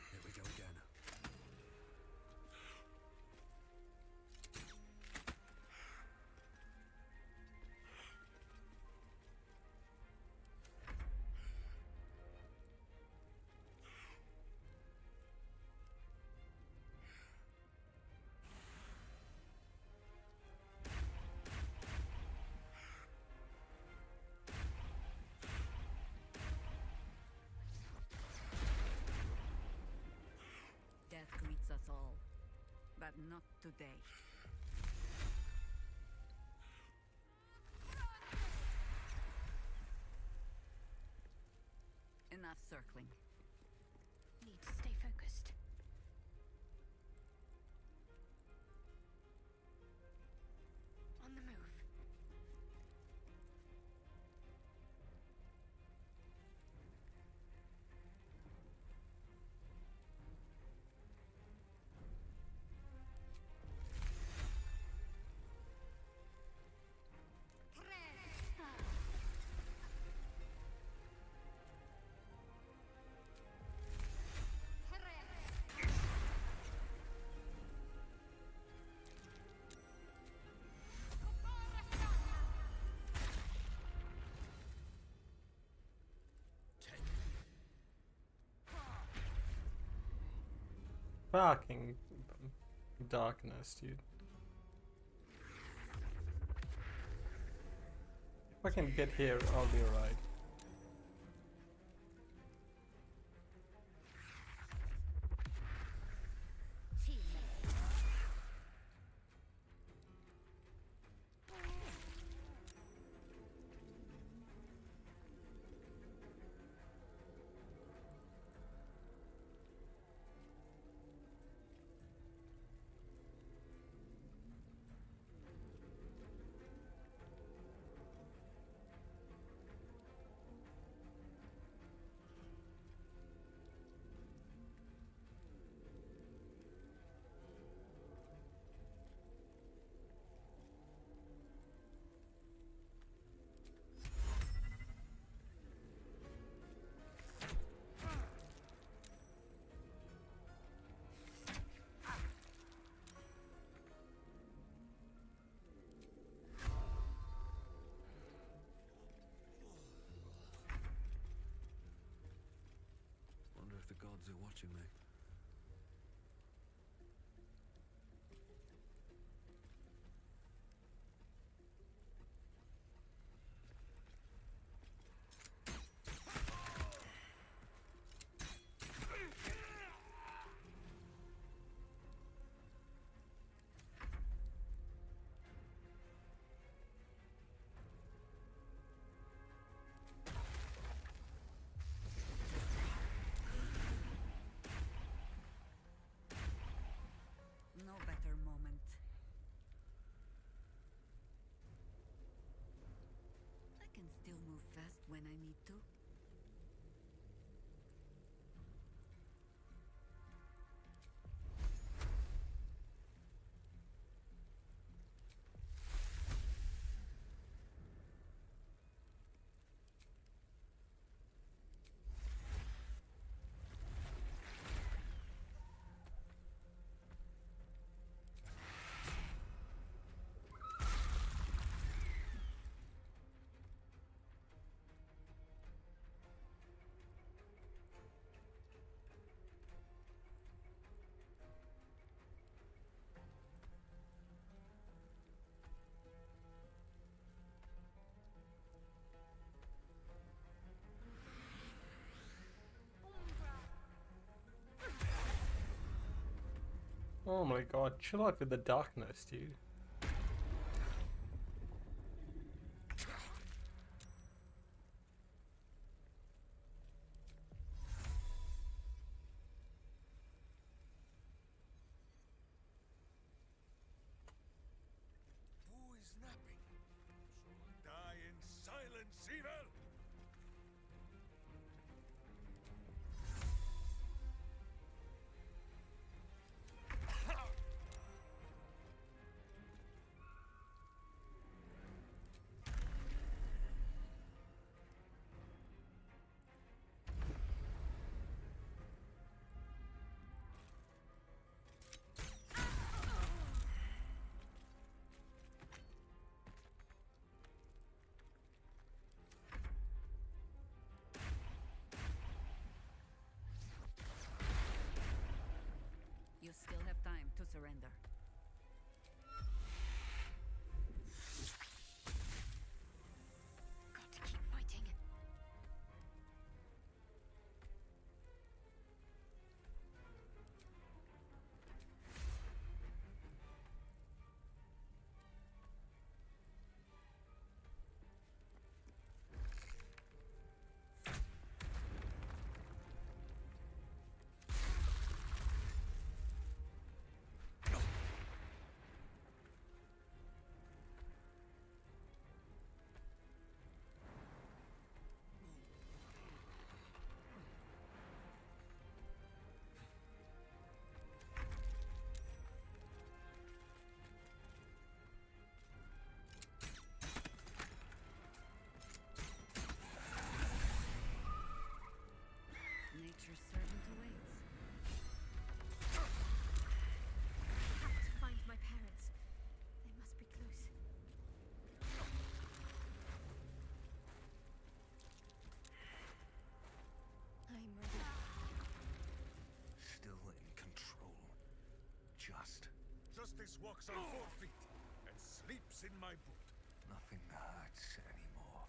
Here we go again. Death greets us all, but not today. Enough circling. Need to stay focused. On the move. Fucking darkness, dude. If I can get here, I'll be alright. gods are watching me. No better moment. I can still move fast when I need to. Oh my god, chill out with the darkness, dude. Who is napping? So die in silence, evil! You still have time to surrender. Got to keep fighting. Nature's servant awaits. Have to find my parents. They must be close. I'm ready. Still in control. Just. Justice walks on 4 feet and sleeps in my boot. Nothing hurts anymore.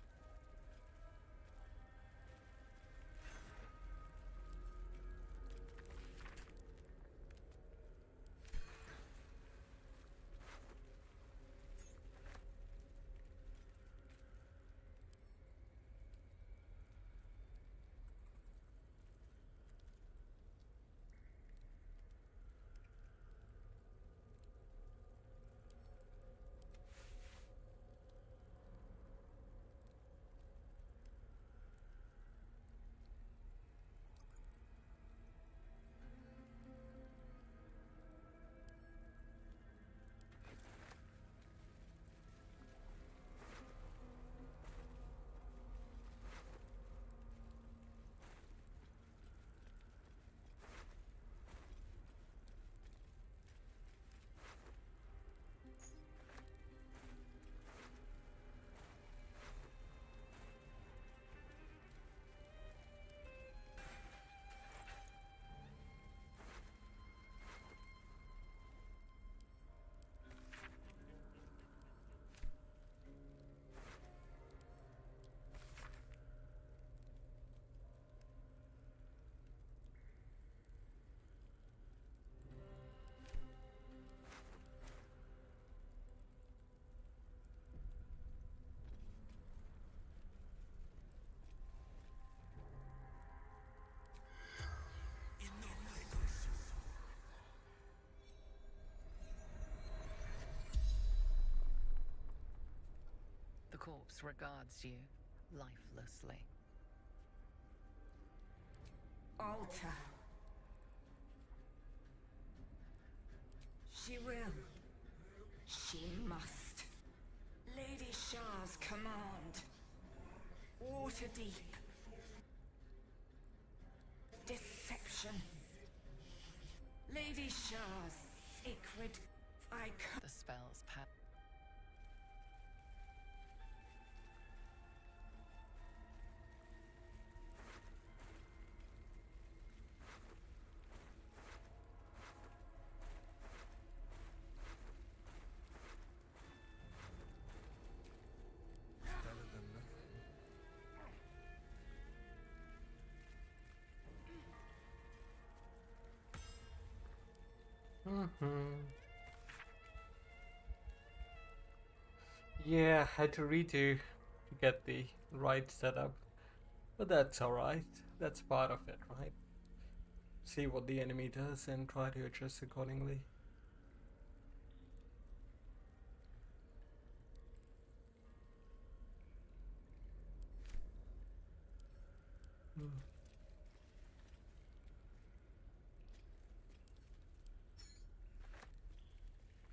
corpse regards you lifelessly. Alter. She will. She must. Lady Shah's command. Waterdeep. Deception. Lady Shah's sacred icon. The spell's power. Better than nothing. Yeah, I had to redo to get the right setup, but that's alright. That's part of it, right? See what the enemy does and try to adjust accordingly.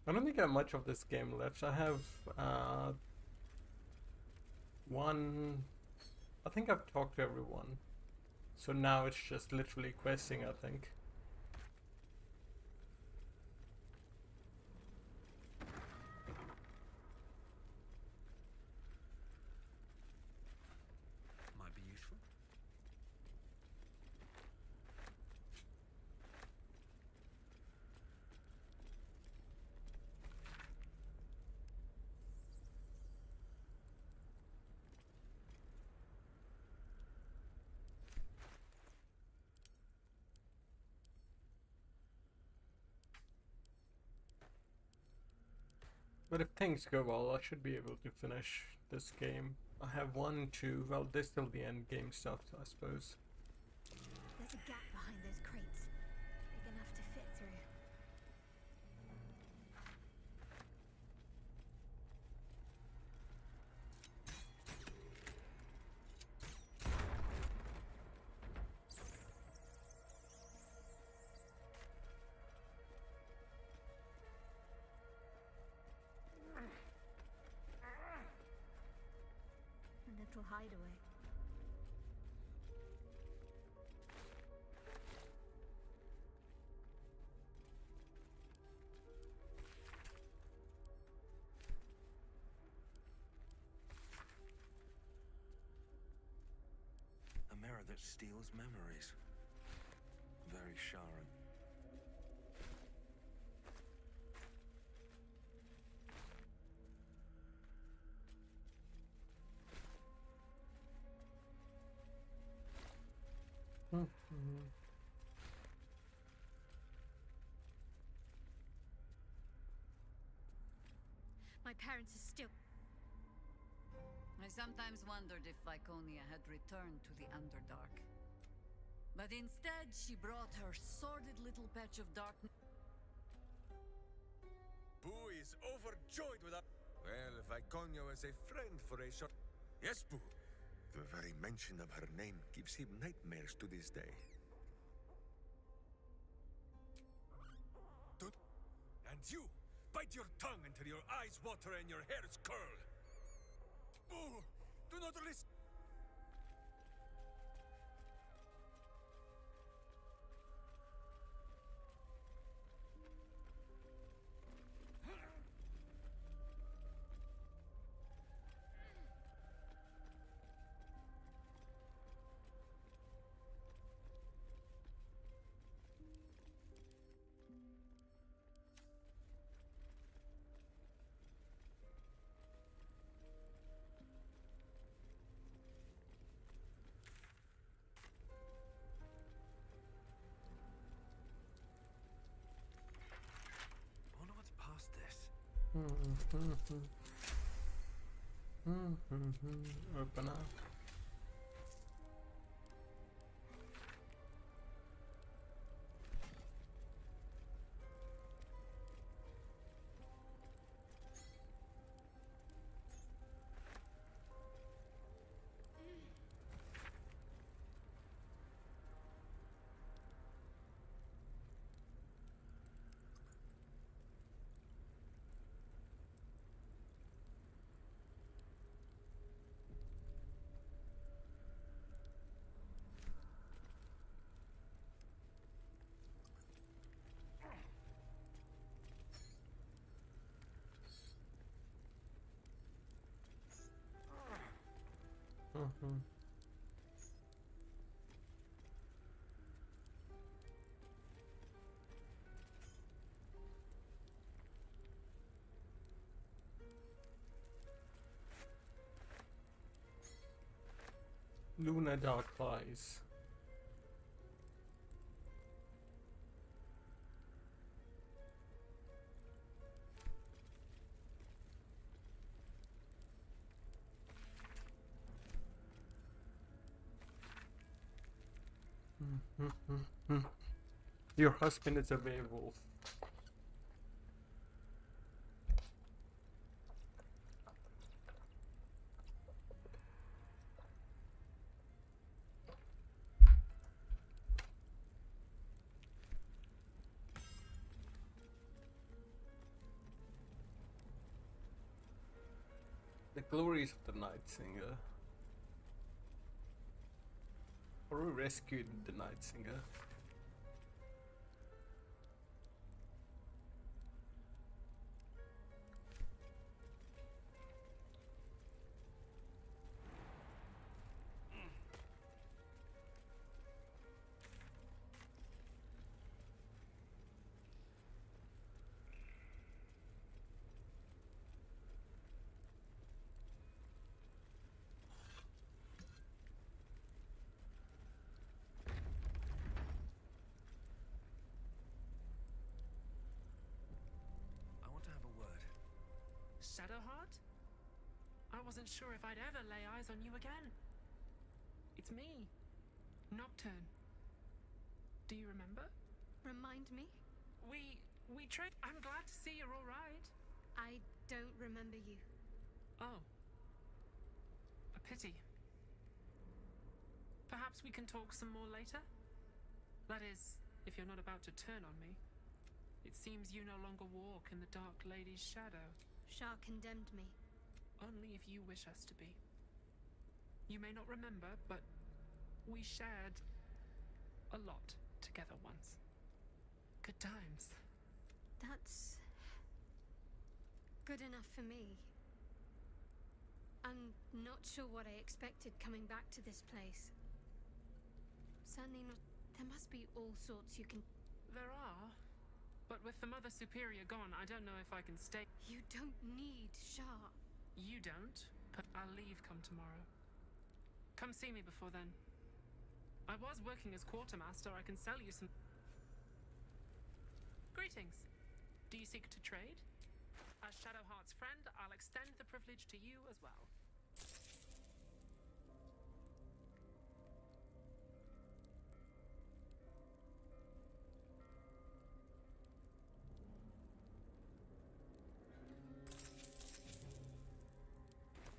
I don't think I have much of this game left. I have one. I think I've talked to everyone. So now it's just literally questing, I think. Might be useful. But if things go well, I should be able to finish this game. I have 1, 2, well, there's still the end game stuff, I suppose. There's a gap behind those crates. Big enough to fit through. A little hideaway. A mirror that steals memories. Very Sharon. My parents are still. I sometimes wondered if Viconia had returned to the Underdark. But instead, she brought her sordid little patch of darkness. Boo is overjoyed with our... Well, Viconia was a friend for a short... Yes, Boo. The very mention of her name gives him nightmares to this day. And you, bite your tongue until your eyes water and your hairs curl. Boo, do not listen. I wonder what's past this. Open up. Luna Dark Flies. Your husband is a werewolf. The glories of the Night Singer. Or we rescued the Night Singer. I want to have a word. Shadowheart? I wasn't sure if I'd ever lay eyes on you again. It's me, Nocturne. Do you remember? Remind me? We tried. I'm glad to see you're all right. I don't remember you. Oh. A pity. Perhaps we can talk some more later? That is, if you're not about to turn on me. It seems you no longer walk in the Dark Lady's shadow. Shah condemned me. Only if you wish us to be. You may not remember, but we shared a lot together once. Good times. That's good enough for me. I'm not sure what I expected coming back to this place. Certainly not. There must be all sorts you can. There are. But with the Mother Superior gone, I don't know if I can stay. You don't need Shah. You don't, but I'll leave come tomorrow. Come see me before then. I was working as quartermaster. I can sell you some. Greetings. Do you seek to trade? As Shadowheart's friend, I'll extend the privilege to you as well.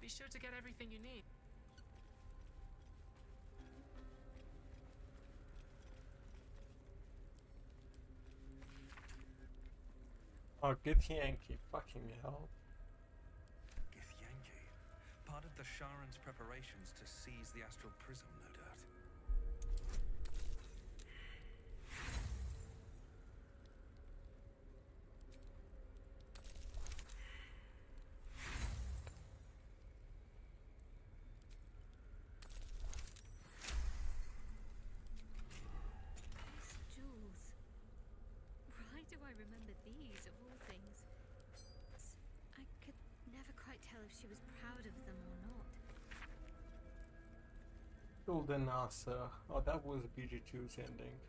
Be sure to get everything you need. Oh, Githyanki, fucking hell. Githyanki? Part of the Sharan's preparations to seize the Astral Prism, no doubt. These jewels. Why do I remember these of all things? I could never quite tell if she was proud of them or not. Golden Asa. Oh, that was BG2's ending.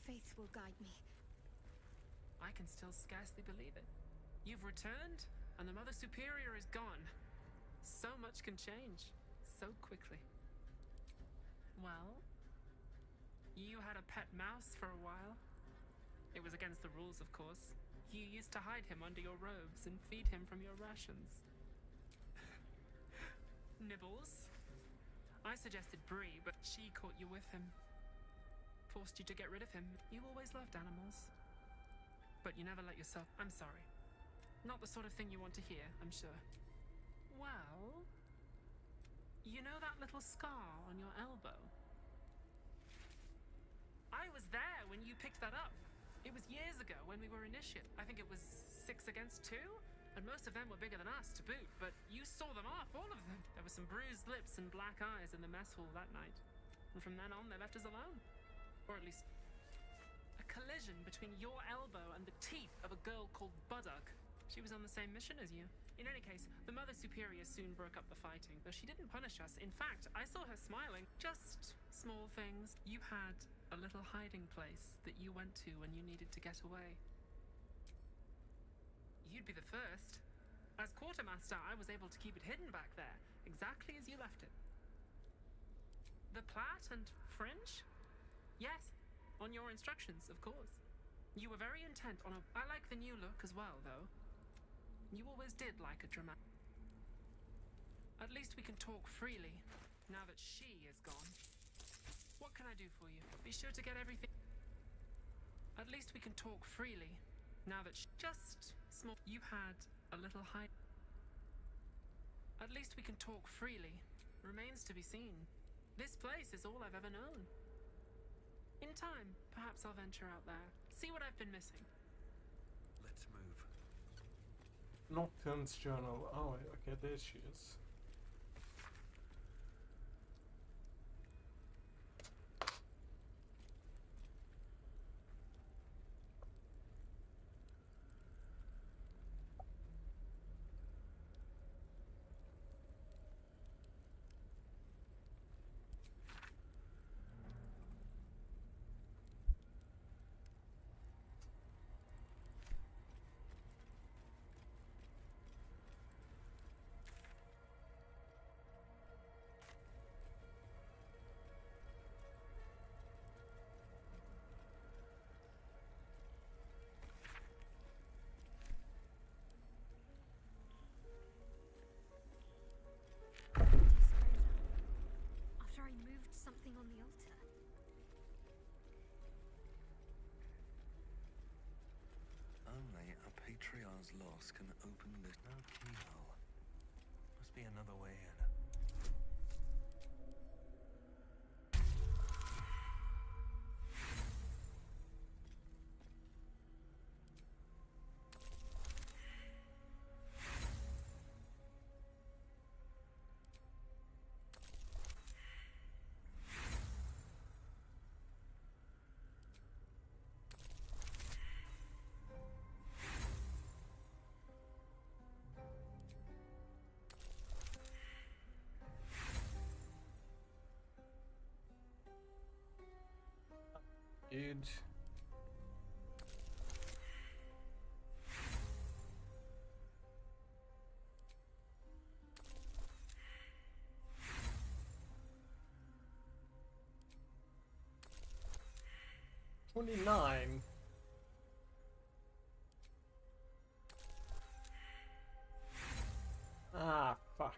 faith will guide me. I can still scarcely believe it. You've returned, and the Mother Superior is gone. So much can change, so quickly. Well, you had a pet mouse for a while. It was against the rules, of course. You used to hide him under your robes and feed him from your rations. Nibbles. I suggested Bree, but she caught you with him. Forced you to get rid of him. You always loved animals. But you never let yourself... I'm sorry. Not the sort of thing you want to hear, I'm sure. Well... You know that little scar on your elbow? I was there when you picked that up. It was years ago when we were initiate. I think it was 6 against 2? And most of them were bigger than us to boot, but you saw them off, all of them. There were some bruised lips and black eyes in the mess hall that night. And from then on, they left us alone. Or at least... a collision between your elbow and the teeth of a girl called Baldur. She was on the same mission as you. In any case, the Mother Superior soon broke up the fighting, though she didn't punish us. In fact, I saw her smiling. Just small things. You had a little hiding place that you went to when you needed to get away. You'd be the first. As quartermaster, I was able to keep it hidden back there, exactly as you left it. The plait and fringe? Yes, on your instructions, of course. You were very intent on a... I like the new look as well, though. You always did like a dramatic... At least we can talk freely, now that she is gone. What can I do for you? Be sure to get everything... At least we can talk freely, now that just small... You had a little hide... At least we can talk freely. Remains to be seen. This place is all I've ever known. In time, perhaps I'll venture out there. See what I've been missing. Let's move. Nocturne's journal. Oh, okay, there she is. After I moved something on the altar. Only a patriarch's loss can open this. No keyhole. Must be another way in. Huge. $29. Ah, fuck.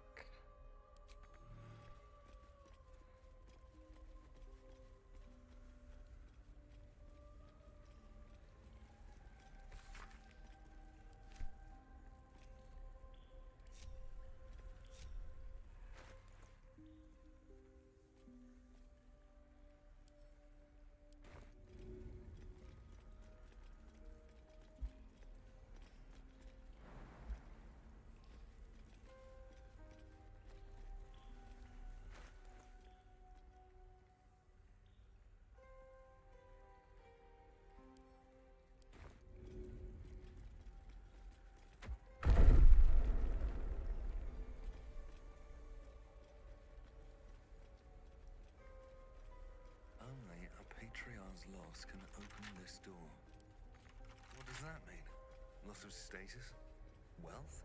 loss can open this door. What does that mean? Loss of status? Wealth?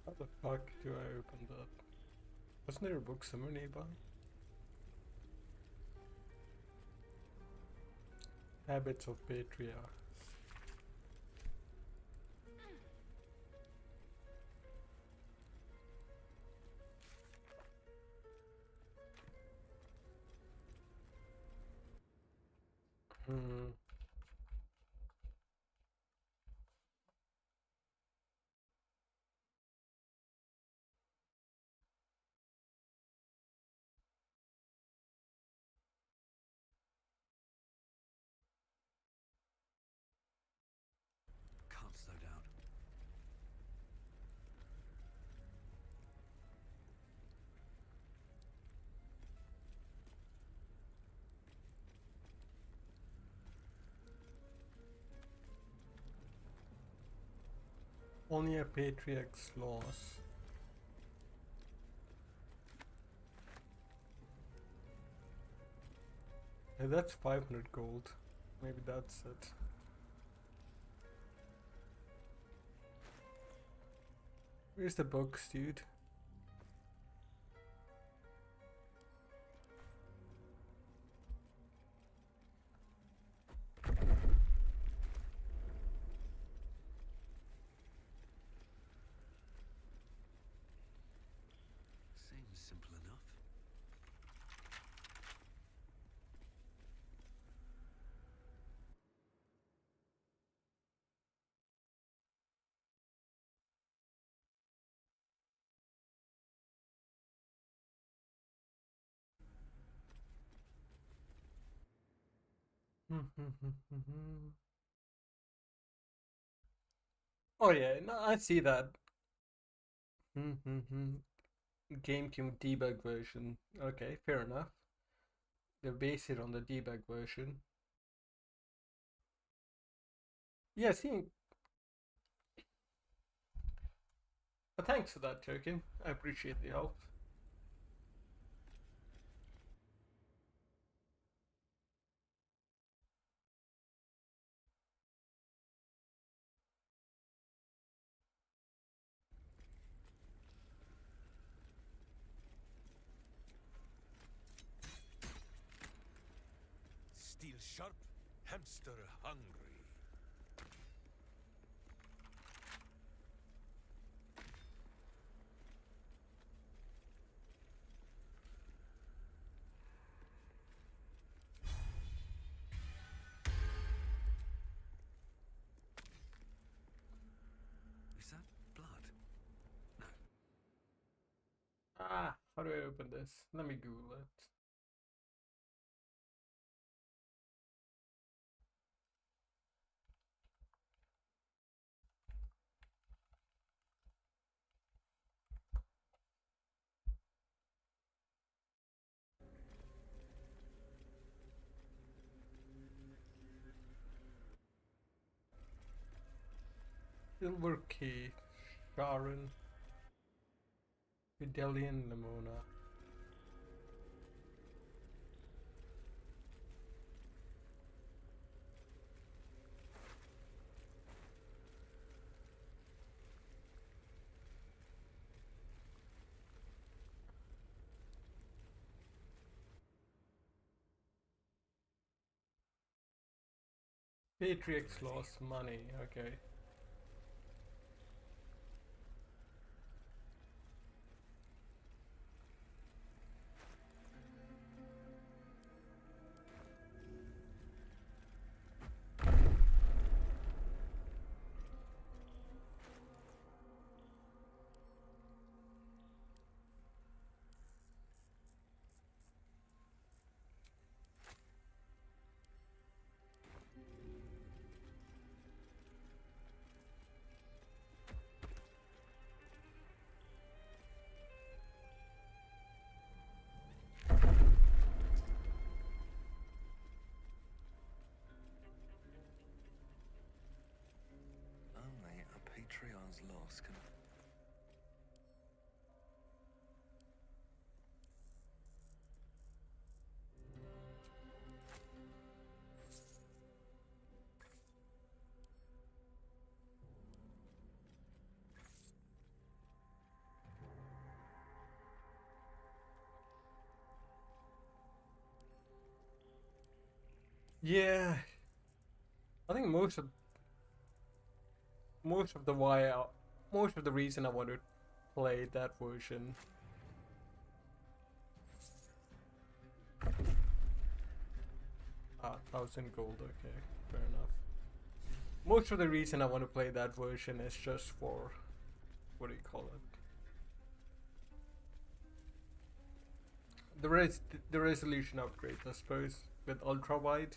How the fuck do I open that? Wasn't there a book somewhere nearby? Habits of Patriarchs. Hmm. Can't slow down. Only a patriarch's loss. Hey, that's 500 gold. Maybe that's it. Where's the books, dude? Seems simple enough. Oh yeah, no, I see that. GameCube debug version. Okay, fair enough. They base it on the debug version. Yeah, see. But thanks for that, Token. I appreciate the help. Steel sharp, hamster hungry. Is that blood? No. Ah, how do I open this? Let me Google it. Silver Key, Sharon, Videlian Lamona. Patriarchs lost money, okay. Patriarch's loss can... Yeah, I think most of the why most of the reason I want to play that version ah 1,000 gold, okay, fair enough. Most of the reason I want to play that version is just for what do you call it? The resolution upgrades, I suppose, with ultra wide.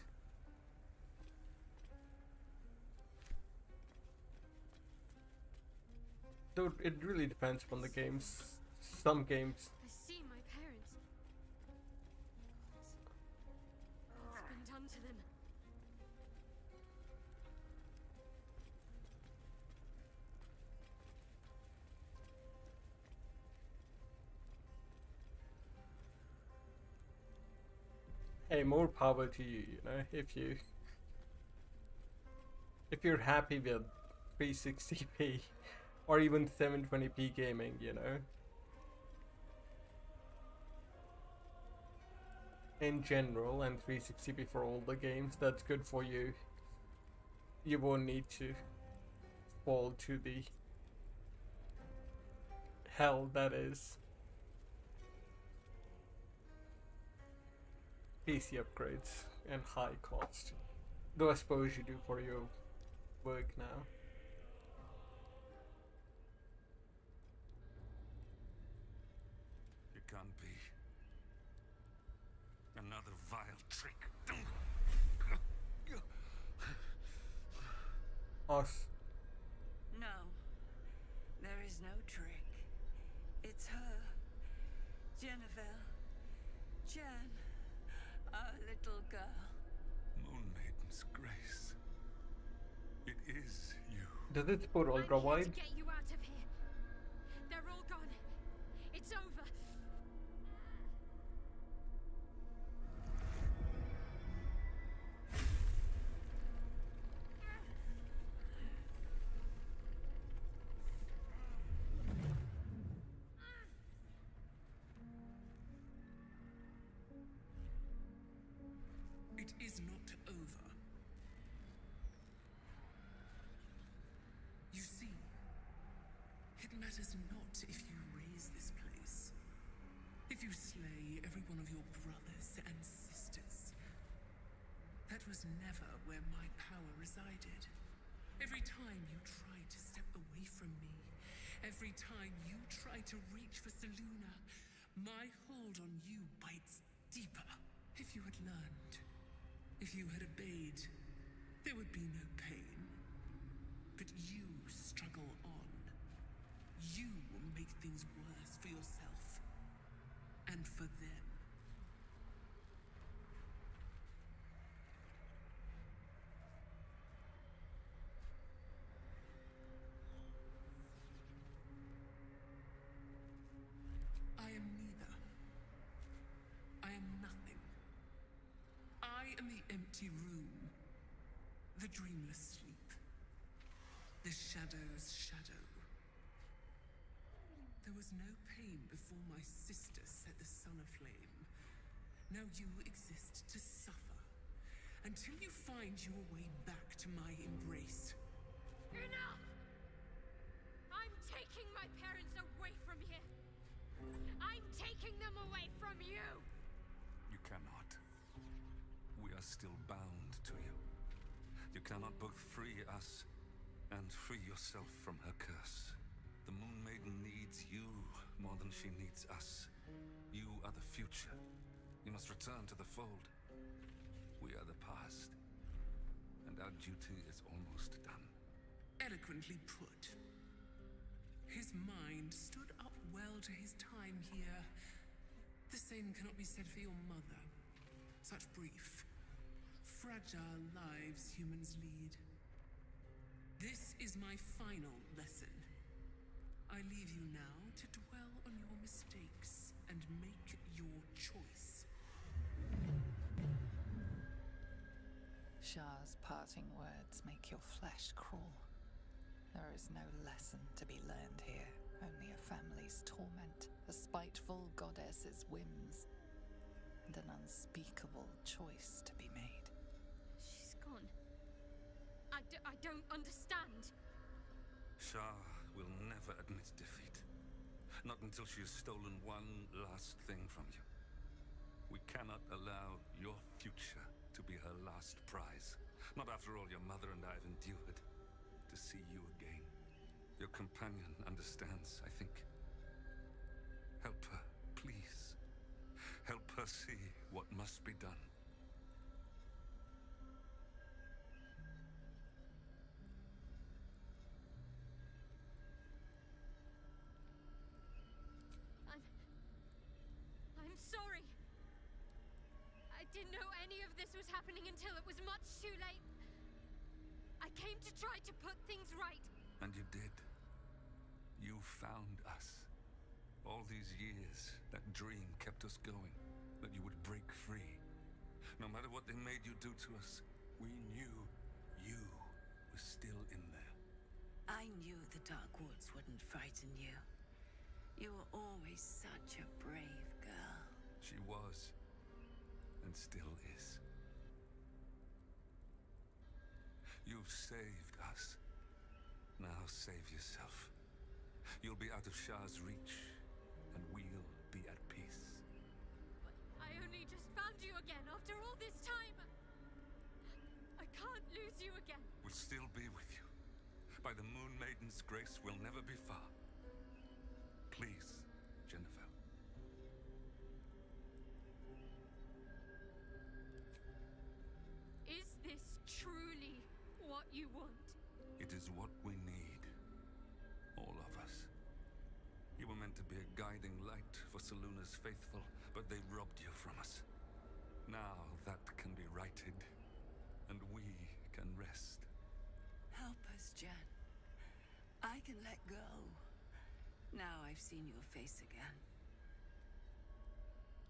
Though it really depends on the games. Some games. I see my parents. What's been done to them? Hey, more power to you, you know, if you're happy with 360p or even 720p gaming, you know. In general, and 360p for all the games, that's good for you. You won't need to fall to the hell that is PC upgrades and high cost. Though I suppose you do for your work now. It can't be. Another vile trick. Us. No, there is no trick. It's her, Jennifer, Jen, our little girl. Moon Maiden's grace. It is you. Does it support ultra I'm here wide? to get you out of here. They're all gone. It's over. It is not over. You see, it matters not if you raise this place, if you slay every one of your brothers and sisters. That was never where my power resided. Every time you tried to step away from me, every time you tried to reach for Selûne, my hold on you bites deeper. If you had learned, if you had obeyed, there would be no pain. But you struggle on. You make things worse for yourself and for them. I am neither. I am nothing. I am the empty room, the dreamless sleep, the shadow's shadow. There was no pain before my sister set the sun aflame. Now you exist to suffer, until you find your way back to my embrace. Enough! I'm taking my parents away from here. I'm taking them away from you. You cannot. We are still bound to you. You cannot both free us and free yourself from her curse. The Moon Maiden needs you more than she needs us. You are the future. You must return to the fold. We are the past. And our duty is almost done. Eloquently put. His mind stood up well to his time here. The same cannot be said for your mother. Such brief, fragile lives humans lead. This is my final lesson. I leave you now to dwell on your mistakes and make your choice. Shah's parting words make your flesh crawl. There is no lesson to be learned here, only a family's torment, a spiteful goddess's whims, and an unspeakable choice to be made. She's gone. I don't understand. Shah will never admit defeat. Not until she has stolen one last thing from you. We cannot allow your future to be her last prize. Not after all your mother and I have endured. To see you again. Your companion understands, I think. Help her, please. Help her see what must be done. I'm sorry. I didn't know any of this was happening until it was much too late. I came to try to put things right. And you did. You found us. All these years, that dream kept us going. That you would break free. No matter what they made you do to us, we knew you were still in there. I knew the Dark Woods wouldn't frighten you. You were always such a brave girl. She was, and still is. You've saved us. Now save yourself. You'll be out of Shah's reach, and we'll be at peace. But I only just found you again after all this time. I can't lose you again. We'll still be with you. By the Moon Maiden's grace, we'll never be far. Please, Jennifer. Is this truly what you want? It is what we need. All of us. You were meant to be a guiding light for Selûne's faithful, but they robbed you from us. Now that can be righted, and we can rest. Help us, Jen. I can let go. Now I've seen your face again.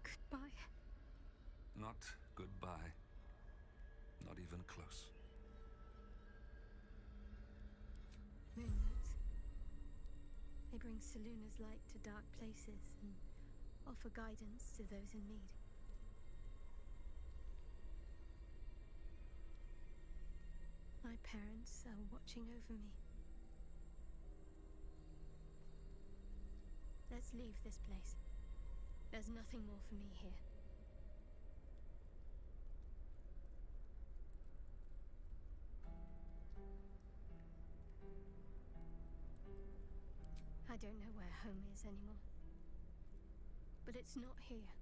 Goodbye. Not goodbye. Not even close. Moonlights. They bring Selûne's light to dark places and offer guidance to those in need. My parents are watching over me. Let's leave this place. There's nothing more for me here. I don't know where home is anymore. But it's not here.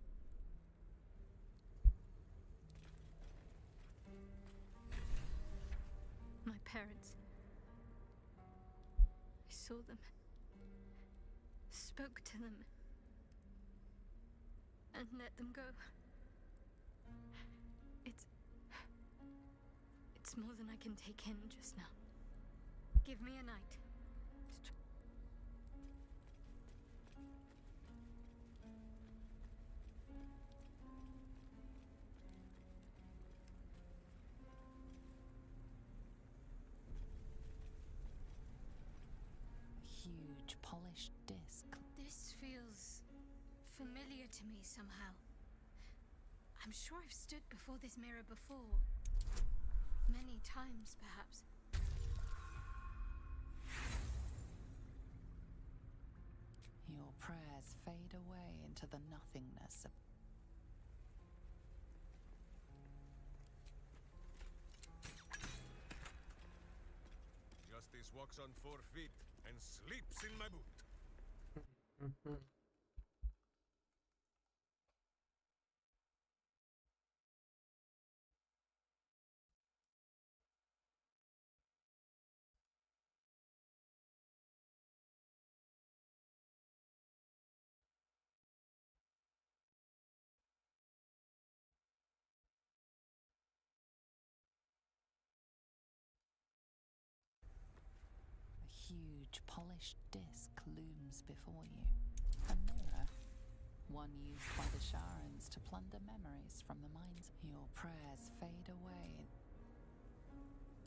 My parents. I saw them. Spoke to them. And let them go. It's more than I can take in just now. Give me a night. Huge polished disc. This feels familiar to me somehow. I'm sure I've stood before this mirror before. Many times, perhaps. Your prayers fade away into the nothingness of... Justice walks on 4 feet and sleeps in my boot. huge, polished disc looms before you. A mirror. One used by the Sharans to plunder memories from the minds. Your prayers fade away.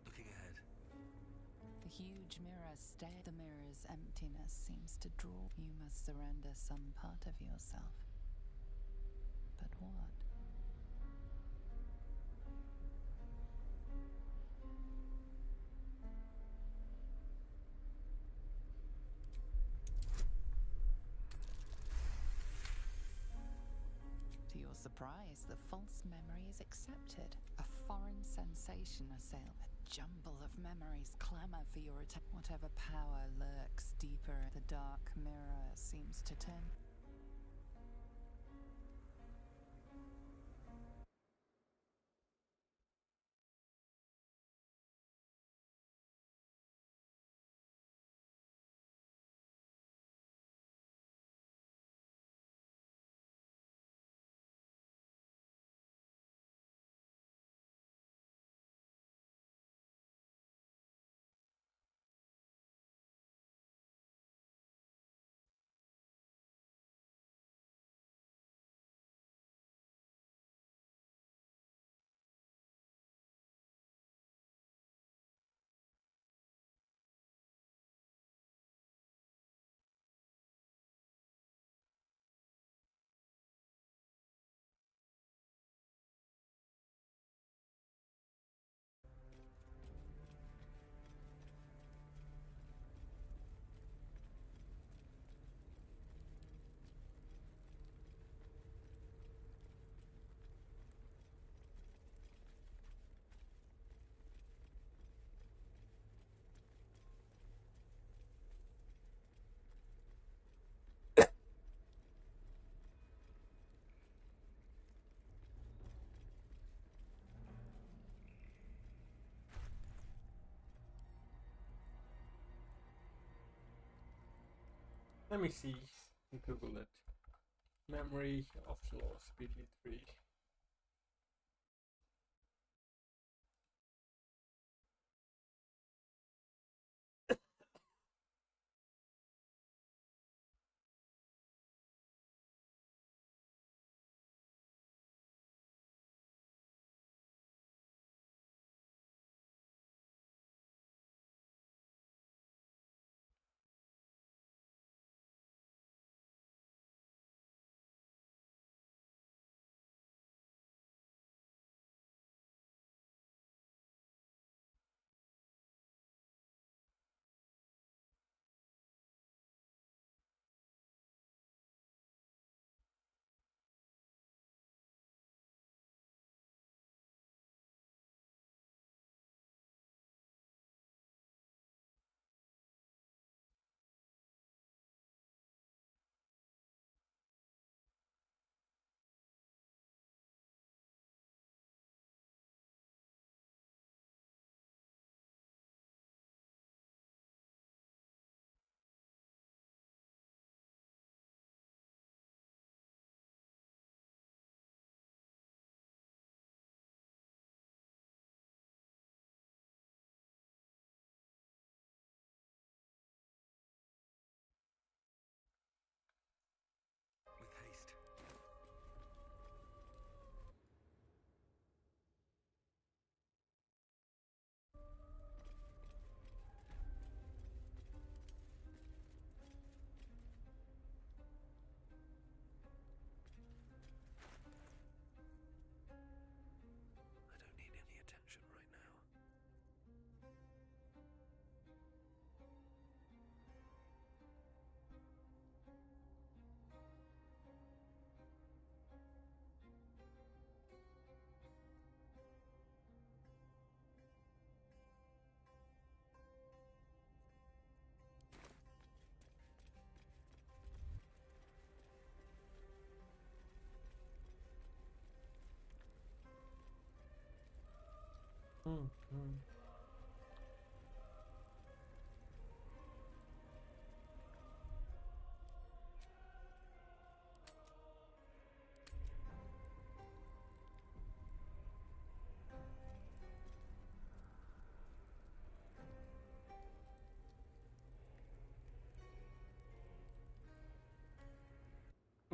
Looking ahead. The huge mirror stares. The mirror's emptiness seems to draw. You must surrender some part of yourself. But what? To your surprise, the false memory is accepted. A foreign sensation assails. A jumble of memories clamor for your attention. Whatever power lurks deeper, the dark mirror seems to turn. Let me see. Google it. Memory of Lost BD3. With haste. I don't need any attention right now.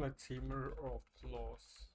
Let's see, Mirror of Loss.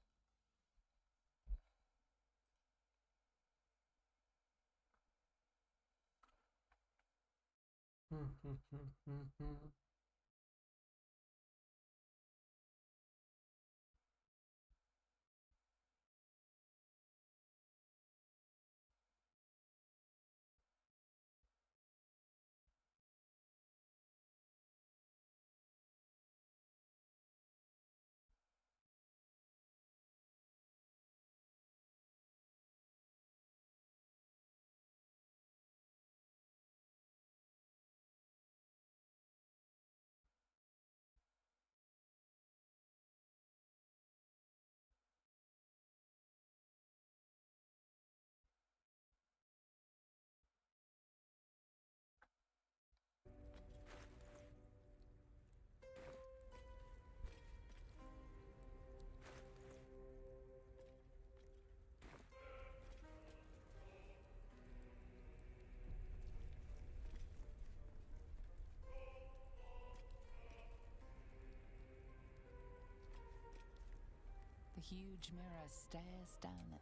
The huge mirror stares down at.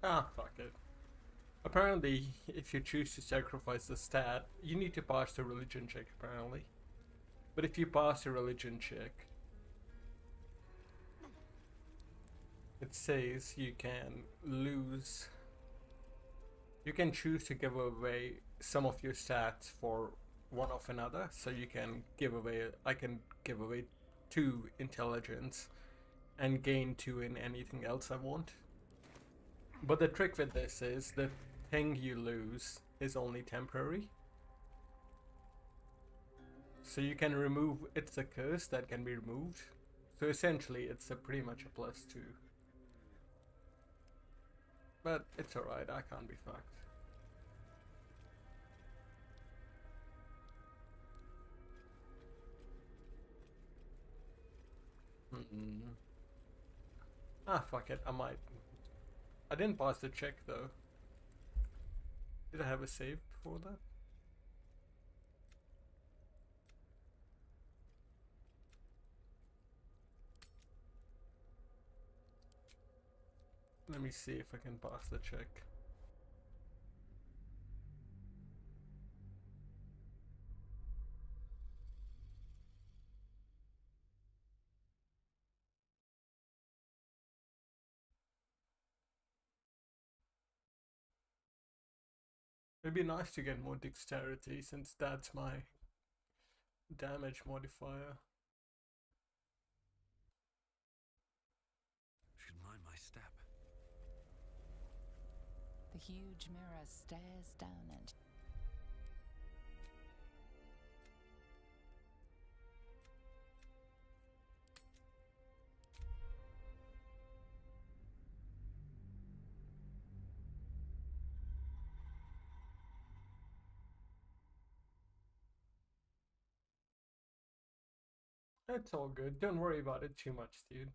Ah, fuck it. Apparently, if you choose to sacrifice the stat, you need to pass the religion check, apparently. But if you pass the religion check, it says you can lose. You can choose to give away some of your stats for one of another. So you can give away. I can give away 2 intelligence and gain 2 in anything else I want. But the trick with this is the thing you lose is only temporary. So you can remove. It's a curse that can be removed. So essentially, it's pretty much a +2. But it's alright, I can't be fucked. Ah, fuck it, I might. I didn't pass the check though. Did I have a save before that? Let me see if I can pass the check. It'd be nice to get more dexterity since that's my damage modifier. Should mind my step. The huge mirror stares down at. It's all good. Don't worry about it too much, dude.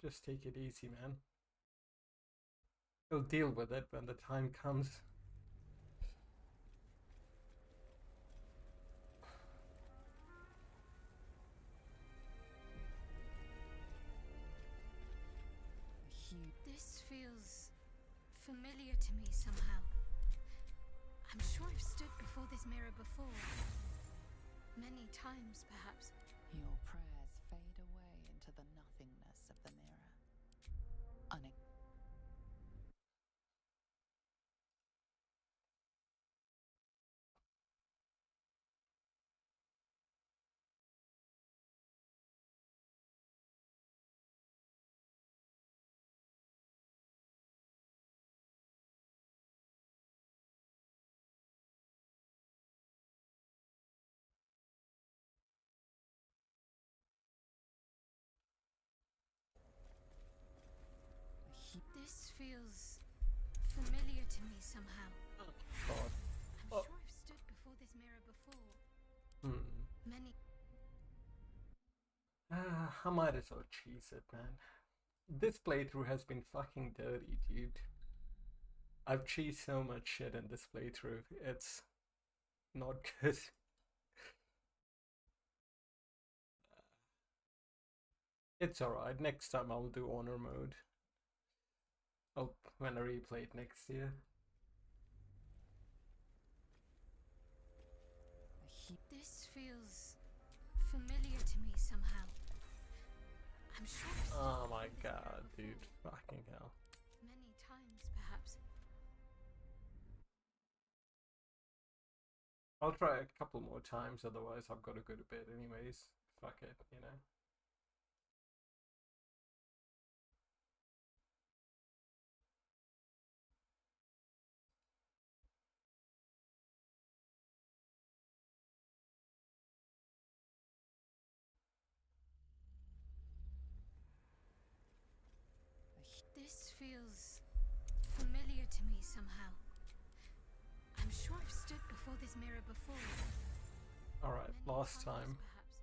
Just take it easy, man. You'll deal with it when the time comes. This feels familiar to me somehow. I'm sure I've stood before this mirror before. Many times, perhaps. Your prayers fade away into the nothingness of the mirror. This feels familiar to me somehow. God. I'm sure I've stood before this mirror before. I might as well cheese it, man. This playthrough has been fucking dirty, dude. I've cheesed so much shit in this playthrough. It's not good. It's alright. Next time I'll do honor mode. Oh, when I replay it next year. This feels familiar to me somehow. I'm sure I've seen Oh my this god, before. dude. Fucking hell. Many times, perhaps. I'll try a couple more times, otherwise I've got to go to bed anyways. Fuck it, you know. This feels familiar to me somehow. I'm sure I've stood before this mirror before. Alright, Many last times, time. perhaps.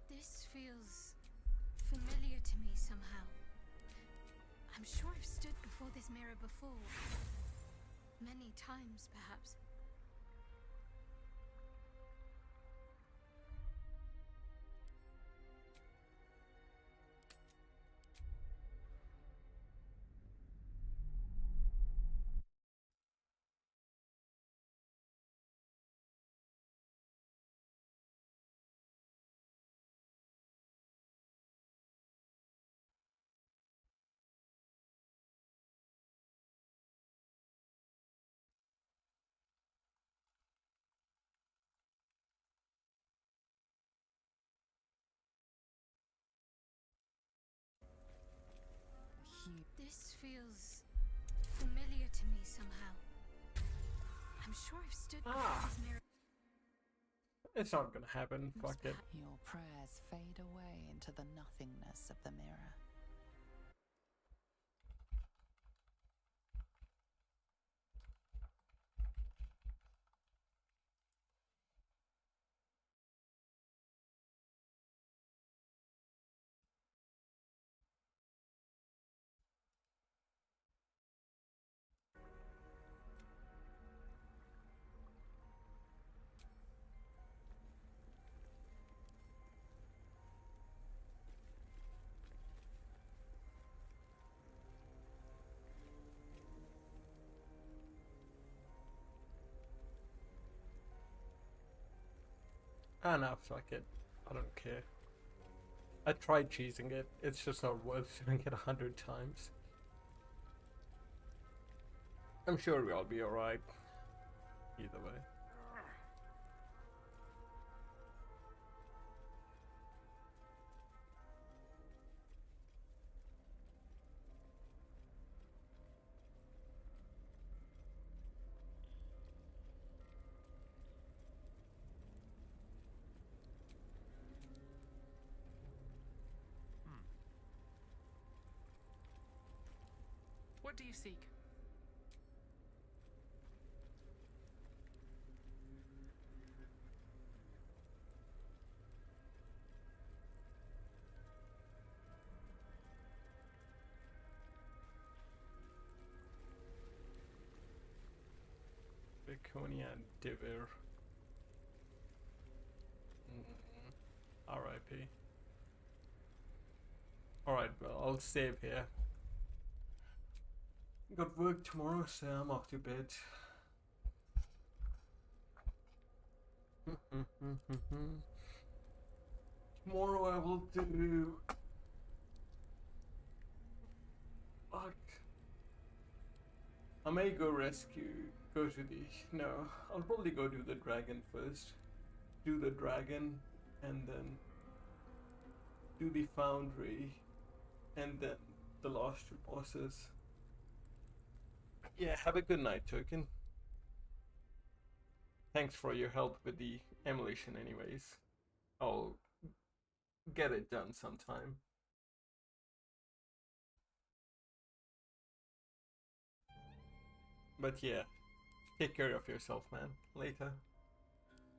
This feels familiar to me somehow. I'm sure I've stood before this mirror before. Many times, perhaps. This feels familiar to me somehow. I'm sure I've stood before this mirror. It's not gonna happen, fuck it. Your prayers fade away into the nothingness of the mirror. Ah, no, fuck it. I don't care. I tried cheesing it. It's just not worth doing it 100 times. I'm sure we'll be alright. Either way. What do you seek? Baconia and Divir. R.I.P. Alright, well, I'll save here. Got work tomorrow, so I'm off to bed. Tomorrow I will do... Fuck. I may go go to the... No, I'll probably go do the dragon first. Do the dragon, and then do the foundry, and then the last two bosses. Yeah, have a good night, Token. Thanks for your help with the emulation anyways. I'll get it done sometime. But yeah, take care of yourself, man. Later.